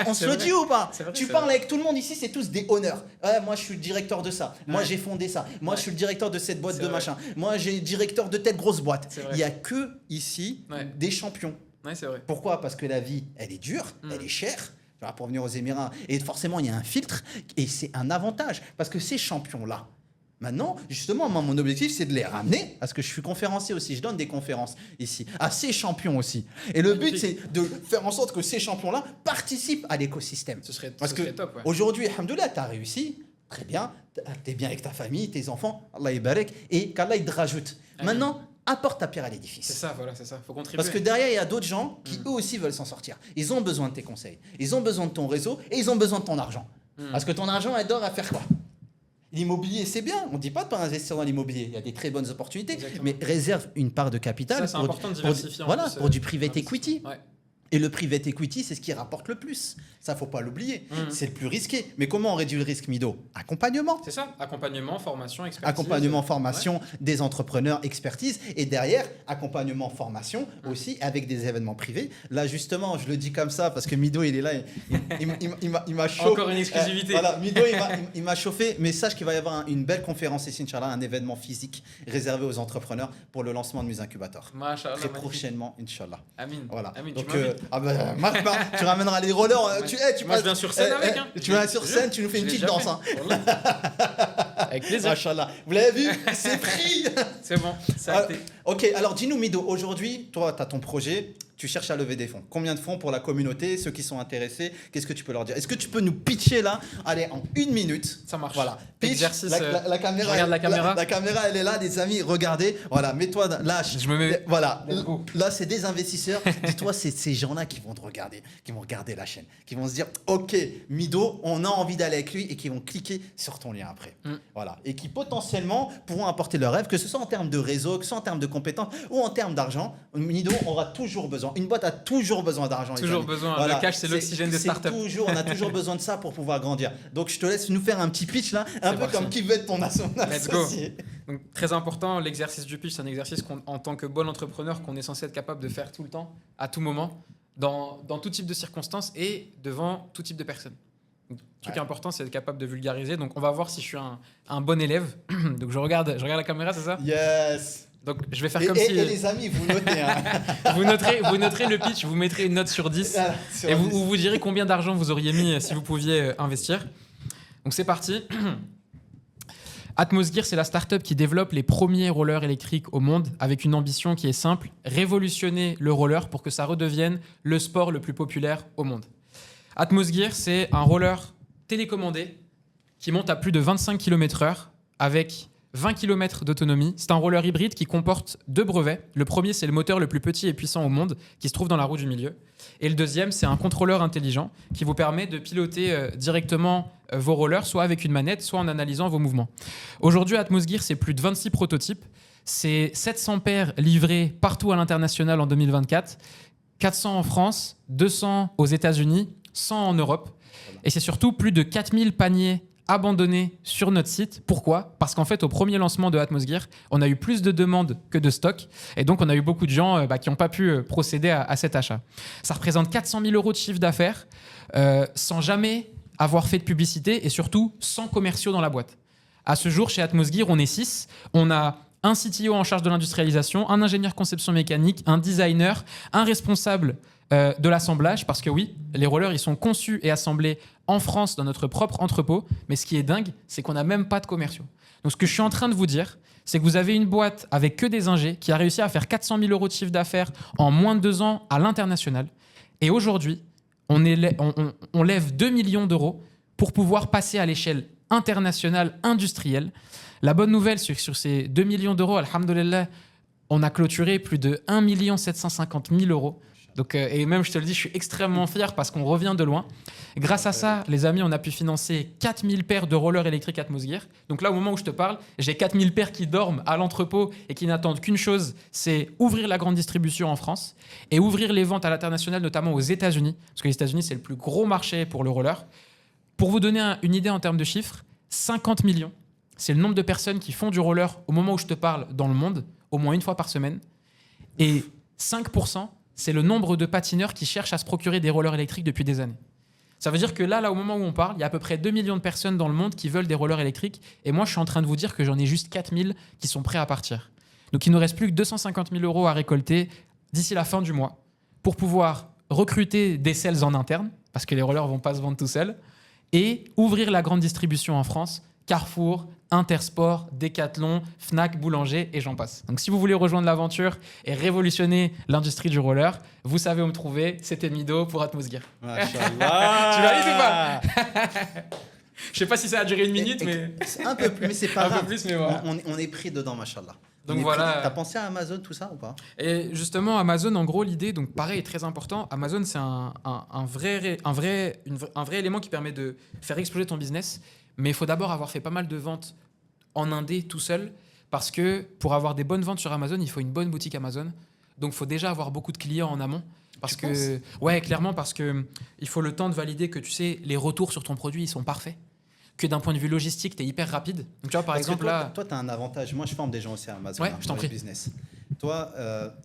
On se C'est le vrai. dit ou pas? C'est vrai, Tu c'est parles vrai. avec tout le monde ici, c'est tous des honneurs. Ouais, moi, je suis le directeur de ça. Moi, Ouais. j'ai fondé ça. Moi, je suis le directeur de cette boîte C'est de vrai. machin. Moi, j'ai le directeur de telle grosse boîte. C'est vrai. Il n'y a que ici Ouais. des champions. Ouais, c'est vrai. Pourquoi? Parce que la vie, elle est dure, elle est chère. Tu vois, pour venir aux Émirats. Et forcément, il y a un filtre. Et c'est un avantage. Parce que ces champions-là, maintenant, justement, moi, mon objectif, c'est de les ramener. Parce que je suis conférencier aussi. Je donne des conférences ici. À ces champions aussi. Et le but, c'est de faire en sorte que ces champions-là participent à l'écosystème. Ce serait, Parce ce que serait top. Ouais. aujourd'hui, alhamdoulilah, tu as réussi. Très bien. Tu es bien avec ta famille, tes enfants. Allah yabarek. Et qu'Allah, il te rajoute. Amen. Maintenant, apporte ta pierre à C'est l'édifice. ça, voilà, c'est ça. Faut contribuer. Parce que derrière, il y a d'autres gens qui, eux aussi, veulent s'en sortir. Ils ont besoin de tes conseils. Ils ont besoin de ton réseau et ils ont besoin de ton argent. Parce que ton argent, elle dort à faire quoi? L'immobilier, c'est bien. On ne dit pas de pas investir dans l'immobilier. Il y a des très bonnes opportunités. Exactement. Mais réserve une part de capital Ça, c'est pour, important de diversifier en voilà, plus, pour du private l'investissement. equity. Ouais. Et le private equity, c'est ce qui rapporte le plus. Ça, faut pas l'oublier. C'est le plus risqué. Mais comment on réduit le risque, Mido? Accompagnement. C'est ça. Accompagnement, formation, expertise. Accompagnement, formation des entrepreneurs, expertise. Et derrière, accompagnement, formation aussi avec des événements privés. Là, justement, je le dis comme ça parce que Mido, il est là. Il m'a chauffé. Encore une exclusivité. Voilà, Mido, il m'a chauffé. Mais sache qu'il va y avoir une belle conférence ici, Inch'Allah, un événement physique réservé aux entrepreneurs pour le lancement de Muse Incubator. Masha'Allah, Très magnifique. prochainement, Inch'Allah. Amin. Voilà. Amin, Donc, tu m'invites. Marc, tu ramèneras les rollers. Moi, je viens sur scène avec. Hein. Tu viens sur scène, tu nous fais une Je l'ai petite déjà danse. fait. Hein. Wallah. Avec plaisir. Machallah. Vous l'avez vu? C'est pris. C'est bon, c'est Ah, acté. ok, alors dis-nous, Mido, aujourd'hui, toi, tu as ton projet, tu cherches à lever des fonds. Combien de fonds pour la communauté, ceux qui sont intéressés? Qu'est-ce que tu peux leur dire? Est-ce que tu peux nous pitcher là? Allez, en 1 minute. Ça marche. Voilà. Pitch, Exercice. la caméra. Je regarde la caméra. La caméra, elle est là, les amis. Regardez. Voilà, mets-toi là. Je me mets. Voilà. Let's go. Là, c'est des investisseurs. Dis-toi, c'est ces gens-là qui vont te regarder, qui vont regarder la chaîne, qui vont se dire, OK, Mido, on a envie d'aller avec lui et qui vont cliquer sur ton lien après. Voilà. Et qui potentiellement pourront apporter leur rêve, que ce soit en termes de réseau, que ce soit en termes de compétences ou en termes d'argent. Mido aura toujours besoin. Une boîte a toujours besoin d'argent. Toujours besoin. Voilà. Le cash, c'est l'oxygène des startups. On a toujours besoin de ça pour pouvoir grandir. Donc, je te laisse nous faire un petit pitch là, un peu comme qui veut être ton associé. Donc, très important, l'exercice du pitch, c'est un exercice en tant que bon entrepreneur qu'on est censé être capable de faire tout le temps, à tout moment, dans tout type de circonstances et devant tout type de personnes. Donc, le truc important, c'est d'être capable de vulgariser. Donc, on va voir si je suis un bon élève. Donc, je regarde la caméra, c'est ça? Yes. Donc, je vais faire comme si... Et les amis, vous notez. Hein. vous noterez le pitch, vous mettrez une note sur 10 et vous direz combien d'argent vous auriez mis si vous pouviez investir. Donc, c'est parti. Atmos Gear, c'est la startup qui développe les premiers rollers électriques au monde avec une ambition qui est simple, révolutionner le roller pour que ça redevienne le sport le plus populaire au monde. Atmos Gear, c'est un roller télécommandé qui monte à plus de 25 km/h avec 20 km d'autonomie. C'est un roller hybride qui comporte 2 brevets. Le premier, c'est le moteur le plus petit et puissant au monde qui se trouve dans la roue du milieu. Et le deuxième, c'est un contrôleur intelligent qui vous permet de piloter directement vos rollers, soit avec une manette, soit en analysant vos mouvements. Aujourd'hui, Atmos Gear, c'est plus de 26 prototypes. C'est 700 paires livrées partout à l'international en 2024, 400 en France, 200 aux États-Unis, 100 en Europe. Et c'est surtout plus de 4000 paniers abandonnés sur notre site. Pourquoi? Parce qu'en fait, au premier lancement de Atmos Gear, on a eu plus de demandes que de stocks. Et donc, on a eu beaucoup de gens qui n'ont pas pu procéder à cet achat. Ça représente 400 000 € de chiffre d'affaires sans jamais avoir fait de publicité et surtout sans commerciaux dans la boîte. À ce jour, chez Atmos Gear, on est 6. On a un CTO en charge de l'industrialisation, un ingénieur conception mécanique, un designer, un responsable de l'assemblage, parce que oui, les rollers, ils sont conçus et assemblés en France dans notre propre entrepôt, mais ce qui est dingue, c'est qu'on n'a même pas de commerciaux. Donc ce que je suis en train de vous dire, c'est que vous avez une boîte avec que des ingés qui a réussi à faire 400 000 € de chiffre d'affaires en moins de 2 ans à l'international. Et aujourd'hui, on lève 2 millions d'euros pour pouvoir passer à l'échelle internationale industrielle. La bonne nouvelle, c'est que sur ces 2 millions d'euros, alhamdoulilah, on a clôturé plus de 1 750 000 €. Donc, et même, je te le dis, je suis extrêmement fier parce qu'on revient de loin. Grâce à ça, les amis, on a pu financer 4000 paires de rollers électriques Atmos Gear. Donc là, au moment où je te parle, j'ai 4000 paires qui dorment à l'entrepôt et qui n'attendent qu'une chose, c'est ouvrir la grande distribution en France et ouvrir les ventes à l'international, notamment aux États-Unis, parce que les États-Unis, c'est le plus gros marché pour le roller. Pour vous donner une idée en termes de chiffres, 50 millions, c'est le nombre de personnes qui font du roller au moment où je te parle dans le monde, au moins une fois par semaine. Et 5%, c'est le nombre de patineurs qui cherchent à se procurer des rollers électriques depuis des années. Ça veut dire que là, au moment où on parle, il y a à peu près 2 millions de personnes dans le monde qui veulent des rollers électriques. Et moi, je suis en train de vous dire que j'en ai juste 4000 qui sont prêts à partir. Donc, il ne nous reste plus que 250 000 € à récolter d'ici la fin du mois pour pouvoir recruter des sales en interne, parce que les rollers ne vont pas se vendre tout seuls, et ouvrir la grande distribution en France, Carrefour, Intersport, Decathlon, Fnac, Boulanger et j'en passe. Donc si vous voulez rejoindre l'aventure et révolutionner l'industrie du roller, vous savez où me trouver, c'était Mido pour Atmos Gear. Machallah. Tu valides ou pas? Je sais pas si ça a duré 1 minute, mais... Un peu plus, mais c'est pas grave. Un peu plus, mais voilà. On est pris dedans, machallah. Donc voilà. T'as pensé à Amazon, tout ça ou pas? Et justement, Amazon, en gros, l'idée, donc pareil, est très important. Amazon, c'est un vrai élément qui permet de faire exploser ton business. Mais il faut d'abord avoir fait pas mal de ventes en indé tout seul, parce que pour avoir des bonnes ventes sur Amazon, il faut une bonne boutique Amazon. Donc, il faut déjà avoir beaucoup de clients en amont. Parce que, ouais, clairement, parce que il faut le temps de valider que, tu sais, les retours sur ton produit, ils sont parfaits. Que d'un point de vue logistique, tu es hyper rapide. Donc, tu vois, par exemple, là... Toi, tu as un avantage. Moi, je forme des gens aussi à Amazon. Ouais, je t'en prie. Business. Toi,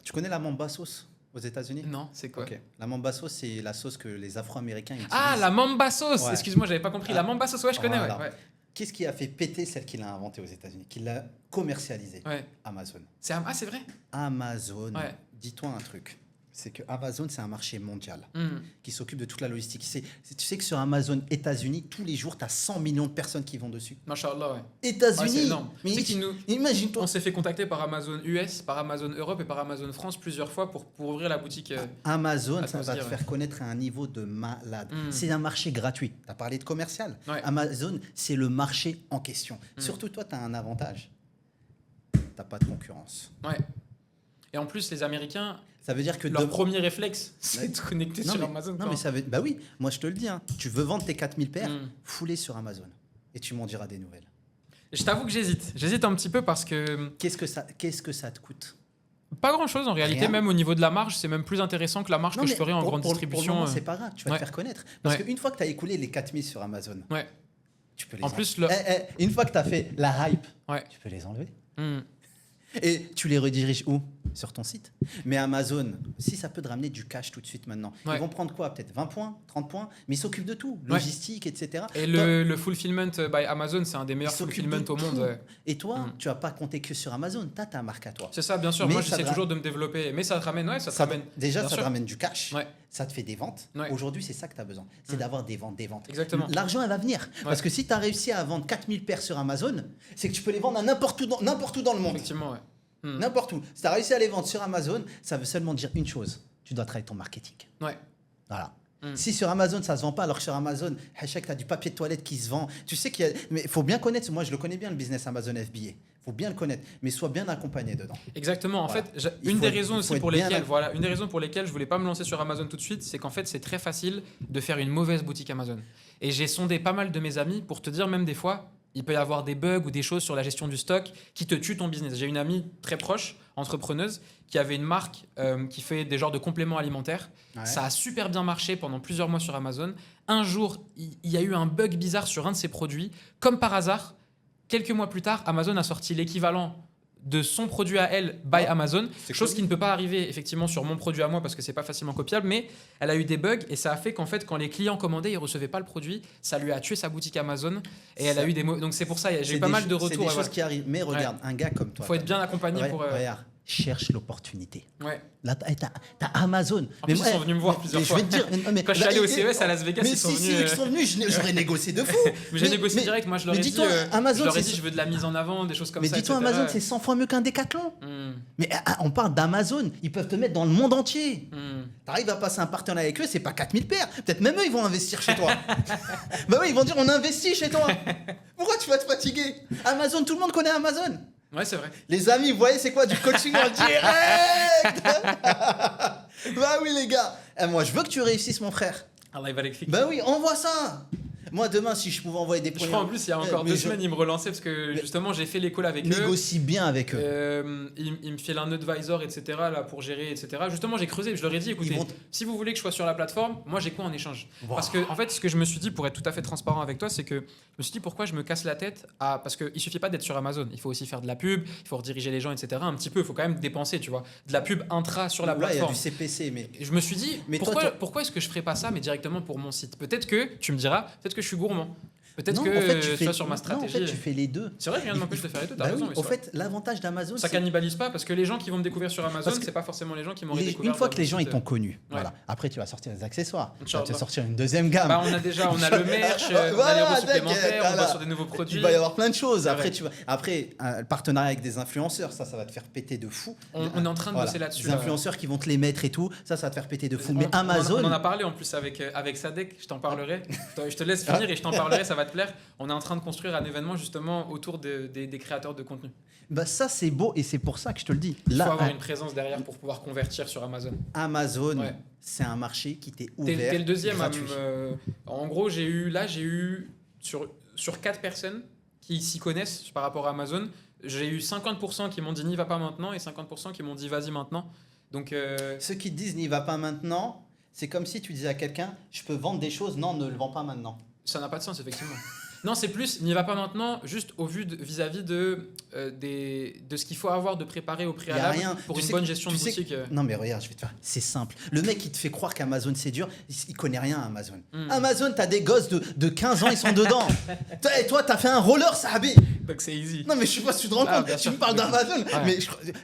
tu connais la mamba sauce aux États-Unis? Non, c'est quoi? Okay. La mamba sauce, c'est la sauce que les Afro-Américains utilisent. Ah, la mamba sauce. Ouais. Excuse-moi, j'avais pas compris. La mamba sauce, ouais, je connais. Voilà. Ouais. Qu'est-ce qui a fait péter celle qu'il a inventée aux États-Unis, qu'il a commercialisée? Ouais. Amazon. C'est vrai? Amazon. Ouais. Dis-toi un truc. c'est que Amazon, c'est un marché mondial Hmm. qui s'occupe de toute la logistique. Tu sais que sur Amazon États-Unis, tous les jours, tu as 100 millions de personnes qui vont dessus. Machallah, ouais. Ouais, États-Unis, c'est énorme. mais Tu sais qu'ils nous- imagine-toi. On s'est fait contacter par Amazon US, par Amazon Europe et par Amazon France plusieurs fois pour ouvrir la boutique. Amazon, à ça va Concy, te ouais. faire connaître à un niveau de malade. Mm. C'est un marché gratuit. Tu as parlé de commercial. Ouais. Amazon, c'est le marché en question. Mm. Surtout toi, tu as un avantage. Tu n'as pas de concurrence. Ouais. Et en plus, les Américains, Ça veut dire que leur de- premier réflexe, c'est Ouais. de se connecter Non, sur mais- Amazon. Non, quoi. mais ça veut. Bah oui, moi je te le dis. Hein. Tu veux vendre tes 4000 paires, Mm. foulez sur Amazon. Et tu m'en diras des nouvelles. Je t'avoue que j'hésite. J'hésite un petit peu parce que Qu'est-ce que ça te coûte? pas grand chose en réalité, Rien. même au niveau de la marge, c'est même plus intéressant que la marge que je mais ferais en grande pour le distribution. moment, c'est pas grave, tu vas ouais. te faire connaître. Parce Ouais. qu'une fois que tu as écoulé les 4000 sur Amazon, Ouais. tu peux les En enlever. plus, le- Une fois que tu as fait la hype, Ouais. tu peux les enlever. Hmm. Et tu les rediriges où? Sur ton site. Mais Amazon, si ça peut te ramener du cash tout de suite maintenant, Ouais. ils vont prendre quoi? Peut-être 20 points, 30 points, mais ils s'occupent de tout. Ouais. Logistique, etc. Et Toi, le fulfillment by Amazon, c'est un des meilleurs ils s'occupent fulfillment de au monde. tout. Ouais. Et toi, Mm. tu vas pas compter que sur Amazon. Tu as ta marque à toi. C'est ça, bien sûr. Mais Moi, ça j'essaie te toujours de me développer. Mais ça te ramène, ouais, ça te ramène. Déjà, Bien ça te sûr. ramène du cash. Ouais. Ça te fait des ventes. Ouais. Aujourd'hui, c'est ça que tu as besoin. C'est Mm. d'avoir des ventes, des ventes. Exactement. L'argent, elle va venir. Parce que si tu as réussi à vendre 4000 paires sur Amazon, c'est que tu peux les vendre à n'importe où dans le monde. Effectivement, ouais. Hmm. N'importe où. Si tu as réussi à les vendre sur Amazon, ça veut seulement dire une chose. Tu dois travailler ton marketing. Ouais. Voilà. Mm. Si sur Amazon ça se vend pas, alors que sur Amazon, tu as du papier de toilette qui se vend. Tu sais qu'il y a. Mais il faut bien connaître. Moi, je le connais bien le business Amazon FBA. Il faut bien le connaître, mais sois bien accompagné dedans. Exactement. En Voilà. fait, Il une faut des être- raisons il aussi faut être pour bien lesquelles, là. voilà, une des raisons pour lesquelles je voulais pas me lancer sur Amazon tout de suite, c'est qu'en fait, c'est très facile de faire une mauvaise boutique Amazon. Et j'ai sondé pas mal de mes amis pour te dire même des fois, il peut y avoir des bugs ou des choses sur la gestion du stock qui te tuent ton business. J'ai une amie très proche, entrepreneuse, qui avait une marque qui fait des genres de compléments alimentaires. Ouais. Ça a super bien marché pendant plusieurs mois sur Amazon. Un jour, il y a eu un bug bizarre sur un de ses produits. Comme par hasard, quelques mois plus tard, Amazon a sorti l'équivalent de son produit à elle by Ah, Amazon, c'est chose cool. qui ne peut pas arriver effectivement sur mon produit à moi parce que c'est pas facilement copiable, mais elle a eu des bugs et ça a fait qu'en fait quand les clients commandaient, ils recevaient pas le produit, ça lui a tué sa boutique Amazon et elle Ça- a eu des donc c'est pour ça j'ai C'est eu pas des mal de cho- C'est retours. des ouais, choses voilà. qui arrivent. Mais regarde, un gars comme toi. Faut être bien accompagné Ouais, pour. Regarde, cherche l'opportunité. Ouais. Là, t'as Amazon. En plus, ils sont venus me voir plusieurs mais fois. Je vais te dire, mais- Quand je suis allé au et- CES à Las Vegas, mais ils sont si, venus. ils sont venus, j'aurais négocié de fou. Mais j'ai négocié direct. Moi, je leur ai dit. dis-toi, Amazon, je leur ai c'est- dit, je veux de la mise en avant, des choses comme Mais ça. dis-toi, etc. Amazon, c'est 100 fois mieux qu'un Décathlon. Hmm, Mais on parle d'Amazon, ils peuvent te mettre dans le monde entier. hmm. T'arrives à passer un partenariat avec eux, c'est pas 4000 paires. Peut-être même eux, ils vont investir chez toi. Bah oui, ils vont dire on investit chez toi. Pourquoi tu vas te fatiguer? Amazon, tout le monde connaît Amazon. Ouais, c'est vrai. Les amis, vous voyez, c'est quoi du coaching en direct? Bah oui, les gars. Moi, je veux que tu réussisses, mon frère. Allah il va l'écrire. Bah oui, envoie ça. Moi, demain, si je pouvais envoyer des Je premiers... crois en plus, il y a encore Mais 2 je- semaines, ils me relançaient parce que Mais- justement, j'ai fait les calls avec eux. Négocie bien avec eux. Il me file un advisor, etc. là, pour gérer, etc. Justement, j'ai creusé. Je leur ai dit, écoutez, Ils vont- si vous voulez que je sois sur la plateforme, moi, j'ai quoi en échange? Wow. Parce que, en fait, ce que je me suis dit, pour être tout à fait transparent avec toi, c'est que je me suis dit, pourquoi je me casse la tête à... Parce qu'il suffit pas d'être sur Amazon. Il faut aussi faire de la pub, il faut rediriger les gens, etc. Un petit peu, il faut quand même dépenser, tu vois. De la pub intra sur la Ouais, il y a plateforme. du CPC, mais... Et je me suis dit, Mais toi, pourquoi est-ce que je ferais pas ça, mais directement pour mon site? Peut-être que, tu me diras, peut-être que je suis gourmand. Peut-être Non, que en fait, tu vois sur ma stratégie. Non, en fait, tu fais les deux. C'est vrai, rien ne m'empêche de faire les deux, t'as Bah raison. oui, oui, au c'est vrai. fait, l'avantage d'Amazon, Ça c'est... cannibalise pas parce que les gens qui vont me découvrir sur Amazon, Parce que c'est pas forcément les gens qui m'auraient découvert. Une fois via que les mon gens ils site. t'ont connu, voilà. Après tu vas sortir des accessoires, tu vas te Inch'Allah. sortir une deuxième gamme. Bah, on a le merch, on a les Voilà, euros supplémentaires, t'inquiète, on va voilà. sur des nouveaux produits. Il va y avoir plein de choses. C'est Après, vrai. le partenariat avec des influenceurs, ça va te faire péter de fou. On est en train de bosser là-dessus, Des là. influenceurs qui vont te les mettre et tout, ça va te faire péter de fou. Mais On Amazon, en a parlé en plus avec Sadek, je t'en parlerai. Je te laisse finir et je t'en parlerai, ça va te plaire. On est en train de construire un événement justement autour des créateurs de contenu. bah ça c'est beau et c'est pour ça que je te le dis. Il faut Là, avoir une présence derrière pour pouvoir convertir sur Amazon. Amazon, Ouais. c'est un marché qui t'est T'es ouvert. t'es le deuxième à gratuit. en gros, j'ai eu sur 4 personnes qui s'y connaissent par rapport à Amazon, j'ai eu 50% qui m'ont dit n'y va pas maintenant et 50% qui m'ont dit vas-y maintenant. Donc Ceux qui te disent n'y va pas maintenant, c'est comme si tu disais à quelqu'un je peux vendre des choses, non, ne le vends pas maintenant. ça n'a pas de sens effectivement. Non, c'est plus n'y va pas maintenant juste au vu vis-à-vis de ce qu'il faut avoir de préparé au préalable rien. pour Tu une sais bonne que- gestion tu de sais boutique. Non mais regarde, je vais te faire. C'est simple. Le mec qui te fait croire qu'Amazon c'est dur, il connaît rien à Amazon. Hmm. Amazon, t'as des gosses de 15 ans, ils sont dedans. Et toi, t'as fait un roller, sahabi. Donc c'est easy. Non, mais je sais pas si tu te rends compte. bien Tu sûr. me parles d'Amazon. Ouais. Mais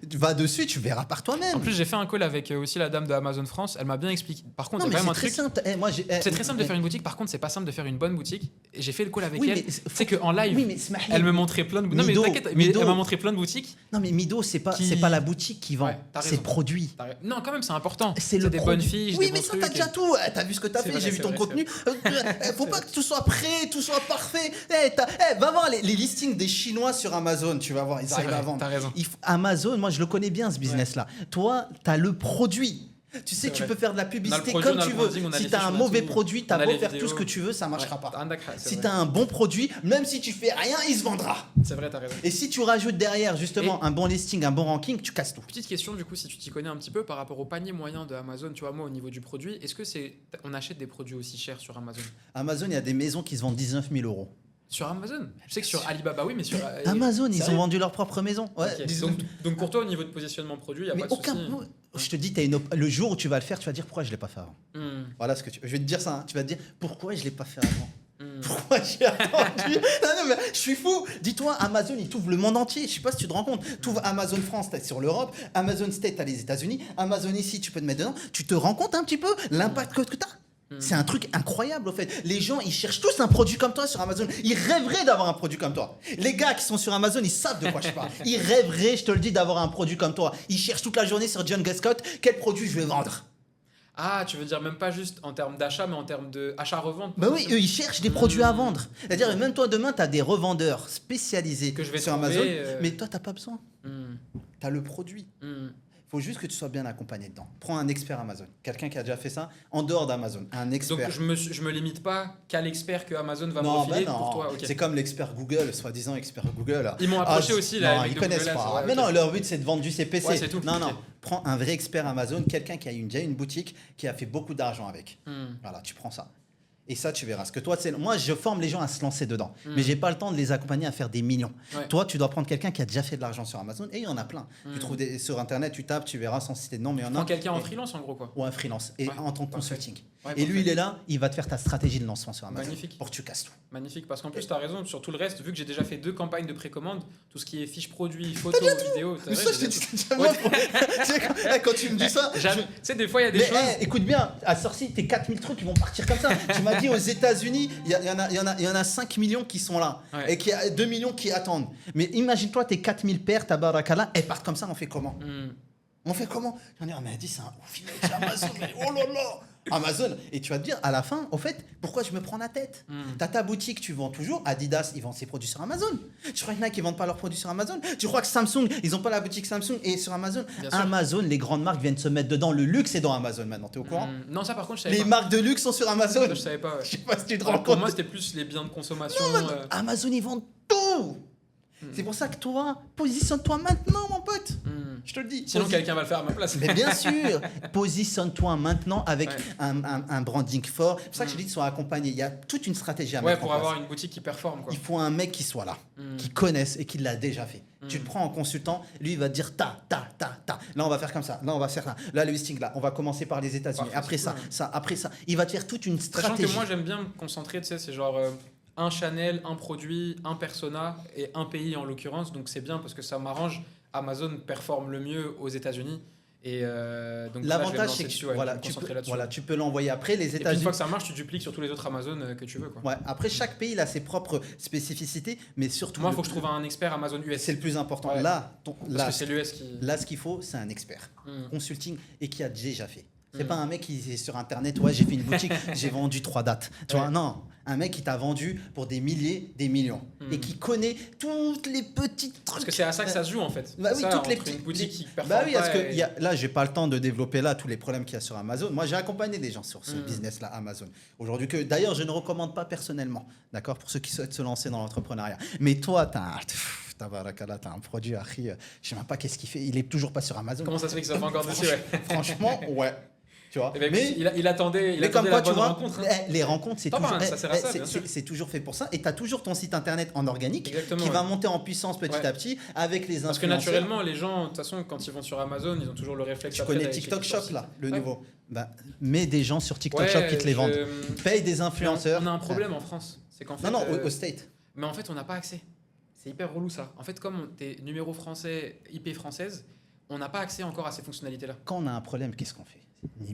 tu vas dessus, tu verras par toi-même. En plus, j'ai fait un call avec aussi la dame de Amazon France. Elle m'a bien expliqué. Par contre, non, il y a mais quand c'est même un très truc. simple. Moi, C'est très simple de faire une boutique. Par contre, c'est pas simple de faire une bonne boutique. Et j'ai fait le call avec Oui, elle. mais C'est qu'en live, Oui, mais Smahli, elle me montrait plein de. Non, mais Mido, t'inquiète. Mais Mido. elle m'a montré plein de boutiques. Non, mais Mido, c'est pas la boutique qui vend. Ouais, t'as c'est raison. le produit. Non, quand même, c'est important. C'est le des produit. bonnes fiches. Oui, des mais bons ça, t'as trucs. déjà tout. T'as vu ce que t'as C'est fait, vrai, j'ai vu c'est ton vrai, contenu. Faut pas que tout soit prêt, tout soit parfait. Va voir les listings des Chinois sur Amazon, tu vas voir, ils C'est arrivent vrai, à vendre. t'as raison. Amazon, moi je le connais bien ce business-là. Toi, t'as le produit. Tu sais, C'est tu vrai. peux faire de la On a publicité le produit, comme on a tu le veux. branding, on a Si les t'as fiches, un on a mauvais tout. produit, On t'as a beau les faire tout vidéos. ce que tu veux, ça marchera Ouais, pas. c'est Si vrai. t'as un bon produit, même si tu fais rien, il se vendra. C'est vrai, t'as raison. Et si tu rajoutes derrière justement un bon listing, un bon ranking, tu casses tout. Petite question du coup, si tu t'y connais un petit peu par rapport au panier moyen de Amazon, tu vois, moi au niveau du produit, est-ce que on achète des produits aussi chers sur Amazon? Amazon, il y a des maisons qui se vendent 19 000 €. Sur Amazon? Je sais que sur Alibaba, oui, mais sur Amazon, ils Sérieux? ont vendu leur propre maison. Ouais, Ok. 19 Donc pour toi, au niveau de positionnement produit, il n'y a Mais pas de aucun. souci. Je te dis, le jour où tu vas le faire, tu vas dire pourquoi je l'ai pas fait avant. Hmm, Voilà ce que je vais te dire ça. Hein. Tu vas te dire pourquoi je l'ai pas fait avant. hmm. Pourquoi j'ai attendu? Non, mais je suis fou. Dis-toi, Amazon, il t'ouvre le monde entier. Je sais pas si tu te rends compte. Tu ouvres Amazon France, t'es sur l'Europe. Amazon State, t'as les États-Unis. Amazon ici, tu peux te mettre dedans. Tu te rends compte un petit peu l'impact que t'as? C'est un truc incroyable au fait. Les gens, ils cherchent tous un produit comme toi sur Amazon. Ils rêveraient d'avoir un produit comme toi. Les gars qui sont sur Amazon, ils savent de quoi je parle. Ils rêveraient, je te le dis, d'avoir un produit comme toi. Ils cherchent toute la journée sur John Gascott quel produit je vais vendre. Ah, tu veux dire même pas juste en termes d'achat, mais en termes de achat-revente? Bah oui, eux, ils cherchent des produits à vendre. C'est-à-dire, même toi, demain, tu as des revendeurs spécialisés Que je vais sur trouver, Amazon, mais toi, tu pas besoin. Hmm, Tu as le produit. hmm. Il faut juste que tu sois bien accompagné dedans. Prends un expert Amazon, quelqu'un qui a déjà fait ça en dehors d'Amazon, un expert. Donc je me limite pas qu'à l'expert que Amazon va me Non, refiler bah non. pour toi. Ok. C'est comme l'expert Google, soi-disant expert Google. Ils m'ont approché aussi là. Non, les ils mecs de connaissent Google pas. Ads, ouais, Mais ok. non, leur but c'est de vendre du CPC. Ouais, c'est tout. Non, Ok. non. Prends un vrai expert Amazon, quelqu'un qui a déjà une boutique, qui a fait beaucoup d'argent avec. Hmm. Voilà, tu prends ça. Et ça, tu verras. Parce que toi, moi, je forme les gens à se lancer dedans. Mm. Mais j'ai pas le temps de les accompagner à faire des millions. Ouais. Toi, tu dois prendre quelqu'un qui a déjà fait de l'argent sur Amazon. Et il y en a plein. Tu trouves sur Internet, tu tapes, tu verras sans citer de nom, mais il y en a. Prends quelqu'un en Et- freelance en gros quoi. Ou un freelance. Et Ouais, en tant que parfait. consulting. Ouais, Et lui, parfait. il est là, il va te faire ta stratégie de lancement sur Amazon. Magnifique. Pour que tu casses tout. Magnifique, parce qu'en plus, tu as raison, sur tout le reste, vu que j'ai déjà fait 2 campagnes de précommande, tout ce qui est fiches produits, photos, vidéos, Mais ça, je te dis déjà Ouais. Tu sais, quand tu me dis ça. Tu sais, des fois, il y a des Mais choses. écoute bien, à sortie, tes 4000 trucs qui vont partir comme ça. Tu m'as dit aux États-Unis, il y en a 5 millions qui sont là Ouais. et qui a 2 millions qui attendent. Mais imagine-toi tes 4000 paires, ta barakala, elles partent comme ça, on fait comment? Hmm. On fait comment? J'en ai, mais elle dit, c'est un ouf, c'est Amazon, mais oh là là! Amazon. Et tu vas te dire, à la fin, au fait, pourquoi je me prends la tête? T'as ta boutique, tu vends toujours. Adidas, ils vendent ses produits sur Amazon. Tu crois que Nike, ils vendent pas leurs produits sur Amazon? Tu crois que Samsung, ils ont pas la boutique Samsung et sur Amazon? Bien sûr. Amazon, les grandes marques viennent se mettre dedans. Le luxe est dans Amazon maintenant, t'es au courant? Non, ça par contre, je savais Les pas. marques de luxe sont sur Amazon. Ça, je savais pas. Ouais. Je sais pas si tu te rends Alors, pour compte. moi, c'était plus les biens de consommation. Amazon, ils vendent tout. C'est pour ça que toi, positionne-toi maintenant, mon pote. Je te le dis. Sinon, quelqu'un va le faire à ma place. Mais bien sûr, positionne-toi maintenant avec Ouais. un branding fort. C'est pour ça que je dis de sois accompagné. Il y a toute une stratégie à Ouais, mettre en pour place. avoir une boutique qui performe, quoi. Il faut un mec qui soit là, qui connaisse et qui l'a déjà fait. Tu le prends en consultant, lui il va te dire ta. Là on va faire comme ça, là on va faire ça. Là le listing là, on va commencer par les États-Unis. Parfait, Après c'est ça, cool. ça, après ça. Il va te faire toute une Sachant stratégie. que moi, j'aime bien me concentrer, tu sais, c'est genre un channel, un produit, un persona et un pays en l'occurrence. Donc c'est bien parce que ça m'arrange. Amazon performe le mieux aux États-Unis. Et donc là, je vais me L'avantage lancer c'est que dessus, ouais, je vais voilà, me concentrer là-dessus. voilà, tu peux l'envoyer après les Et puis une États-Unis. fois que ça marche, tu dupliques sur tous les autres Amazon que tu veux, quoi. Ouais, après chaque pays il a ses propres spécificités, mais surtout Moi, il faut que je trouve un expert Amazon US. c'est le plus important. Ouais. Là, Parce que c'est l'US qui. Là, ce qu'il faut, c'est un expert Mm. consulting et qui a déjà fait. C'est Mm. pas un mec qui est sur internet, ouais, j'ai fait une boutique, j'ai vendu 3 dates. Tu vois, Ouais. non, un mec qui t'a vendu pour des milliers, des millions et qui connaît toutes les petites trucs. Parce que c'est à ça que ça se joue en fait. Bah oui, Ça, toutes les entre une petites boutique qui performe Bah oui, parce pas que et- là, j'ai pas le temps de développer là tous les problèmes qu'il y a sur Amazon. Moi, j'ai accompagné des gens sur ce business-là, Amazon. Aujourd'hui, que d'ailleurs, je ne recommande pas personnellement, d'accord, pour ceux qui souhaitent se lancer dans l'entrepreneuriat. Mais toi, t'as un produit, Harry, je sais même pas qu'est-ce qu'il fait. Il est toujours pas sur Amazon. Comment ça se fait que ça fait encore dessus, ouais. Franchement, ouais. Tu vois. Eh ben, écoute, il attendait mais comme la quoi, tu bonne vois, rencontre. hein. les rencontres, c'est Pas toujours, mal, ça sert à ça, bien sûr. c'est toujours fait pour ça. Et tu as toujours ton site internet en organique Exactement, qui va ouais. monter en puissance petit Ouais. à petit avec les Parce que influenceurs. naturellement, les gens, de toute façon, quand ils vont sur Amazon, ils ont toujours le réflexe. Tu après connais d'aller TikTok checker leur Shop site. là, le Ouais. nouveau. Bah, mets des gens sur TikTok Ouais, Shop qui te les vendent. Paye des Mais influenceurs. On a un problème en France. C'est qu'en fait. Non, non, au State. Mais en fait, on n'a pas accès. C'est hyper relou ça. En fait, comme t'es numéro français, IP française, on n'a pas accès encore à ces fonctionnalités-là. Quand on a un problème, qu'est-ce qu'on fait?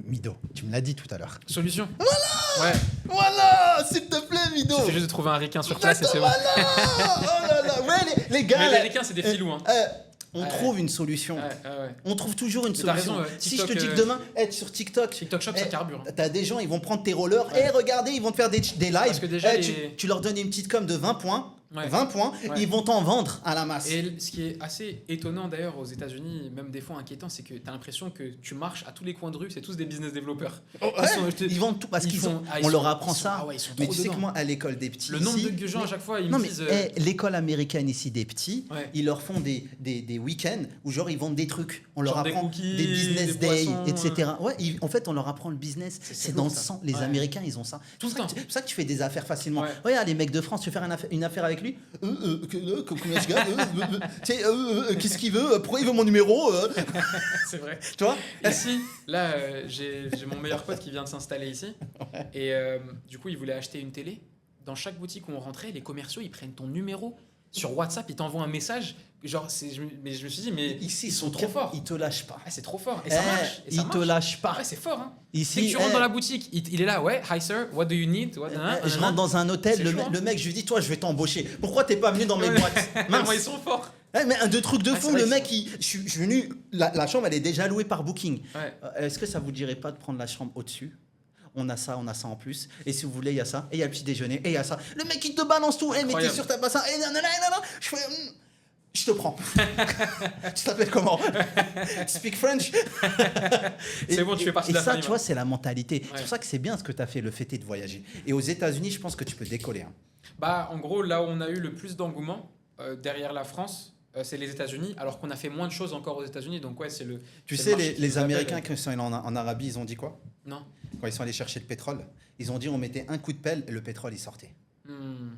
Mido, tu me l'as dit tout à l'heure. Solution. Voilà. Ouais. Voilà, s'il te plaît, Mido. Il suffit juste de trouver un requin sur place et c'est bon. Voilà. Oh là là. Ouais, les gars. Mais là, les requins, c'est des filous. Hein. on Ouais. trouve une solution. Ouais. On trouve toujours une Mais t'as solution. raison, Si je te TikTok, dis que demain, sur TikTok, TikTok Shop, ça carbure. Hein. t'as des gens, ils vont prendre tes rollers. Ouais. Regardez, ils vont te faire des lives. Parce que déjà, tu leur donnes une petite com de 20 points. Ouais. 20 points, Ouais. ils vont t'en vendre à la masse. Et ce qui est assez étonnant d'ailleurs aux États-Unis, même des fois inquiétant, c'est que tu as l'impression que tu marches à tous les coins de rue, c'est tous des business développeurs. Ouais, ils vendent tout parce ils qu'ils font- ont. ah, ils on leur sont- apprend ils sont- ça. ah ouais, ils sont Mais trop tu sais que dedans. moi, à l'école des petits. Le nombre ici, de gens à chaque fois, ils non, me mais disent. l'école américaine ici des petits, Ouais. ils leur font des week-ends où genre ils vendent des trucs. On leur Genre des apprend cookies, des business des days, poissons, etc. Ouais, en fait, on leur apprend le business. C'est dans le ça. sang. Les Ouais. Américains, ils ont ça. Tout le temps. C'est pour ça que tu fais des affaires facilement. Ouais. Regarde, les mecs de France, tu fais une affaire avec lui. Combien je gagne Tu sais, qu'est-ce qu'il veut? Pourquoi il veut mon numéro? C'est vrai. Tu vois? Ici, là, j'ai mon meilleur pote qui vient de s'installer ici. Ouais. Et du coup, il voulait acheter une télé. Dans chaque boutique où on rentrait, les commerciaux, ils prennent ton numéro. Sur WhatsApp, ils t'envoient un message. Genre, mais je me suis dit, mais Ici, ils sont trop forts. Ils te lâchent pas. Ah, c'est trop fort. Et ça marche. Et ça Ils te marche. lâchent pas. Ouais, c'est fort. Hein. Ici, Dès que tu rentres dans la boutique, il est là, ouais, hi sir, what do you need? je rentre dans un hôtel, C'est chaud, hein. le mec, je lui dis, toi, je vais t'embaucher. Pourquoi t'es pas venu dans mes Ouais. boîtes? Moi, Mince. ils sont forts. Mais un de trucs de Ah, fou, c'est vrai le que mec, je suis venu, la chambre, elle est déjà louée par Booking. Ouais. Est-ce que ça vous dirait pas de prendre la chambre au-dessus? On a ça en plus. Et si vous voulez, il y a ça. Et il y a le petit déjeuner. Et il y a ça. Le mec, il te balance tout. Eh, mais t'es Incroyable. sûr, t'as pas ça? Et non. Je fais. Je te prends. Tu t'appelles comment? Speak French. C'est bon, tu fais partie de la Et ça, famille, tu vois, moi. c'est la mentalité. C'est Ouais. pour ça que c'est bien ce que tu as fait, le fait est de voyager. Et aux États-Unis, je pense que tu peux décoller. Hein. Bah, en gros, là où on a eu le plus d'engouement derrière la France, c'est les États-Unis, alors qu'on a fait moins de choses encore aux États-Unis. Donc, ouais, c'est le. Tu c'est sais, le marché qui les nous appelle. Américains, quand ils sont allés en Arabie, ils ont dit quoi? Non. Quand ils sont allés chercher le pétrole, ils ont dit on mettait un coup de pelle et le pétrole, il sortait. Hmm.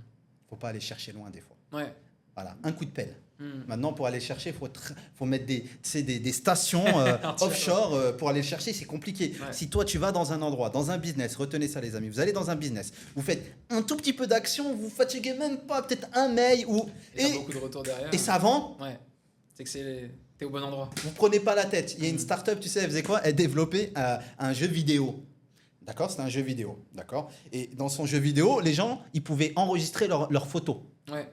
Faut pas aller chercher loin des fois. Ouais. Voilà, un coup de pelle. Hmm. Maintenant, pour aller chercher, faut mettre des stations offshore pour aller le chercher, c'est compliqué. Ouais. Si toi, tu vas dans un endroit, dans un business, retenez ça les amis, vous allez dans un business, vous faites un tout petit peu d'action, vous fatiguez même pas, peut-être un mail, Et t'as beaucoup de retours derrière. et ça vend, Ouais. C'est que t'es au bon endroit. vous prenez pas la tête. Il y a une start-up, tu sais, elle faisait quoi? Elle développait un jeu vidéo. D'accord? C'était un jeu vidéo. D'accord? Et dans son jeu vidéo, les gens, ils pouvaient enregistrer leurs photos. Ouais.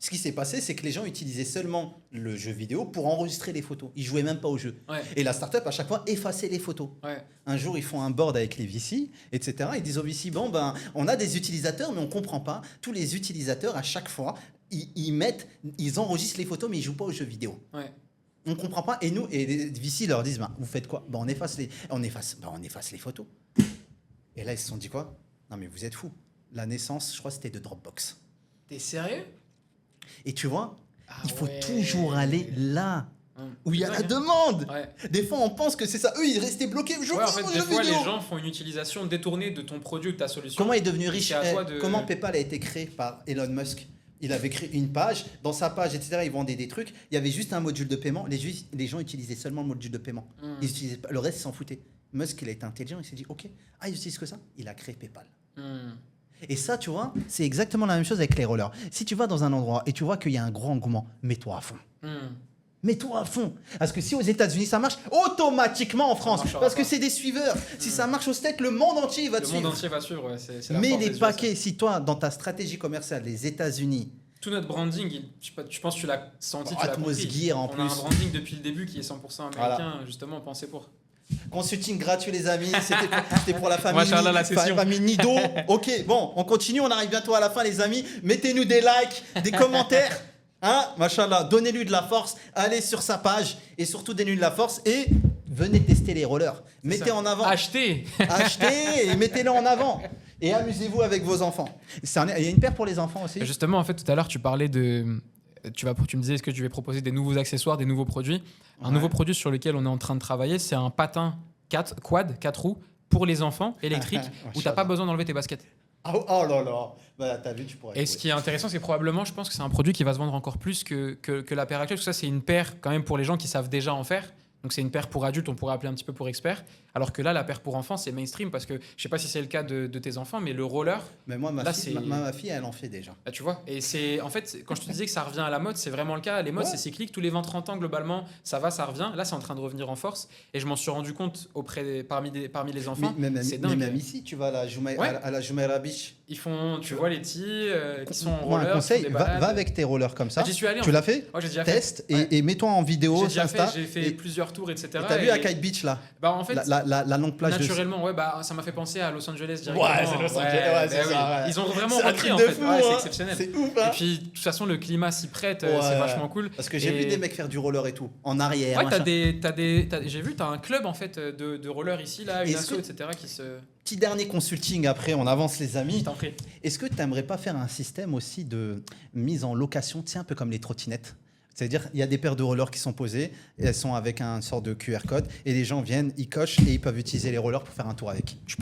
Ce qui s'est passé, c'est que les gens utilisaient seulement le jeu vidéo pour enregistrer les photos. Ils jouaient même pas au jeu. Ouais. Et la startup, à chaque fois, effaçait les photos. Ouais. Un jour, ils font un board avec les VC, etc. Ils disent aux VC, bon, ben, on a des utilisateurs, mais on comprend pas. Tous les utilisateurs, à chaque fois, ils enregistrent les photos, mais ils jouent pas aux jeux vidéo. Ouais. On comprend pas. Et nous, et les VC leur disent, ben, vous faites quoi? Ben, on efface les photos. Et là, ils se sont dit quoi? Non, mais vous êtes fous. La naissance, je crois, c'était de Dropbox. T'es sérieux? Et tu vois, Ah il faut ouais. toujours aller là où il y a la Ouais. demande. Ouais. Des fois, on pense que c'est ça. Eux, ils restaient bloqués. Je Ouais, veux en fait, mon des jeu fois, vidéo. les gens font une utilisation détournée de ton produit ou de ta solution. Comment il est devenu riche? C'est à toi de- Comment PayPal a été créé par Elon Musk? Il avait créé une page. Dans sa page, etc., il vendait des trucs. Il y avait juste un module de paiement. Les gens utilisaient seulement le module de paiement. Hmm. Ils utilisaient pas, le reste, ils s'en foutaient. Musk, il a été intelligent. Il s'est dit, OK, ils utilisent que ça. Il a créé PayPal. Hmm. Et ça, tu vois, c'est exactement la même chose avec les rollers. Si tu vas dans un endroit et tu vois qu'il y a un grand engouement, mets-toi à fond. Hmm. Mets-toi à fond. Parce que si aux États-Unis ça marche, automatiquement en France. marchera Parce que pas. c'est des suiveurs. Si ça marche au steak, le monde entier il va te Le monde suivre. entier va suivre, ouais, c'est la Mais force les des USA. paquets, si toi, dans ta stratégie commerciale, les États-Unis, Tout notre branding, je pense que tu l'as senti, tu l'as Atmos compris. Gear en On plus. a un branding depuis le début qui est 100% américain, Voilà. justement pensé pour. consulting gratuit les amis, c'était pour la famille, Machallah, la session. famille Nido. Ok, bon, on continue, on arrive bientôt à la fin les amis. Mettez-nous des likes, des commentaires. Hein, machallah, donnez-lui de la force, allez sur sa page et surtout donnez-lui de la force et venez tester les rollers. Mettez Ça. en avant. Achetez. Achetez et mettez-le en avant. Et amusez-vous avec vos enfants. Il y a une paire pour les enfants aussi. Justement, en fait, tout à l'heure, tu parlais de. Tu me disais, est-ce que tu vais proposer des nouveaux accessoires, des nouveaux produits? Un Ouais. nouveau produit sur lequel on est en train de travailler, c'est un patin quad, 4 roues, pour les enfants, électrique, où t'as pas besoin d'enlever tes baskets. Oh là là. Bah, t'as vu, tu pourrais. Et ce qui est intéressant, c'est probablement, je pense que c'est un produit qui va se vendre encore plus que la paire actuelle, parce que ça, c'est une paire quand même pour les gens qui savent déjà en faire. Donc c'est une paire pour adultes, on pourrait appeler un petit peu pour expert. Alors que là, la paire pour enfants, c'est mainstream parce que je sais pas si c'est le cas de tes enfants, mais le roller, Mais moi, là, c'est. ma fille, elle en fait déjà. Ah, tu vois, et c'est en fait, quand je te disais que ça revient à la mode, c'est vraiment le cas. Les modes, Ouais. c'est cyclique. Tous les 20-30 ans, globalement, ça va, ça revient. Là, c'est en train de revenir en force. Et je m'en suis rendu compte parmi les enfants. C'est dingue. Même ici, tu vas à la Ouais. à la Jumeirah Beach. Ils font, tu vois, les petits qui sont en Moi, roller. un conseil, qui font des va balades. avec tes rollers comme ça. Ah, j'y suis allé. Tu l'as fait? Ouais, j'ai déjà fait. Teste Ouais. et mets-toi en vidéo J'ai sur déjà fait. Insta. J'ai fait Et plusieurs tours, etc. t'as vu la Kite Beach là? Bah, en fait, La longue plage naturellement, ouais, bah, ça m'a fait penser à Los Angeles directement. Ouais, c'est Los Angeles, ouais, c'est bah ça, ouais. Ils ont vraiment C'est un repris truc en de fait. fou, Ouais, c'est hein. exceptionnel. C'est ouf, Et hein. puis, de toute façon, le climat s'y prête, Ouais. c'est vachement cool. Parce que j'ai Et- vu des mecs faire du roller et tout, en arrière. Ouais, machin. j'ai vu, t'as un club en fait de roller ici, là, une Est-ce asso, que- etc. qui se. Petit dernier consulting, après on avance les Je amis. t'en prie. Est-ce que tu n'aimerais pas faire un système aussi de mise en location, tu sais, un peu comme les trottinettes? C'est-à-dire, il y a des paires de rollers qui sont posées, et elles sont avec un sort de QR code, et les gens viennent, ils cochent, et ils peuvent utiliser les rollers pour faire un tour avec. Je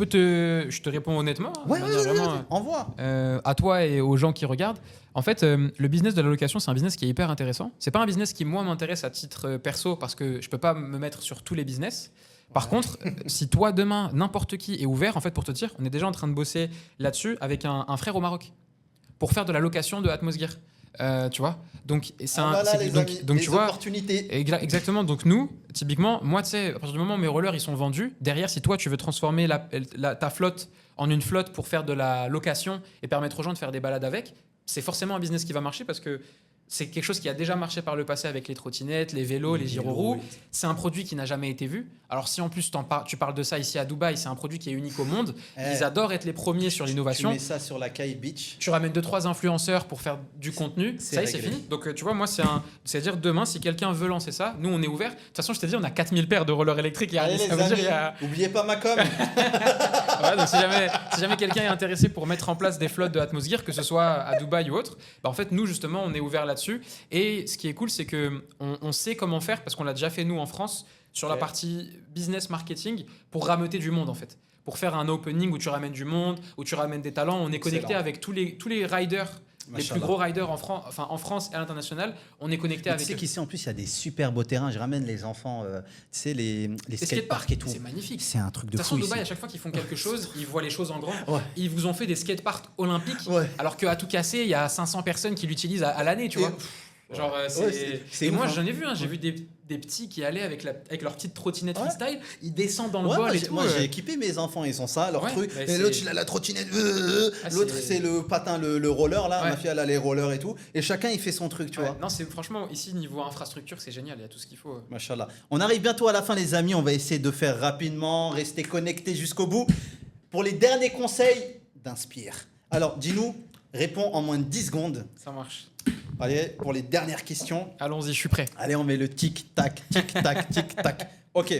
te réponds honnêtement. hein, Ouais, de ouais, manière ouais, vraiment, ouais, envoie. à toi et aux gens qui regardent. En fait, le business de la location, c'est un business qui est hyper intéressant. C'est pas un business qui, moi, m'intéresse à titre perso parce que je peux pas me mettre sur tous les business. Par contre, si toi, demain, n'importe qui est ouvert, en fait, pour te dire, on est déjà en train de bosser là-dessus avec un frère au Maroc pour faire de la location de Atmosgear. Tu vois? Donc, c'est Ah, voilà, les donc, amis, donc les tu vois. opportunités. Exactement. Donc nous, typiquement, moi, tu sais, à partir du moment où mes rollers ils sont vendus, derrière, si toi tu veux transformer ta flotte en une flotte pour faire de la location et permettre aux gens de faire des balades avec, c'est forcément un business qui va marcher parce que c'est quelque chose qui a déjà marché par le passé avec les trottinettes, les vélos, les gyroroues. C'est un produit qui n'a jamais été vu. Alors si en plus tu parles de ça ici à Dubaï, c'est un produit qui est unique au monde. Ils adorent être les premiers sur Tu l'innovation. mets ça sur la Kite Beach. Tu ramènes 2-3 influenceurs pour faire du contenu, C'est ça y est, c'est réglé. fini. Donc tu vois, moi, c'est-à-dire demain, si quelqu'un veut lancer ça, nous, on est ouvert. De toute façon, je t'ai dit, on a 4000 paires de rollers électriques. Allez les Ça veut dire, amis, il y a- oubliez pas ma com. Ouais, donc si jamais quelqu'un est intéressé pour mettre en place des flottes de Atmosgear, que ce soit à Dubaï ou autre, bah, en fait, nous, justement, on est ouvert là-dessus. Et ce qui est cool, c'est que on sait comment faire, parce qu'on l'a déjà fait, nous, en France, sur la Ok. partie business marketing, pour rameuter du monde, en fait. Pour faire un opening où tu ramènes du monde, où tu ramènes des talents. On est connecté Excellent. avec tous les riders, les plus Machallah. gros riders en France et à l'international. On est connecté Mais tu avec sais eux. qu'ici en plus il y a des super beaux terrains. Je ramène les enfants, tu sais les Les skateparks et tout. C'est magnifique. C'est un truc De de toute façon, fou Dubaï, à ici. chaque fois qu'ils font quelque chose, ils voient les choses en grand. Ouais. Ils vous ont fait des skateparks olympiques, Ouais. alors qu'à tout casser, il y a 500 personnes qui l'utilisent à l'année, tu Et- vois. Genre, c'est et ouf, moi, hein. j'en ai vu, hein, j'ai vu des petits qui allaient avec leur petite trottinette Ouais. freestyle, ils descendent dans le Ouais, bol moi, et j'ai- tout. moi, j'ai équipé mes enfants, ils ont ça, leur Ouais, truc. bah, Et c'est- l'autre, il a la trottinette. Ah, L'autre, c'est- c'est le patin, le roller là. Ouais. Ma fille, elle a les rollers et tout. Et chacun, il fait son truc, tu Ouais, vois. non, c'est franchement, ici, niveau infrastructure, c'est génial, il y a tout ce qu'il faut. Machallah. On arrive bientôt à la fin, les amis. On va essayer de faire rapidement, rester connectés jusqu'au bout. Pour les derniers conseils d'Inspire. Alors, dis-nous, réponds en moins de 10 secondes. Ça marche. Allez, pour les dernières questions. Allons-y, je suis prêt. Allez, on met le tic-tac, tic-tac, tic-tac. Ok.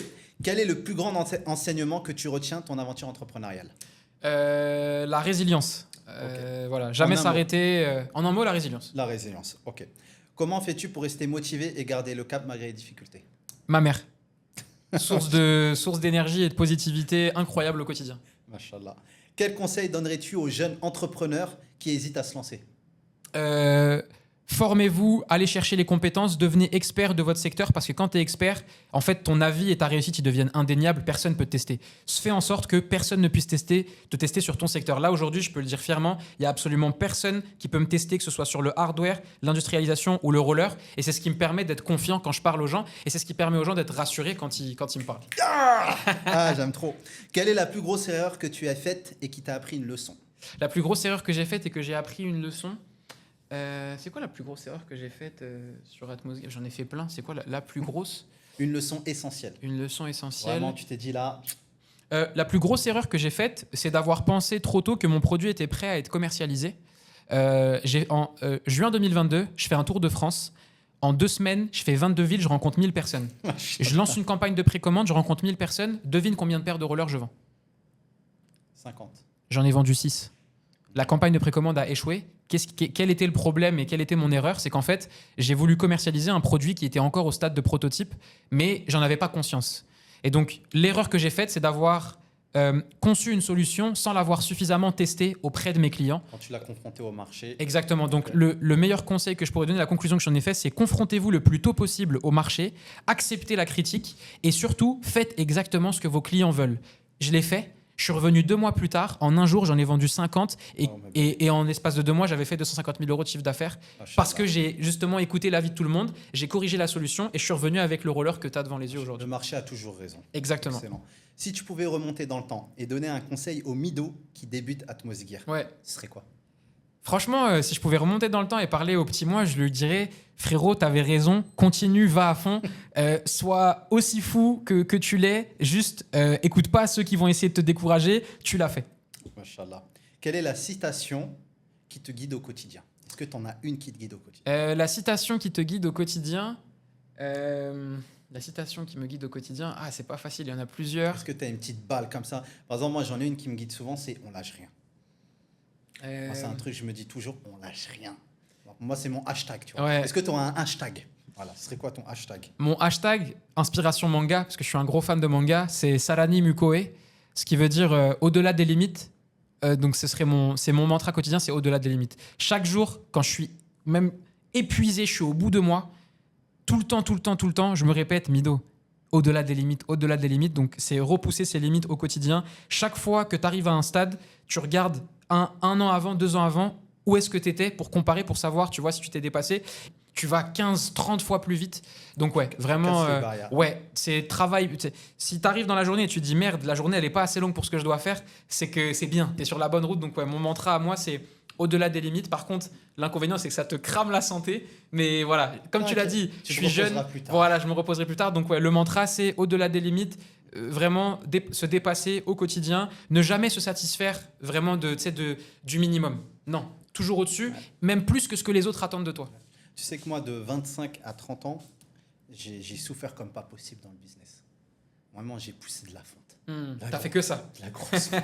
Quel est le plus grand enseignement que tu retiens de ton aventure entrepreneuriale? La résilience. Voilà, jamais En un s'arrêter. En un mot, la résilience. La résilience. Ok. Comment fais-tu pour rester motivé et garder le cap malgré les difficultés? Ma mère. Source d'énergie et de positivité incroyable au quotidien. Machallah. Quel conseil donnerais-tu aux jeunes entrepreneurs qui hésitent à se lancer? Formez-vous, allez chercher les compétences, devenez expert de votre secteur parce que quand tu es expert, en fait, ton avis et ta réussite ils deviennent indéniables, personne ne peut te tester. Fais en sorte que personne ne puisse te tester sur ton secteur. Là, aujourd'hui, je peux le dire fièrement, il n'y a absolument personne qui peut me tester, que ce soit sur le hardware, l'industrialisation ou le roller. Et c'est ce qui me permet d'être confiant quand je parle aux gens et c'est ce qui permet aux gens d'être rassurés quand ils me parlent. Ah, j'aime trop. Quelle est la plus grosse erreur que tu as faite et qui t'a appris une leçon? La plus grosse erreur que j'ai faite et que j'ai appris une leçon, c'est quoi la plus grosse erreur que j'ai faite sur Atmosgear? J'en ai fait plein. C'est quoi la plus grosse? Une leçon essentielle. Une leçon essentielle. Vraiment, tu t'es dit là. La plus grosse erreur que j'ai faite, c'est d'avoir pensé trop tôt que mon produit était prêt à être commercialisé. En juin 2022, je fais un tour de France. En 2 semaines, je fais 22 villes, je rencontre 1000 personnes. Je lance une campagne de précommande, je rencontre 1000 personnes. Devine combien de paires de rollers je vends? 50. J'en ai vendu 6. La campagne de précommande a échoué. Quel était le problème et quelle était mon erreur? C'est qu'en fait, j'ai voulu commercialiser un produit qui était encore au stade de prototype, mais j'en avais pas conscience. Et donc, l'erreur que j'ai faite, c'est d'avoir conçu une solution sans l'avoir suffisamment testée auprès de mes clients. Quand tu l'as confronté au marché. Exactement. Donc, le meilleur conseil que je pourrais donner, la conclusion que j'en ai fait, c'est confrontez-vous le plus tôt possible au marché, acceptez la critique et surtout, faites exactement ce que vos clients veulent. Je l'ai fait. Je suis revenu 2 mois plus tard. En un jour, j'en ai vendu 50 et en espace de 2 mois, j'avais fait 250 000 € de chiffre d'affaires parce que j'ai justement écouté l'avis de tout le monde, j'ai corrigé la solution et je suis revenu avec le roller que tu as devant les yeux aujourd'hui. Le marché a toujours raison. Exactement. Excellent. Si tu pouvais remonter dans le temps et donner un conseil aux midos qui débutent Atmosgear, ce serait quoi? Franchement, si je pouvais remonter dans le temps et parler au petit moi, je lui dirais frérot, t'avais raison, continue, va à fond, sois aussi fou que tu l'es, juste écoute pas ceux qui vont essayer de te décourager, tu l'as fait. Machallah. Quelle est la citation qui te guide au quotidien? Est-ce que tu en as une qui te guide au quotidien? La citation qui te guide au quotidien, la citation qui me guide au quotidien, c'est pas facile, il y en a plusieurs. Est-ce que tu as une petite balle comme ça? Par exemple, moi j'en ai une qui me guide souvent, c'est on lâche rien. Moi, c'est un truc, je me dis toujours, on lâche rien. Moi, c'est mon hashtag, tu vois. Ouais. Est-ce que tu as un hashtag? Voilà, ce serait quoi ton hashtag? Mon hashtag, inspiration manga, parce que je suis un gros fan de manga, c'est Sarani Mukoe, ce qui veut dire au-delà des limites. Donc, c'est mon mantra quotidien, c'est au-delà des limites. Chaque jour, quand je suis même épuisé, je suis au bout de moi, tout le temps, je me répète, Mido, au-delà des limites, au-delà des limites. Donc, c'est repousser ses limites au quotidien. Chaque fois que tu arrives à un stade, tu regardes un an avant, 2 ans avant, où est-ce que tu étais pour comparer, pour savoir, tu vois, si tu t'es dépassé. Tu vas 15, 30 fois plus vite. Donc, ouais, vraiment, c'est travail. Si tu arrives dans la journée et tu te dis merde, la journée, elle n'est pas assez longue pour ce que je dois faire, c'est que c'est bien. Tu es sur la bonne route. Donc, ouais, mon mantra à moi, c'est au-delà des limites. Par contre, l'inconvénient, c'est que ça te crame la santé. Mais voilà, comme tu l'as dit, je suis jeune. Voilà, je me reposerai plus tard. Donc, ouais, le mantra, c'est au-delà des limites. Vraiment se dépasser au quotidien, ne jamais se satisfaire vraiment du minimum. Non, toujours au-dessus, même plus que ce que les autres attendent de toi. Tu sais que moi, de 25 à 30 ans, j'ai souffert comme pas possible dans le business. Vraiment, j'ai poussé de la fonte. T'as fait que ça? De la grosse fonte.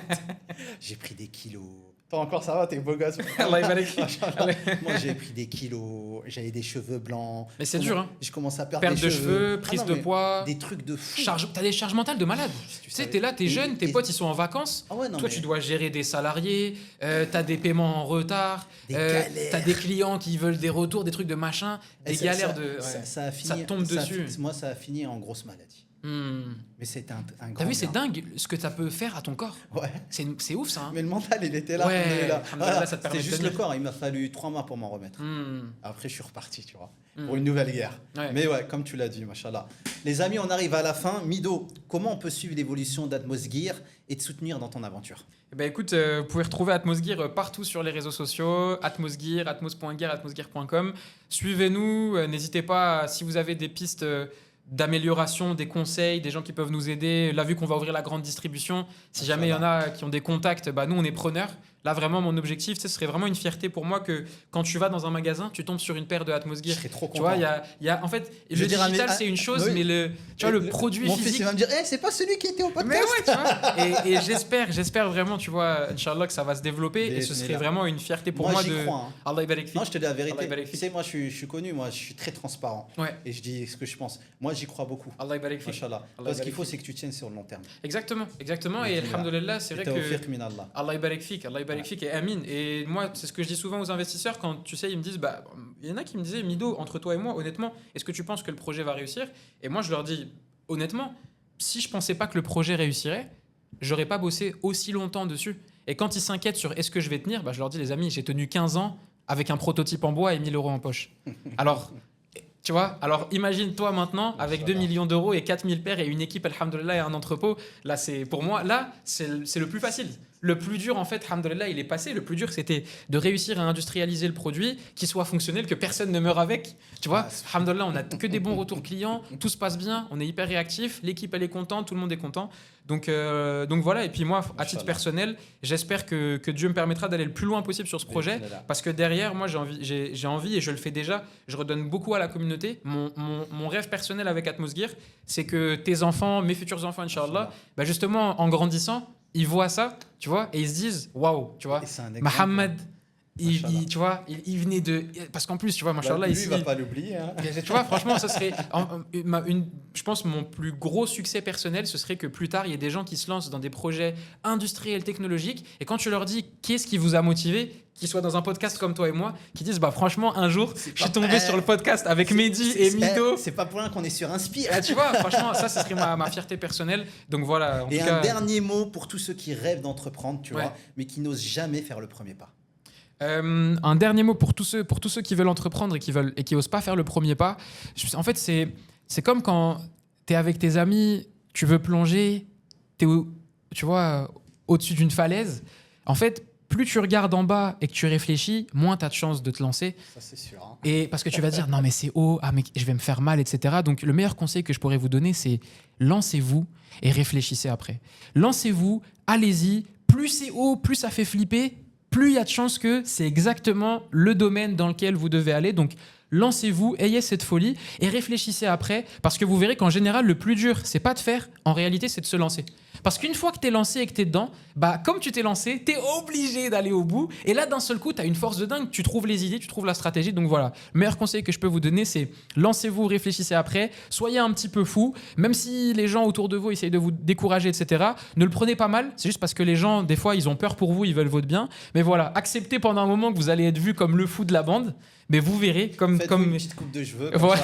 J'ai pris des kilos. Toi encore, ça va, t'es beau gosse. Moi, j'ai pris des kilos, j'avais des cheveux blancs. Mais c'est dur, hein. Je commençais à perdre Perte des de cheveux, prise de poids. Des trucs de fou. T'as des charges mentales de malade. Tu sais, t'es là, t'es jeune, tes potes, ils sont en vacances. Toi, tu dois gérer des salariés, t'as des paiements en retard, t'as des clients qui veulent des retours, des trucs de machin, des galères de... Ça tombe dessus. Moi, ça a fini en grosse maladie. Mais c'était un grand... T'as vu, c'est dingue ce que ça peut faire à ton corps. Ouais. C'est ouf, ça. Hein. Mais le mental, il était là. Ouais, voilà, c'était juste le corps. Il m'a fallu 3 mois pour m'en remettre. Après, je suis reparti, tu vois, pour une nouvelle guerre. Ouais. Mais ouais, comme tu l'as dit, machallah. Les amis, on arrive à la fin. Mido, comment on peut suivre l'évolution d'Atmosgear et te soutenir dans ton aventure? Écoute, vous pouvez retrouver Atmosgear partout sur les réseaux sociaux. Atmosgear, atmos.gear, atmosgear.com. Suivez-nous. N'hésitez pas, si vous avez des pistes... d'amélioration, des conseils, des gens qui peuvent nous aider. Là, vu qu'on va ouvrir la grande distribution, si jamais il y en a qui ont des contacts, nous, on est preneurs. Là, vraiment, mon objectif, ce serait vraiment une fierté pour moi que quand tu vas dans un magasin, tu tombes sur une paire de Atmosgear. Je serais trop content. Tu vois, en fait, le digital, c'est une chose, mais le produit mon physique... Mon fils, il va me dire, c'est pas celui qui était au podcast. Mais ouais, tu vois. Et j'espère vraiment, tu vois, Inch'Allah, que ça va se développer. Et ce serait vraiment une fierté pour moi de... Crois, hein. Allah Ibarak Fik. Non, je te dis la vérité. Tu sais, moi, je suis connu, moi, je suis très transparent. Ouais. Et je dis ce que je pense. Moi, j'y crois beaucoup. Allah Ibarak Fik. Machallah. Ce qu'il faut, c'est que tu tiennes sur le long terme. Exactement. Et alhamdoulilah, c'est vrai que... Allah Ibarak Fik. Allah Ibarak Fik et Amin. Et moi, c'est ce que je dis souvent aux investisseurs quand, tu sais, ils me disent, il y en a qui me disaient, Mido, entre toi et moi, honnêtement, est-ce que tu penses que le projet va réussir? Et moi, je leur dis, honnêtement, si je pensais pas que le projet réussirait, j'aurais pas bossé aussi longtemps dessus. Et quand ils s'inquiètent sur est-ce que je vais tenir, je leur dis, les amis, j'ai tenu 15 ans avec un prototype en bois et 1 000 € en poche. Alors... Tu vois, alors imagine-toi maintenant avec 2 millions d'euros et 4 000 paires et une équipe, alhamdoulilah, et un entrepôt. Là, pour moi, c'est le plus facile. Le plus dur, en fait, alhamdoulilah, il est passé. Le plus dur, c'était de réussir à industrialiser le produit, qu'il soit fonctionnel, que personne ne meure avec. Tu vois, alhamdoulilah, on n'a que des bons retours clients, tout se passe bien, on est hyper réactif, l'équipe, elle est contente, tout le monde est content. Donc voilà, et puis moi, à titre personnel, j'espère que Dieu me permettra d'aller le plus loin possible sur ce projet, parce que derrière, moi, j'ai envie, et je le fais déjà, je redonne beaucoup à la communauté. Mon rêve personnel avec Atmosgear, c'est que tes enfants, mes futurs enfants, Inch'Allah, justement, en grandissant, ils voient ça, tu vois, et ils se disent, waouh, tu vois, Mohamed, tu vois, il venait de... Parce qu'en plus, tu vois, machallah, ici... Lui, il va pas l'oublier. Hein. Tu vois, franchement, ça serait... je pense mon plus gros succès personnel, ce serait que plus tard, il y ait des gens qui se lancent dans des projets industriels, technologiques, et quand tu leur dis qu'est-ce qui vous a motivé, qu'ils soient dans un podcast comme toi et moi, qui disent, bah franchement, un jour, je suis tombé sur le podcast avec Mehdi et Mido. C'est pas pour rien qu'on est sur Inspire. Tu vois, franchement, ça, ce serait ma fierté personnelle. Donc voilà. Et un dernier mot pour tous ceux qui rêvent d'entreprendre, tu vois, mais qui n'osent jamais faire le premier pas. Un dernier mot pour tous ceux qui veulent entreprendre et qui osent pas faire le premier pas. En fait, c'est comme quand tu es avec tes amis, tu veux plonger, tu vois, au-dessus d'une falaise. En fait, plus tu regardes en bas et que tu réfléchis, moins tu as de chances de te lancer. Ça, c'est sûr. Hein. Et parce que tu vas dire, non, mais c'est haut, mais je vais me faire mal, etc. Donc, le meilleur conseil que je pourrais vous donner, c'est lancez-vous et réfléchissez après. Lancez-vous, allez-y. Plus c'est haut, plus ça fait flipper, plus il y a de chances que c'est exactement le domaine dans lequel vous devez aller. Donc, lancez-vous, ayez cette folie et réfléchissez après, parce que vous verrez qu'en général, le plus dur, c'est pas de faire, en réalité, c'est de se lancer. Parce qu'une fois que tu es lancé et que tu es dedans, bah, comme tu t'es lancé, tu es obligé d'aller au bout. Et là, d'un seul coup, tu as une force de dingue, tu trouves les idées, tu trouves la stratégie. Donc voilà, le meilleur conseil que je peux vous donner, c'est lancez-vous, réfléchissez après, soyez un petit peu fou, même si les gens autour de vous essayent de vous décourager, etc. Ne le prenez pas mal, c'est juste parce que les gens, des fois, ils ont peur pour vous, ils veulent votre bien. Mais voilà, acceptez pendant un moment que vous allez être vu comme le fou de la bande. Mais vous verrez comme une petite coupe de cheveux. Voilà.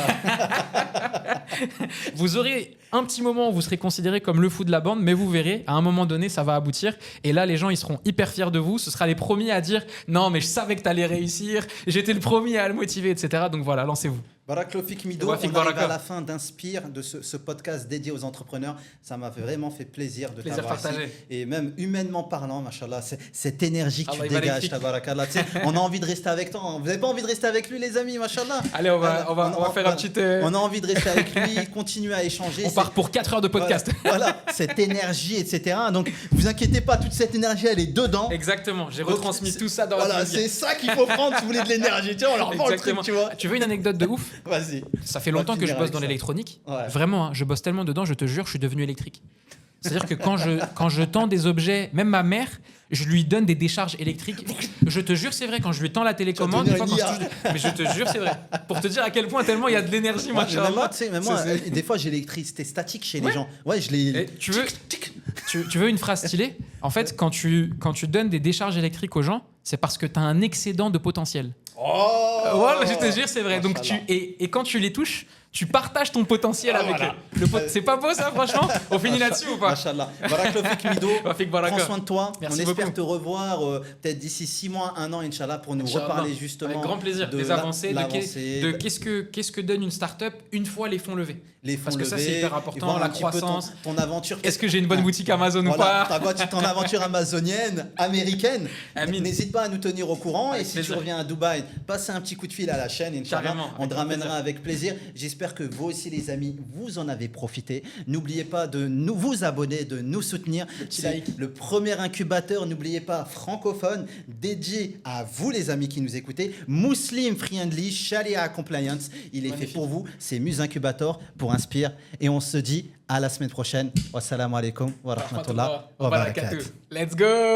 Vous aurez un petit moment où vous serez considéré comme le fou de la bande, mais vous verrez, à un moment donné, ça va aboutir. Et là, les gens, ils seront hyper fiers de vous. Ce sera les premiers à dire « Non, mais je savais que tu allais réussir. J'étais le premier à le motiver, etc. » Donc voilà, lancez-vous. Baraklofik Mido, on arrive à la fin d'Inspire, de ce podcast dédié aux entrepreneurs. Ça m'a vraiment fait plaisir de t'avoir ici. Et même humainement parlant, machallah, cette énergie que tu dégages, tabarakallah. On a envie de rester avec toi. Vous n'avez pas envie de rester avec lui, les amis, machallah? Allez, on va faire un petit... On a envie de rester avec lui, continuer à échanger. On part pour 4 heures de podcast. Voilà, cette énergie, etc. Donc, vous inquiétez pas, toute cette énergie, elle est dedans. Exactement, j'ai retransmis tout ça dans la Voilà, c'est ça qu'il faut prendre si vous voulez de l'énergie. Tu vois, on leur vend le truc, tu vois. Tu veux une anecdote de ouf? Vas-y. Ça fait longtemps que je bosse dans l'électronique. Ouais. Vraiment, hein, je bosse tellement dedans, je te jure, je suis devenu électrique. C'est-à-dire que quand je tends des objets, même ma mère, je lui donne des décharges électriques. Je te jure, c'est vrai, quand je lui tends la télécommande, mais je te jure, c'est vrai. Pour te dire à quel point tellement il y a de l'énergie, moi. Moi, des fois, j'ai l'électricité statique chez les gens. Ouais, je l'ai. Tu veux une phrase stylée? En fait, quand tu donnes des décharges électriques aux gens, c'est parce que tu as un excédent de potentiel. Oh, ouais, je te jure, c'est vrai. Donc et quand tu les touches, tu partages ton potentiel avec eux. C'est pas beau ça, franchement? On finit là-dessus ou pas? Machallah. Baraklofik Mido, prends soin de toi. Merci on espère beaucoup. te revoir peut-être d'ici 6 mois, 1 an, Inch'Allah, pour nous reparler justement. Avec grand plaisir. Des avancées, de qu'est-ce que donne une start-up une fois les fonds levés. Parce que ça, c'est hyper important, la croissance. Ton aventure. Est-ce que j'ai une bonne boutique Amazon ou pas? Ton aventure amazonienne, américaine. N'hésite pas à nous tenir au courant. Et si tu reviens à Dubaï, passe un petit coup de fil à la chaîne, Inch'Allah. On te ramènera avec plaisir. J'espère que vous aussi, les amis, vous en avez profité. N'oubliez pas de vous abonner, de nous soutenir. C'est le premier incubateur, n'oubliez pas, francophone, dédié à vous, les amis qui nous écoutez. Muslim Friendly, Sharia Compliance. Il est fait pour vous. C'est Muse Incubator pour Inspire. Et on se dit à la semaine prochaine. Wassalamu alaikum wa rahmatullah wa barakatuh. Let's go.